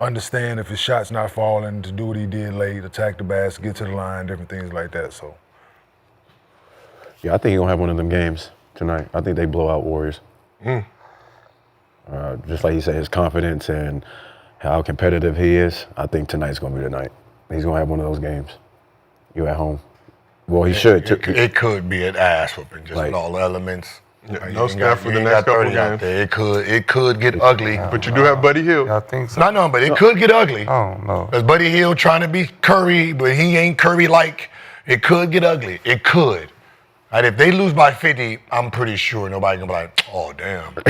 understand if his shot's not falling, to do what he did late, attack the basket, get to the line, different things like that. So. Yeah, I think he's going to have one of them games tonight. I think they blow out Warriors. Just like he said, his confidence and how competitive he is, I think tonight's going to be the night. He's going to have one of those games. You at home. Well, he should. It could be an ass whooping, just with all the elements. No Steph for the next couple games. It could get ugly. But you do have Buddy Hield. I think so. No, but it could get ugly. I don't know. Because Buddy Hield trying to be Curry, but he ain't Curry-like. It could get ugly. It could. And if they lose by 50, I'm pretty sure nobody gonna be like, oh, damn. But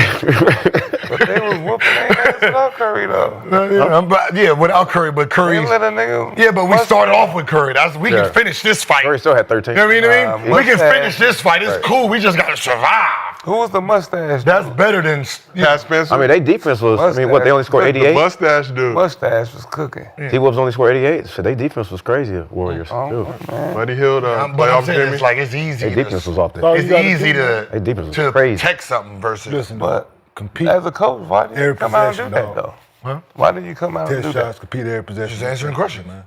they was whooping their ass without Curry, though. Yeah, without Curry, but Curry. They let a nigga. Yeah, but we started off with Curry. We can finish this fight. Curry still had 13. You know what I mean? We can finish this fight. It's Right. cool. We just gotta survive. Who was the mustache? That's better than Pat Spencer. I mean, their defense was. I mean, what they only scored 88. Mustache dude. Mustache was cooking. T-Wolves only scored 88, so their defense was crazy. Warriors. Buddy Hield, But I'm playoff saying Jimmy. it's like it's easy. Their defense was off the. So It's you gotta easy Their defense was to crazy. protect something versus. Listen, But compete as a coach, why did you every come out and do possession, that, dog. though? Why did you come out and Test do shots, that? compete every possession. Just answering questions, man.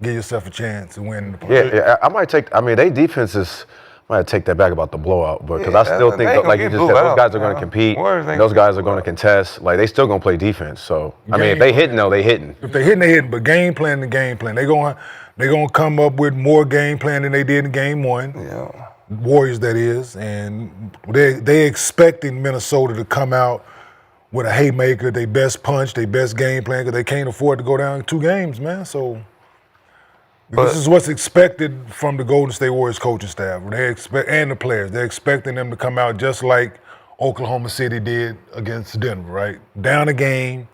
Give yourself a chance to win the Yeah, I might take. I mean, their defense is. I might take that back about the blowout, but because I still think, they ain't like gonna you get just said, blew those out, guys are going man. to compete. Warriors ain't Those gonna guys are going to contest. Like they still going to play defense. So I mean, if they hitting, though, they hitting. If they hitting, they hitting. But game plan, the game plan. They gonna come up with more game plan than they did in game one. Yeah. Warriors, that is, and they expecting Minnesota to come out with a haymaker, their best punch, their best game plan, because they can't afford to go down 2 games, man. So this is what's expected from the Golden State Warriors coaching staff. They expect, and the players. They're expecting them to come out just like Oklahoma City did against Denver, right? Down a game.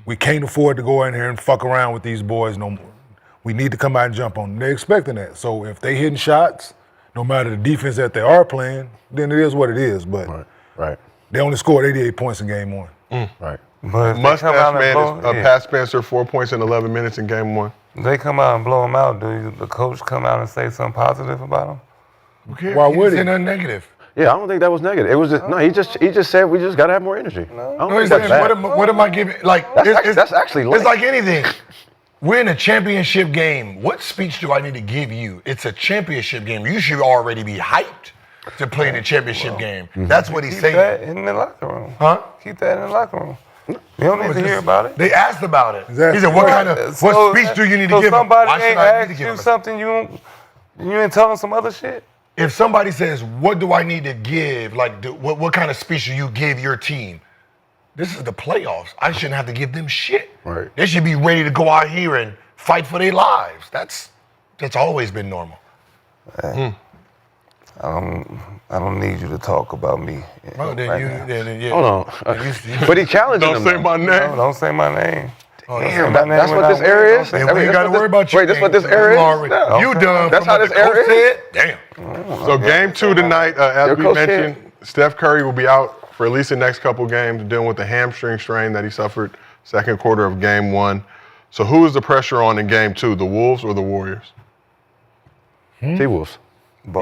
We can't afford to go in here and fuck around with these boys no more. We need to come out and jump on them. They're expecting that. So if they hitting shots, no matter the defense that they are playing, then it is what it is. But right. They only scored 88 points in game one. Right. But if they Mustache come out and man blow- is Pat Spencer, 4 points in 11 minutes in game one. They come out and blow him out. Do the coach come out and say something positive about him? Why would he? Say nothing negative. Yeah, I don't think that was negative. It was just, no. He just said we just got to have more energy. I don't No, think he's that's saying, bad. what am I giving? Like That's actually it's late. like anything. We're in a championship game. What speech do I need to give you? It's a championship game. You should already be hyped to play in a championship game. That's what he's Keep saying. that in the locker room. Huh? Keep that in the locker room. You don't need to hear about it. They asked about it. Exactly. He said, what speech do you need to give him? Somebody Why should ain't I need to asked give you him? something you ain't telling some other shit? If somebody says, what do I need to give? Like, what kind of speech do you give your team? This is the playoffs. I shouldn't have to give them shit. Right. They should be ready to go out here and fight for their lives. That's always been normal. I don't need you to talk about me. Well, then Hold on. But he challenging Don't them. say my name. No, don't say my name. Damn, that's what this area is? Then we ain't got to worry about you. Wait, that's what this area is? You done. That's from how what this the coach area is? said? Damn. So game 2 tonight, as Your we coach mentioned, Steph Curry will be out for at least the next couple games, dealing with the hamstring strain that he suffered second quarter of game 1. So who is the pressure on in game 2, the Wolves or the Warriors? T-Wolves.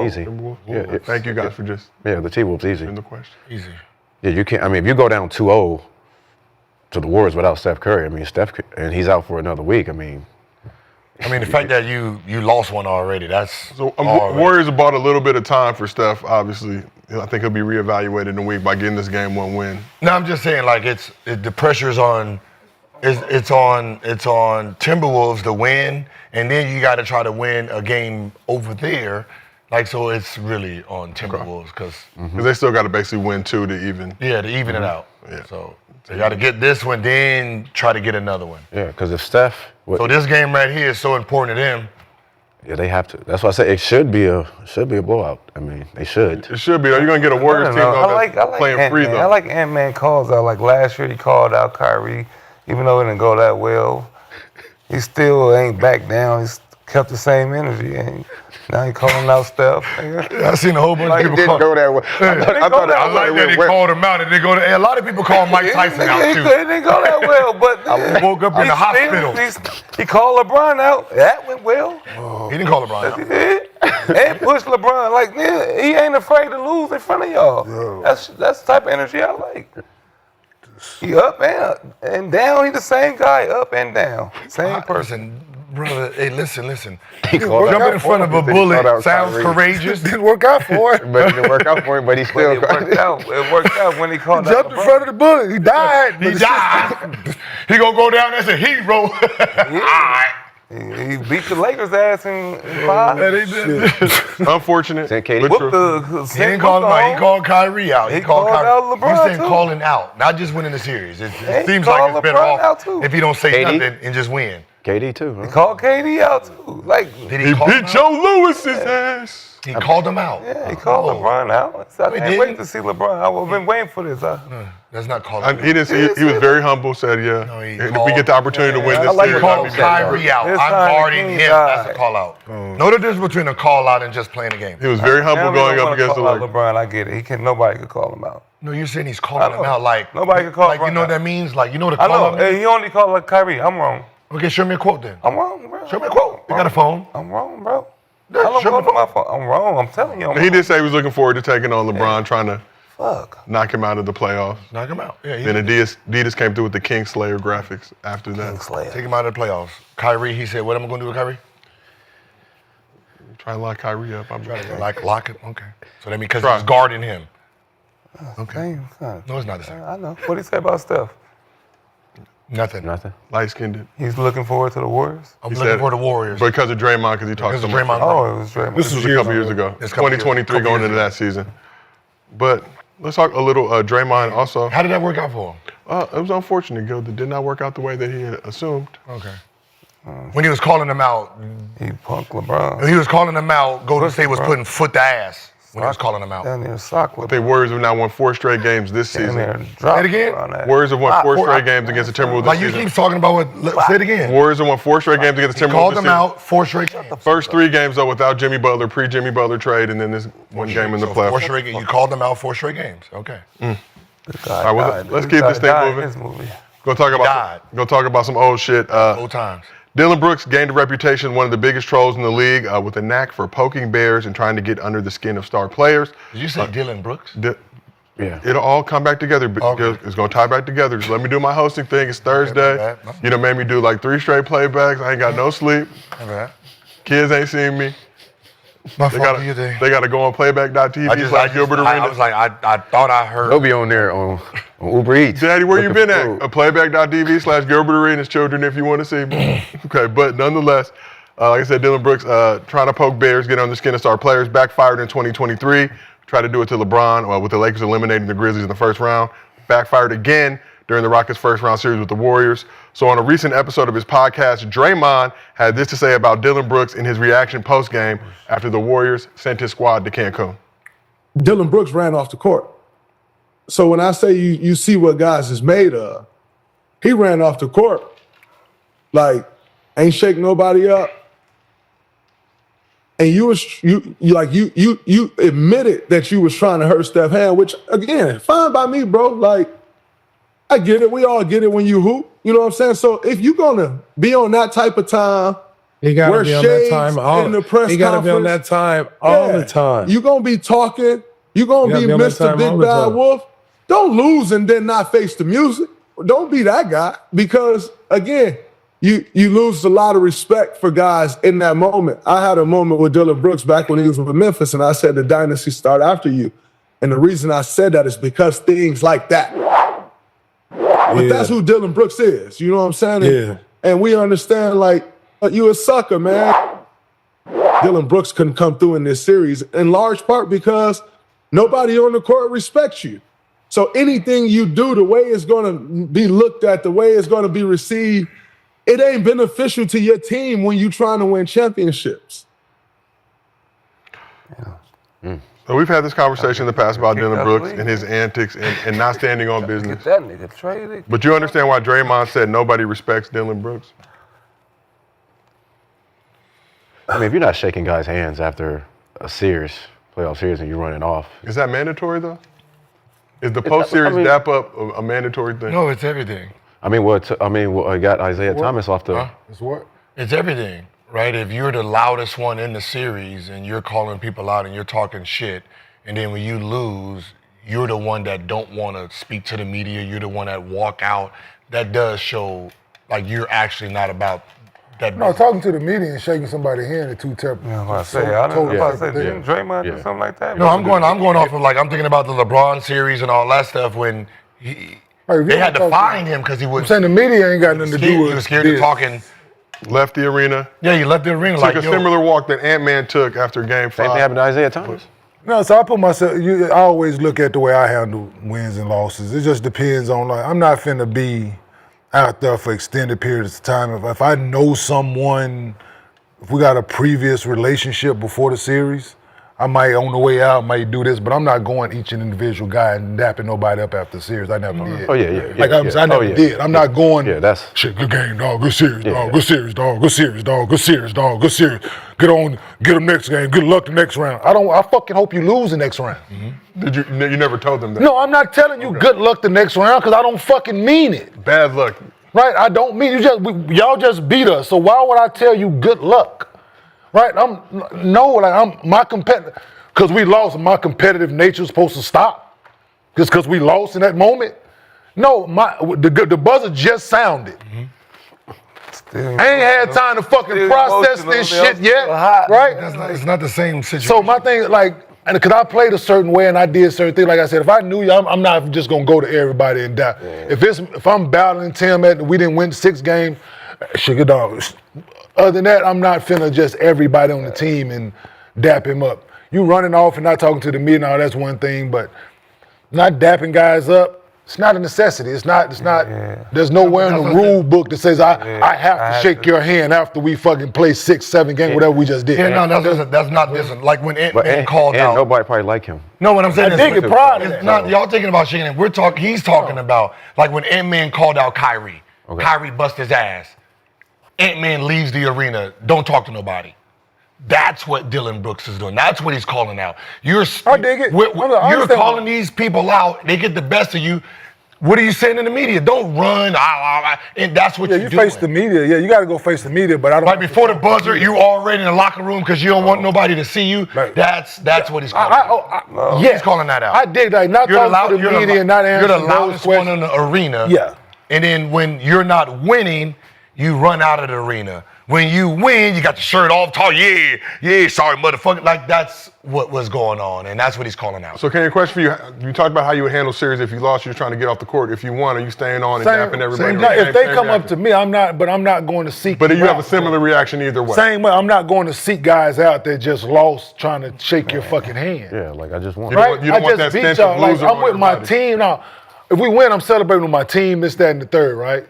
Easy. Yeah, thank you guys for just Yeah, the T-Wolves easy. in the question. Easy. Yeah, you can't. I mean, if you go down 2-0 to the Warriors without Steph Curry, I mean, and he's out for another week. I mean, the fact that you lost one already, that's So already. Warriors have bought a little bit of time for Steph. Obviously, I think he'll be reevaluated in a week by getting this game 1 win. No, I'm just saying, like the pressure's on. It's on Timberwolves to win, and then you got to try to win a game over there. Like, so it's really on Timberwolves because they still got to basically win 2 to even. Yeah, to even it out. Yeah. So they got to get this one, then try to get another one. yeah, because if Steph, So this game right here is so important to them. yeah, they have to. That's why I say it should be a blowout. I mean, they should. It should be. Though. You're going to get a Warriors team though, I like playing free, Ant-Man. though. I like Ant-Man calls out. Like last year, he called out Kyrie, even though it didn't go that well. He still ain't back down. He's kept the same energy. And now he calling out Steph. I seen a whole bunch of It people didn't call. go that way. I like that he called him out, and they go to. A lot of people call Mike Tyson out It too. didn't go that well, but I woke up in the hospital. He called LeBron out. That went well. He didn't call LeBron out. And push LeBron. Like, man, he ain't afraid to lose in front of y'all. That's the type of energy I like. He up and down. He the same guy, up and down. Same person. Brother, hey, listen. called Jumping in front of a bullet sounds Kyrie. courageous. Didn't work out for him. But it didn't work out for him. But he still. It worked out. It worked out when he called out Jumped in front of the bullet. He died. He died. He gonna go down as a hero. All right. He beat the Lakers' ass in 5. Yeah, they did. Unfortunate. Sent KD. but Whoop true. He didn't call him out. He called Kyrie out. He called Kyrie. out LeBron, You said too. calling out, not just winning the series. It He seems like called it's better LeBron out, off too. if he don't say KD? nothing and just win. KD too. Huh? He called KD out too. Like Did He he call him beat out? Joe Lewis's ass. He called him out. yeah, he called LeBron out. So I Wait, can't didn't wait he? to see LeBron. I've been waiting for this. That's not calling him He didn't see. He was very humble. Said, "Yeah, No, he if we called- get the opportunity to win I this like series, the I'll call be he very said, Kyrie out. This I'm time guarding the him. king That's a died. call out. Know the difference between a call out and just playing a game. He was very humble Now we going don't up wanna against the call out Lakers. LeBron. I get it. He can. Nobody could call him out. No, you're saying he's calling him know. out like Nobody can call like you LeBron know what out. that means? Like you know what a I call know. out means? Hey, you only call like Kyrie. I'm wrong. Okay, show me a quote then. I'm wrong, bro. Show me a quote. You got a phone? I'm wrong, bro. Yeah, I don't show me go a to my phone. I'm wrong. I'm telling you. I'm He wrong. did say he was looking forward to taking on LeBron, trying to Fuck. knock him out of the playoffs. Knock him out. Yeah, Then Adidas came through with the King Slayer graphics after that. take him out of the playoffs. Kyrie, he said, what am I going to do with Kyrie? Try to lock Kyrie up. I'm Try to like lock it. Okay. So that means because Try. he's guarding him. Okay. No, it's not the same. I know. What he say about Steph? Nothing. Nothing. light skinned. He's looking forward to the Warriors. I'm looking for the Warriors. Because of Draymond, because he talked Because so of much. Draymond. Oh, it was Draymond. This was a couple years ago. It's a couple years- 2023 couple going years into that season. But let's talk a little Draymond also. How did that work out for him? It was unfortunate, Gil. That did not work out the way that he had assumed. Okay. When he was calling him out, He punked LeBron. when he was calling him out, Golden State was putting foot to ass when he was calling him out. Down there, sock I think Warriors have now won 4 straight games this Down there, season. drop Say it again? LeBron ass. Warriors have won 4 straight games against the Timberwolves Like this you season. keep talking about what? Say it again. Warriors have won 4 straight games against the He Timberwolves called this him season. out 4 straight games. First 3 games though without Jimmy Butler, pre-Jimmy Butler trade, and then this one game in the So 4 playoffs. straight games. You called him out 4 straight games. Okay. All right, well, let's keep this thing moving. Gonna talk about some old shit. Old times. Dillon Brooks gained a reputation, one of the biggest trolls in the league, with a knack for poking bears and trying to get under the skin of star players. Did you say Dillon Brooks? Yeah. It'll all come back together. It's gonna tie back together. Just let me do my hosting thing. It's Thursday. bad. You know, made me do like 3 straight playbacks. I ain't got no sleep. Okay. Kids ain't seen me. My They fault. gotta, go on playback.tv/Gilbert I Arena. was like, I thought I heard. They'll be on there on Uber Eats. Daddy, where you looking been for at? food. Playback.tv/Gilbert Arenas, children, if you want to see me. Okay, but nonetheless, like I said, Dillon Brooks trying to poke bears, get on the skin of star players, backfired in 2023. Tried to do it to LeBron with the Lakers eliminating the Grizzlies in the first round. Backfired again during the Rockets' first round series with the Warriors. So on a recent episode of his podcast, Draymond had this to say about Dillon Brooks in his reaction post-game after the Warriors sent his squad to Cancun. Dillon Brooks ran off the court. So when I say you see what guys is made of, he ran off the court. Like, ain't shake nobody up. And you admitted that you was trying to hurt Steph Hand, which again, fine by me, bro. Like, I get it. We all get it when you hoop. You know what I'm saying? So if you're gonna be on that type of time, He got to wear be on that shades time. in the press He got to be on that conference. time all the time. You're gonna be talking. You're gonna You be gotta be on that Mr. time all Big the Bad time. Wolf. Don't lose and then not face the music. Don't be that guy, because again, you lose a lot of respect for guys in that moment. I had a moment with Dillon Brooks back when he was with Memphis, and I said the dynasty start after you. And the reason I said that is because things like that. But that's who Dillon Brooks is. You know what I'm saying? Yeah. And we understand, like, you a sucker, man. Dillon Brooks couldn't come through in this series in large part because nobody on the court respects you. So anything you do, the way it's going to be looked at, the way it's going to be received, it ain't beneficial to your team when you're trying to win championships. So we've had this conversation in the past about Dillon Brooks and his antics and not standing on business. Get that nigga traded. But you understand why Draymond said nobody respects Dillon Brooks? I mean, if you're not shaking guys' hands after a series, playoff series, and you're running off. Is that mandatory though? Is the post-series dap up a mandatory thing? No, it's everything. I got Isaiah Thomas off the. It's what? It's everything, right? If you're the loudest one in the series and you're calling people out and you're talking shit, and then when you lose, you're the one that don't want to speak to the media, you're the one that walk out, that does show like you're actually not about that. No, talking to the media and shaking somebody's hand are two separate. I was about to say, didn't Draymond do something like that? No, I'm going off of like, I'm thinking about the LeBron series and all that stuff when they had to fine him because he I'm wouldn't. saying the media ain't got nothing to do with He was scared of talking Left the arena. Yeah, he left the arena Took a similar walk that Ant-Man took after Game 5. Same thing happened to Isaiah Thomas. No, so I put myself. I always look at the way I handle wins and losses. It just depends on I'm not finna be out there for extended periods of time. If I know someone, if we got a previous relationship before the series, I might on the way out might do this, but I'm not going each individual guy and dapping nobody up after the series. I never did. Oh yeah. Like I never did. I'm not going. Yeah, that's shit. Good game, dog. Good series, dog. Good series, dog. Good series, dog. Good series, dog. Good series. Get on. Get them next game. Good luck the next round. I fucking hope you lose the next round. Mm-hmm. Did you never told them that? No, I'm not telling you good luck the next round because I don't fucking mean it. Bad luck. Right? I don't mean y'all just beat us. So why would I tell you good luck? Right? I'm my competitive. Because we lost, my competitive nature is supposed to stop? Just because we lost in that moment? No, the buzzer just sounded. I ain't had time to fucking process this shit yet, right? It's not the same situation. So my thing, because I played a certain way and I did certain things, like I said, if I knew you, I'm not just going to go to everybody and die. Yeah. If I'm battling Tim we didn't win 6 games, sugar dog. Other than that, I'm not finna just everybody on the team and dap him up. You running off and not talking to the media, now that's one thing, but not dapping guys up, it's not a necessity. It's not. There's nowhere in the rule book that says I have to shake your hand after we fucking play 6, 7 games, whatever we just did. Yeah, no, that's not this. Like when Ant-Man called out. Nobody probably like him. No, what I'm saying is, I dig it, proud of that. Not y'all thinking about shaking it. He's talking about like when Ant-Man called out Kyrie. Okay. Kyrie bust his ass. Ant-Man leaves the arena. Don't talk to nobody. That's what Dillon Brooks is doing. That's what he's calling out. I dig it. You're calling these people out. They get the best of you. What are you saying in the media? Don't run. And that's what you're doing. You face the media. Yeah, you got to go face the media. But I don't. Like before the buzzer, you already in the locker room because you don't want nobody to see you. That's what he's calling out. Yeah, he's calling that out. I dig that. Not talking to the media, not answering You're the loudest one in the arena. Yeah. And then when you're not winning, you run out of the arena. When you win, you got the shirt off, talk, yeah, sorry, motherfucker. Like, that's what was going on, and that's what he's calling out. So, Kenny, a question for you. You talked about how you would handle series if you lost, you're trying to get off the court. If you won, are you staying on and dapping everybody? If they come up to me, I'm not going to seek. But you have a similar reaction either way. Same way, I'm not going to seek guys out that just lost trying to shake your fucking hand. Yeah, like I just won. Right? You don't want that stench of loser. I'm with my team now. If we win, I'm celebrating with my team, this, that, and the third, right?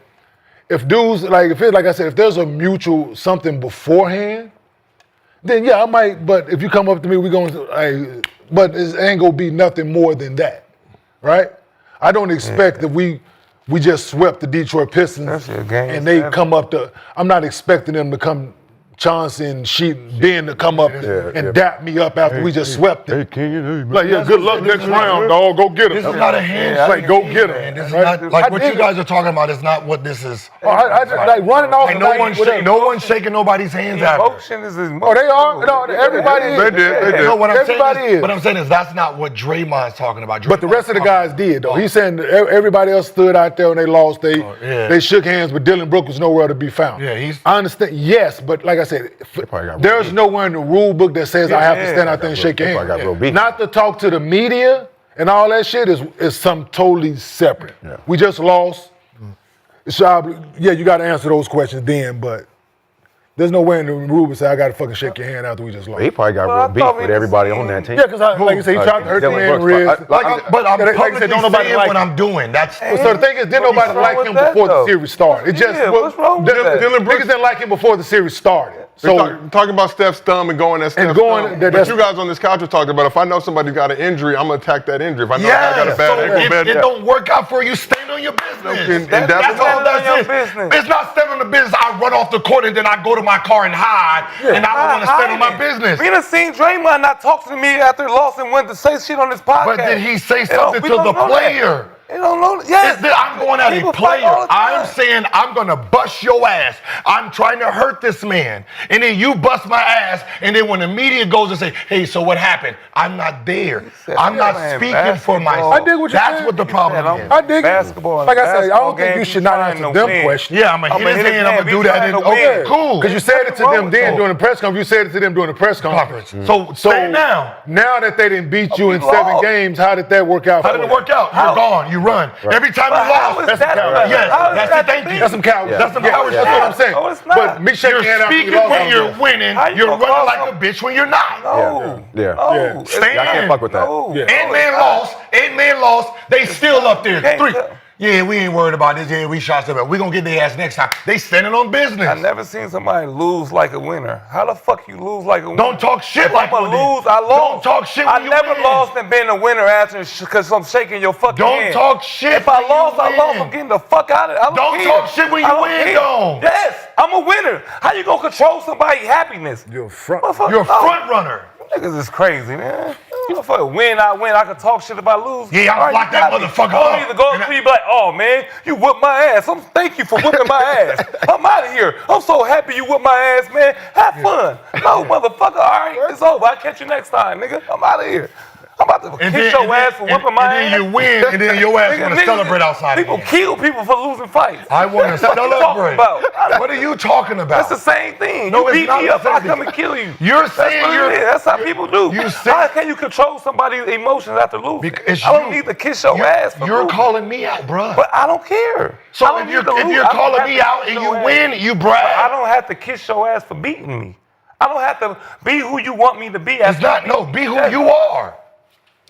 If dudes, if there's a mutual something beforehand, then yeah, I might, but if you come up to me, but it ain't gonna be nothing more than that, right? I don't expect that we just swept the Detroit Pistons and they come up to, I'm not expecting them to come, Chauncey and Ben to come up and dap me up after we just swept them. Good luck next round, dog. Go get him. This is not a handshake. Go get him. This is not like what you guys are talking about. Is not what this is. Like running off. No one's shaking nobody's hands out. Emotion is emotion. Oh, they are. No, everybody is. They did. No, what everybody is. What I'm saying is that's not what Draymond's talking about. But the rest of the guys did though. He's saying that everybody else stood out there and they lost. They shook hands, but Dillon Brooks was nowhere to be found. Yeah, I understand. Yes, but like I said, there's nowhere in the rule book that says I have to stand out there and shake your hand. Not to talk to the media and all that shit is something totally separate. Yeah. We just lost. So you got to answer those questions then, but there's nowhere in the rule that say I got to fucking shake your hand after we just lost. He probably got real beef with everybody on that team. Yeah, because like you said, he tried to hurt the man wrist. But I'm publicly saying what I'm doing. So the thing is, didn't nobody like him before the series started. It just what's wrong with that? Dillon Brooks niggas didn't like him before the series started. So talking about Steph's thumb and going at Steph's thumb. But you guys on this couch are talking about if I know somebody got an injury, I'm gonna attack that injury. If I know I got a bad ankle, if it don't work out for you, stand on your business. That's all that is. It's not stand on the business. I run off the court and then I go to my car and hide, and I don't want to stand on my business. We done seen Draymond not talk to the media after he lost and went to say shit on his podcast. But did he say something to the player? They don't know. Yes. I'm going at a player. I'm saying I'm going to bust your ass. I'm trying to hurt this man. And then you bust my ass. And then when the media goes and say, hey, so what happened? I'm not there. I'm not speaking for myself. I dig what you're saying. That's what the problem is. I dig basketball. Like I said, I don't think you should not answer them questions. Yeah, I'm going to hit his hand. I'm going to do that. Okay, cool. Because you said it to them then during the press conference. You said it to them during the press conference. So say it now. Now that they didn't beat you in 7 games, how did that work out? How did it work out? You're gone. you run. Right. Every time But you how lost, is that's that some a- cowardice. Yes, how is that's that the thank the you. thing? That's some cowardice. That's some Yeah, cowardice. yeah, That's what I'm yeah. saying. No, it's not. But me shaking You're hand after speaking you lost, when I'm you're good. winning. How you You're gonna running call like a some- bitch when you're not. No. Yeah. No. Yeah. It's Stand. I can't fuck with that. No. Yeah. Ant-Man lost. Ant-Man lost. They still up there. Can't 3. tell. Yeah, we ain't worried about this. Yeah, we shot them. We're going to get their ass next time. They standing on business. I never seen somebody lose like a winner. How the fuck you lose like a winner? Don't talk shit If like I'm one a did. lose, I lost. Don't talk shit when I you never win. lost and been a winner after because I'm shaking your fucking Don't hand. talk shit If I when you lost, I lost. win. I'm getting the fuck out of it. I don't Don't care. talk shit when you I don't win, care. though. Yes, I'm a winner. How you gonna control somebody's happiness? You're a front. Motherfucker, You're a no. front runner. Niggas is crazy, man. Motherfucker, win, I can talk shit if I lose. Yeah, I'll All right, lock you that got me. motherfucker I don't up. need to go up to you and be like, oh man, you whooped my ass. Thank you for whipping my ass. I'm out of here. I'm so happy you whooped my ass, man. Have fun. No, motherfucker, all right, it's over. I'll catch you next time, nigga. I'm out of here. I'm about to kiss your ass for whooping my ass. And then you win, and then your ass Nigga, want to niggas- celebrate outside People again. kill people for losing fights. I want to What you talking celebrate. about? What are you talking about? That's the same thing. No, You it's beat not me the up, I same come thing. and kill you. You're That's saying what you're. it is. That's how people do. You say- How can you control somebody's emotions after losing? Because I don't you- need to kiss your ass for You're losing. calling me out, bruh. But I don't care. I So don't if need you're, to if lose. you're I don't calling have me to out kiss and your you ass. win, you But brag. I don't have to kiss your ass for beating me. I don't have to be who you want me to be. It's not, no, be who you are.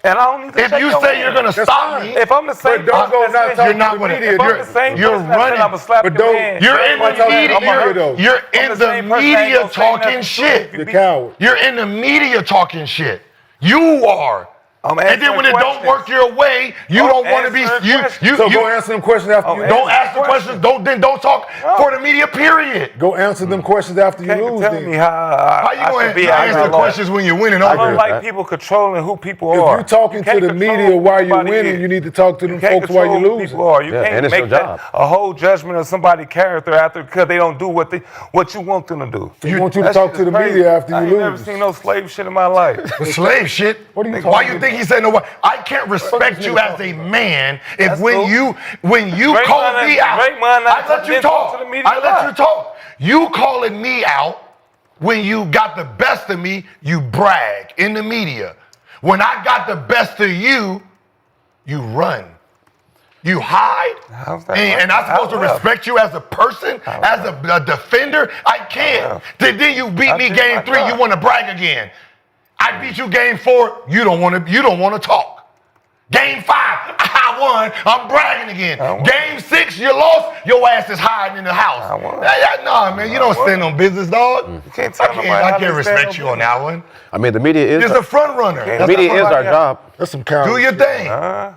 And I don't need to If shake you your say hand. you're going to That's stop fine. me, If I'm the same But don't go person not that talk you're to not the gonna- media. if I'm the same you're person that said running. I'm gonna slap But your don't- hand. You're in Don't the talk to the media. media, though. You're I'm in the the same person that ain't media gonna say talking nothing shit. to You're you. coward. You're in the media talking shit. You are. I'm And then when it don't work your way, you I'm don't want to be. answering You questions. So go answer them questions after you don't ask the questions. Don't talk for the media. Period. Go answer them questions after you Can't lose. tell Then. me how How you I going should be to after I answer lost. questions when you're winning I over? don't like people controlling who people If are. you're talking You to can't the control media who while you're somebody winning, is. you need to talk to You them can't folks while control you're who losing. people are. You Yeah, can't and it's make your that job. a whole judgment of somebody's character after because they don't do what you want them to do. They want you to That talk shit to is the crazy. media after I you ain't never lose. seen no slave shit in my life. The slave shit. What are you Why talking you think about? he said no? I can't respect you as a man if That's when cool. you Draymond call me and- out. Draymond I let you didn't talk. talk to the media I a let lot. you talk. You calling me out when you got the best of me, you brag in the media. When I got the best of you, you run. You hide. How's that And right? I'm supposed to How well? respect you as a person, as a defender. I can't. Then you beat me did game my 3, you job. want to brag again. I beat you game 4, you don't want to talk. Game 5, I won, I'm bragging again. I won. Game 6, you lost, your ass is hiding in the house. I won. Nah, man, you don't stand on business, dog. You can't tell nobody I how can't they respect stand you on on that one. I mean, the media is You're the front runner. the media is our job. That's some coward. Do your thing.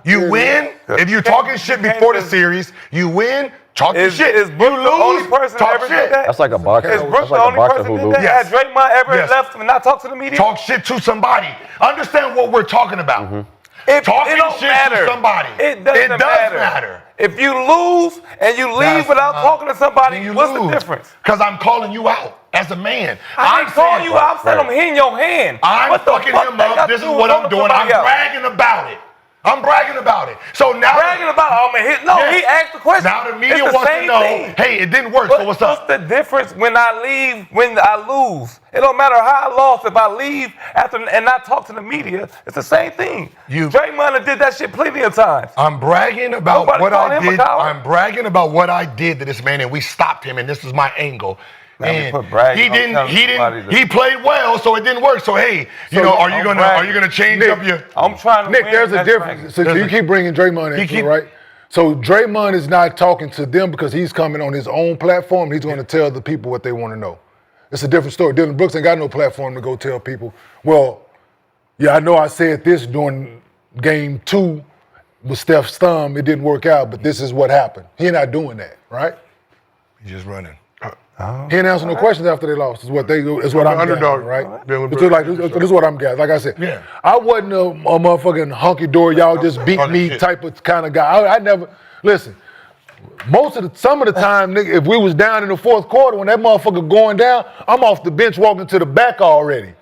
You win. If you're talking shit before the series, you win. Talk your shit. Is Brooke the only person that talk ever shit. did that? That's like a boxer. Is That's Brooke the like a only boxer person who that did loses. that? Has Draymond ever Yes. left and not talked to the media? Talk shit to somebody. Understand what we're talking about. It Talking don't shit matter. to somebody. It doesn't matter. If you lose and you leave without talking to somebody, what's the difference? Because I'm calling you out as a man. I ain't calling you out. I said I'm hitting your hand. I'm What the fucking fuck him that up. got This to is do what with I'm doing. I'm somebody else? bragging about it. I'm bragging about it. So now Bragging about it. I'm gonna hit. No, Yes. he asked the question. Now the media It's the wants to same know, thing. hey, it didn't work, so what's What's up? the difference when I leave, when I lose? It don't matter how I lost. If I leave after and not talk to the media, it's the same thing. Draymond did that shit plenty of times. I'm bragging about Nobody what called I him a did. coward. I'm bragging about what I did to this man, and we stopped him, and this is my angle. Now we And put bragging he on didn't. telling He somebody didn't. to- He played well, so it didn't work. So hey, are you gonna change Nick, up your? I'm trying to Nick, win. there's a That's difference. So There's you a- keep bringing Draymond into it, right? So Draymond is not talking to them because he's coming on his own platform. He's going to tell the people what they want to know. It's a different story. Dillon Brooks ain't got no platform to go tell people, well, yeah, I know I said this during game 2 with Steph's thumb. It didn't work out, but this is what happened. He's not doing that, right? He's just running. He ain't answering no questions after they lost. Is what I'm underdog, gathering, right? Dillon This Brooks. is what I'm gathering. Like I said, Yeah. I wasn't a motherfucking hunky dory. Y'all just beat Talking me shit. type of kind of guy. I never listen. Some of the time, nigga, if we was down in the 4th quarter when that motherfucker going down, I'm off the bench walking to the back already.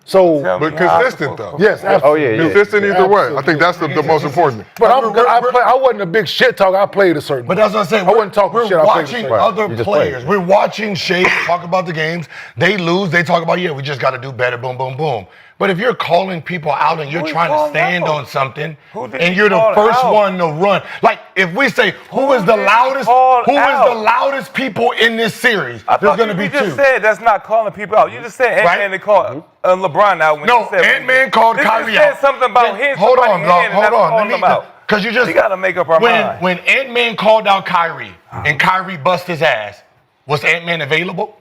So, But consistent though. yes, absolutely. Consistent either way. I think that's the most important. But I wasn't a big shit talker. I played a certain. But that's what I'm saying. I wasn't talking We're shit. I played a watching certain. other You just players. played. We're watching Shai talk about the games. They lose. They talk about, yeah, we just got to do better. Boom, boom, boom. But if you're calling people out and you're Who trying to called stand out? on something, Who did and he you're the call first out? one to run, like if we say who is the did he loudest, call who is out? the loudest people in this series, I there's thought going to you be just two. said that's not calling people out. You just said Ant-Man Right? they called LeBron out when No, you said Ant-Man called Kyrie You said out. something about hitting Hold on, somebody in the hand and hold that's on. calling them out. Because you just We gotta make up our mind. When Ant-Man called out Kyrie and Kyrie bust his ass, was Ant-Man available?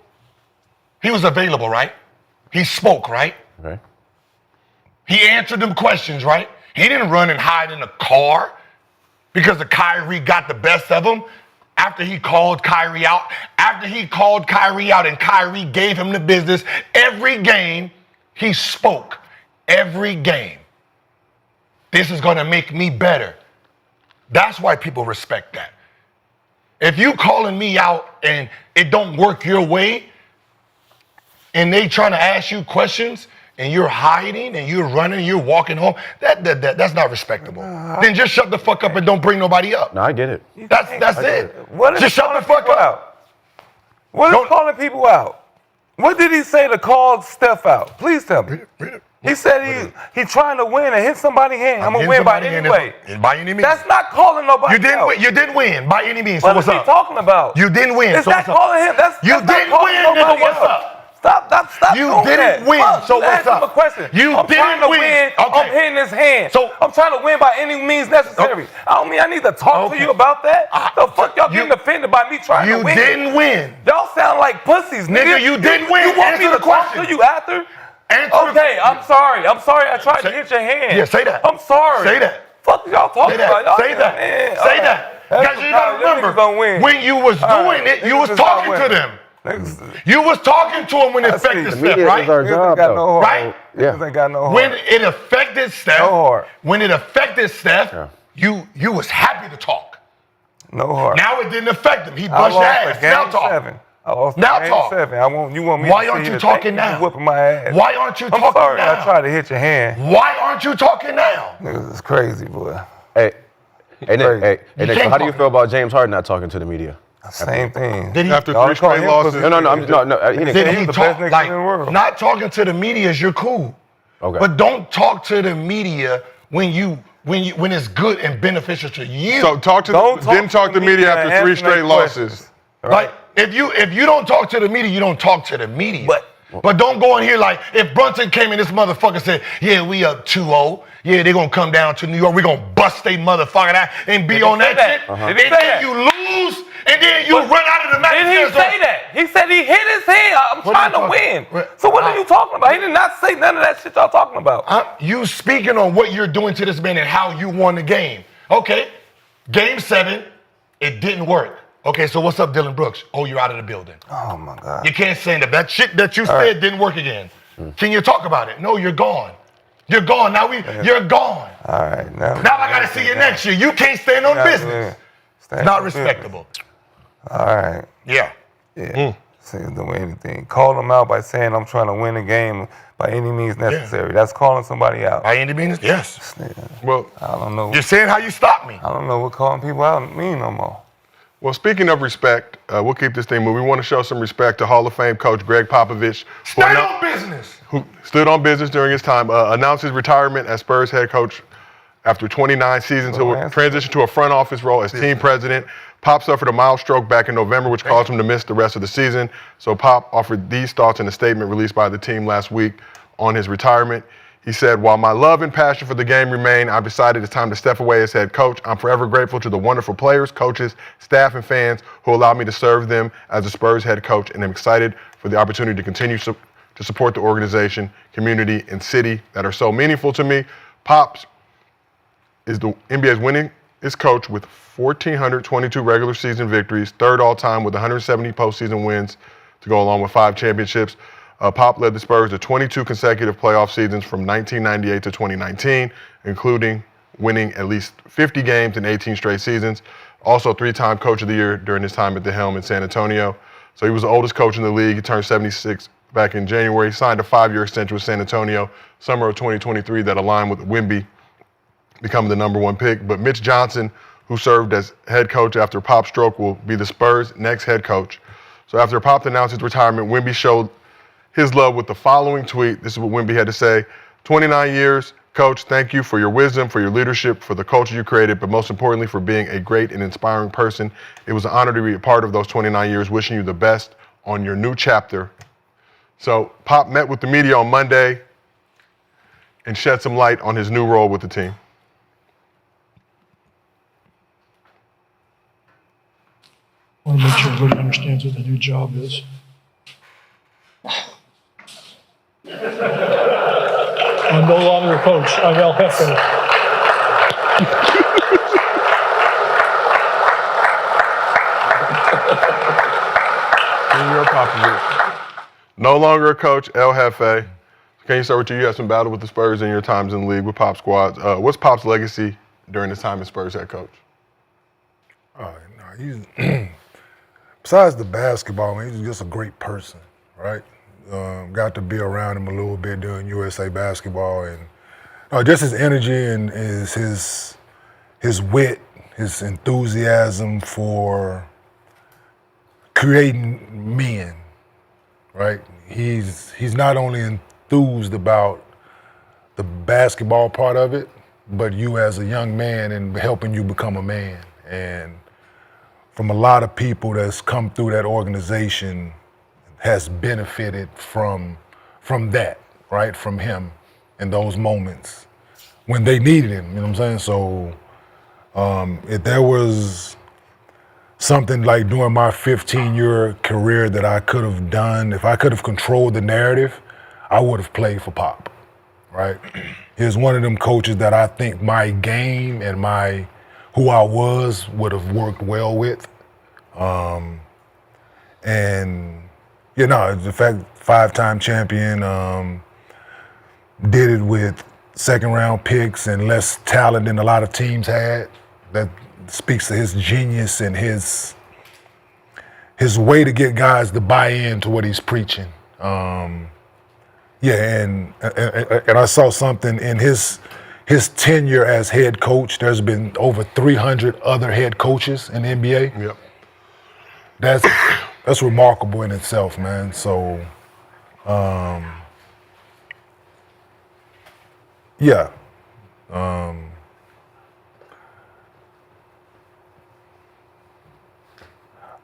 He was available, right? He spoke, right? Right. He answered them questions, right? He didn't run and hide in a car because the Kyrie got the best of him after he called Kyrie out. After he called Kyrie out and Kyrie gave him the business, every game he spoke. Every game. This is going to make me better. That's why people respect that. If you calling me out and it don't work your way, and they trying to ask you questions, and you're hiding, and you're running, you're walking home, that's not respectable. Then just shut the fuck up and don't bring nobody up. No, I get it. That's it. What is Just shut the fuck up. What is calling people out? What did he say to call Steph out? Please tell me. He said he trying to win and hit somebody's hand. I'm gonna win by any way. By any means. That's not calling nobody out. You didn't win by any means. So What what's is he up? talking about? You didn't win. Is So that what's up? calling him? That's You not didn't calling win, nobody nigga. What's out. up? Stop You doing didn't that. win, Look, so what's ask him up? a question. You I'm trying didn't to win. I'm Okay. hitting his hand. So- I'm trying to win by any means necessary. I don't mean I need to talk to you about that. The fuck y'all getting offended by me trying to You win? didn't win. Y'all sound like pussies, nigga. Nigga, you didn't win. You want me Answer to the talk question. to you after? Answer Okay, I'm sorry. I tried to hit your hand. Yeah, say that. I'm sorry. Say that. Fuck y'all talking Say about. that. Say Y'all- that. man, Say that. Because you gotta remember, when you was doing it, you was talking to them. You was talking to them when it affected Steph, right? our job, though. Right? Yeah. Niggas ain't got no heart. When it affected Steph, you was happy to talk. No heart. Now it didn't affect him. He I bust your lost ass. the game Now talk. 7. I lost Now the game talk. 7. You want me Why to aren't sit you here talking thank you now? for whipping my ass? Why aren't you I'm talking sorry. now? I tried to hit your hand. Why aren't you talking now? Niggas is crazy, boy. Hey, Nick, You Nick, can't how do you talk. feel about James Harden not talking to the media? Same thing. Did he? After Y'all three call straight him losses. pussy. No, he didn't. Did he's he the talk? best nigga Like, in the world. not talking to the media is you're cool. Okay. But don't talk to the media when it's good and beneficial to you. So didn't talk to the media after three straight losses. Like if you don't talk to the media, you don't talk to the media. But don't go in here like if Brunson came in, this motherfucker said, "Yeah, we up 2-0. Yeah, they gonna come down to New York. We gonna bust they motherfucking ass and be Did he on say that that? shit." Uh-huh. And Did he then say that? you lose, and then you run out of the match. Did he say that? He said he hit his hand. I'm trying to win. So what are you talking about? He did not say none of that shit y'all talking about. You speaking on what you're doing to this man and how you won the game. Okay, game 7, it didn't work. Okay, so what's up, Dillon Brooks? Oh, you're out of the building. Oh my God. You can't say that. That shit that you said didn't work again. Can you talk about it? No, you're gone. You're gone. You're gone. All right, now I gotta see you next year. You can't stand on business. It's not respectable. All right. Yeah. See, do anything. Call them out by saying I'm trying to win a game by any means necessary. That's calling somebody out. By any means? Yes. Well, I don't know. You're saying how you stopped me. I don't know what calling people out mean no more. Well, speaking of respect, we'll keep this thing moving. We want to show some respect to Hall of Fame coach Gregg Popovich, Stay on business. who stood on business during his time, announced his retirement as Spurs head coach after 29 seasons. He'll transition to a front office role as team president. Pop suffered a mild stroke back in November, which caused him to miss the rest of the season. So Pop offered these thoughts in a statement released by the team last week on his retirement. He said, "While my love and passion for the game remain, I've decided it's time to step away as head coach. I'm forever grateful to the wonderful players, coaches, staff, and fans who allowed me to serve them as a Spurs head coach, and I'm excited for the opportunity to continue to support the organization, community, and city that are so meaningful to me." Pops is the NBA's winningest coach with 1,422 regular season victories, third all-time with 170 postseason wins to go along with 5 championships. Pop led the Spurs to 22 consecutive playoff seasons from 1998 to 2019, including winning at least 50 games in 18 straight seasons. Also 3-time Coach of the Year during his time at the helm in San Antonio. So he was the oldest coach in the league. He turned 76 back in January. He signed a 5-year extension with San Antonio, summer of 2023, that aligned with Wemby becoming the #1 pick. But Mitch Johnson, who served as head coach after Pop's stroke, will be the Spurs' next head coach. So after Pop announced his retirement, Wemby showed his love with the following tweet. This is what Wemby had to say. 29 years. Coach, thank you for your wisdom, for your leadership, for the culture you created, but most importantly, for being a great and inspiring person. It was an honor to be a part of those 29 years. Wishing you the best on your new chapter. So Pop met with the media on Monday and shed some light on his new role with the team. I want to make sure everybody understands what the new job is. I'm no longer a coach. I'm El Jefe. No longer a coach, El Jefe. Can you start with you? You had some battle with the Spurs in your times in the league with Pop's squads. What's Pop's legacy during his time as Spurs head coach? He's besides the basketball, man, he's just a great person, right? Got to be around him a little bit during USA basketball, and just his energy and his wit, his enthusiasm for creating men, right? He's not only enthused about the basketball part of it, but you as a young man and helping you become a man. And from a lot of people that's come through that organization has benefited from that, right? From him in those moments when they needed him, you know what I'm saying? So if there was something like during my 15-year career that I could have done, if I could have controlled the narrative, I would have played for Pop, right? He's one of them coaches that I think my game and who I was would have worked well with. And you know, the fact 5-time champion, did it with second-round picks and less talent than a lot of teams had. That speaks to his genius and his way to get guys to buy into what he's preaching. And I saw something in his tenure as head coach. There's been over 300 other head coaches in the NBA. Yep. That's remarkable in itself, man. So,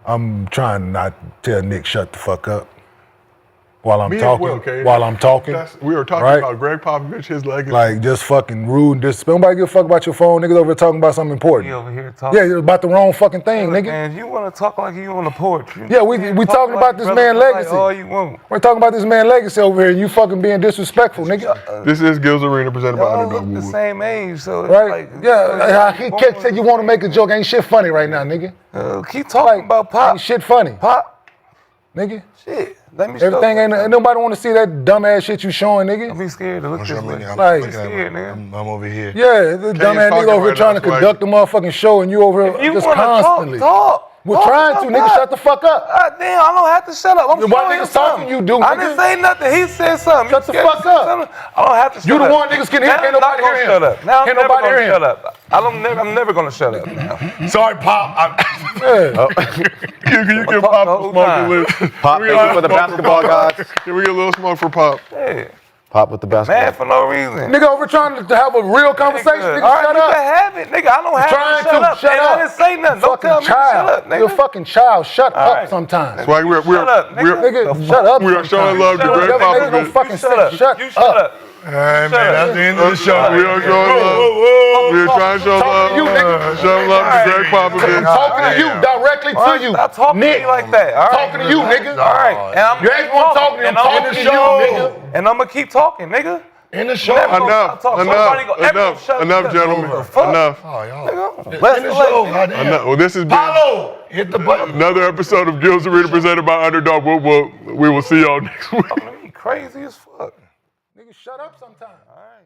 I'm trying not to tell Nick shut the fuck up while I'm talking. We were talking right? about Gregg Popovich, his legacy. Like just fucking rude and disrespectful. Nobody give a fuck about your phone. Niggas over here talking about something important. You over here talking. Yeah, you're about the wrong fucking thing, nigga. Man, you want to talk like you on the porch. We talking about this man legacy. All you want. We're talking about this man legacy over here and you fucking being disrespectful, nigga. This is Gills Arena presented by Y'all Underdog. look the same age, so it's right? like... He kept saying you want to make a joke. Ain't shit funny right now, nigga. Keep talking about Pop. Ain't shit funny. Pop. Nigga. Shit. Let me Everything ain't nobody want to see that dumbass shit you showing, nigga. Don't be scared to look this way. Like, scared, nigga. I'm over here. Yeah, this dumbass nigga over here trying to conduct the motherfucking show and you over here just constantly. We're trying to, nigga. Shut the fuck up. Damn, I don't have to shut up. I'm Why niggas talking you do, nigga? I didn't say nothing. He said something. Shut the fuck up. I don't have to shut up. You the one niggas can hear. Can't nobody hear him. Shut up. Now I'm Can't never nobody gonna hear shut him. up. I'm never gonna shut up now. Sorry, Pop. You can Pop a smoke list. Pop, thank you for the basketball guys. Can we get a little smoke for Pop? Hey. Pop with the basketball. Mad for no reason. Nigga over trying to have a real conversation. Nigga, all right, shut you up. can have it, nigga. I don't have Trying to shut up. Shut and up. I didn't say nothing. Don't tell me to shut up, nigga. You're a fucking child. Shut All up right. sometimes. Swaggy, we're Nigga, shut up. We are showing love to Gregg Nigga, Popovich. don't fucking Shut up. shut You shut up. Hey, man, that's the end of the show. We are showing love. We are trying to show love. Showing love to Gregg Popovich. I'm talking to you, directly to you. Stop talking to me like that. All right. Talking to you, nigga. All right. And I'm You ain't one talking to him. Talking to you, nigga. And I'm gonna keep talking, nigga. In the show. Enough, gentlemen. Enough. Oh, y'all. Let's In the show. Enough. Well, this has been Paulo, hit the button. another episode of Gills Arena presented by Underdog. We will see y'all next week. crazy as fuck. Nigga, shut up sometime. All right.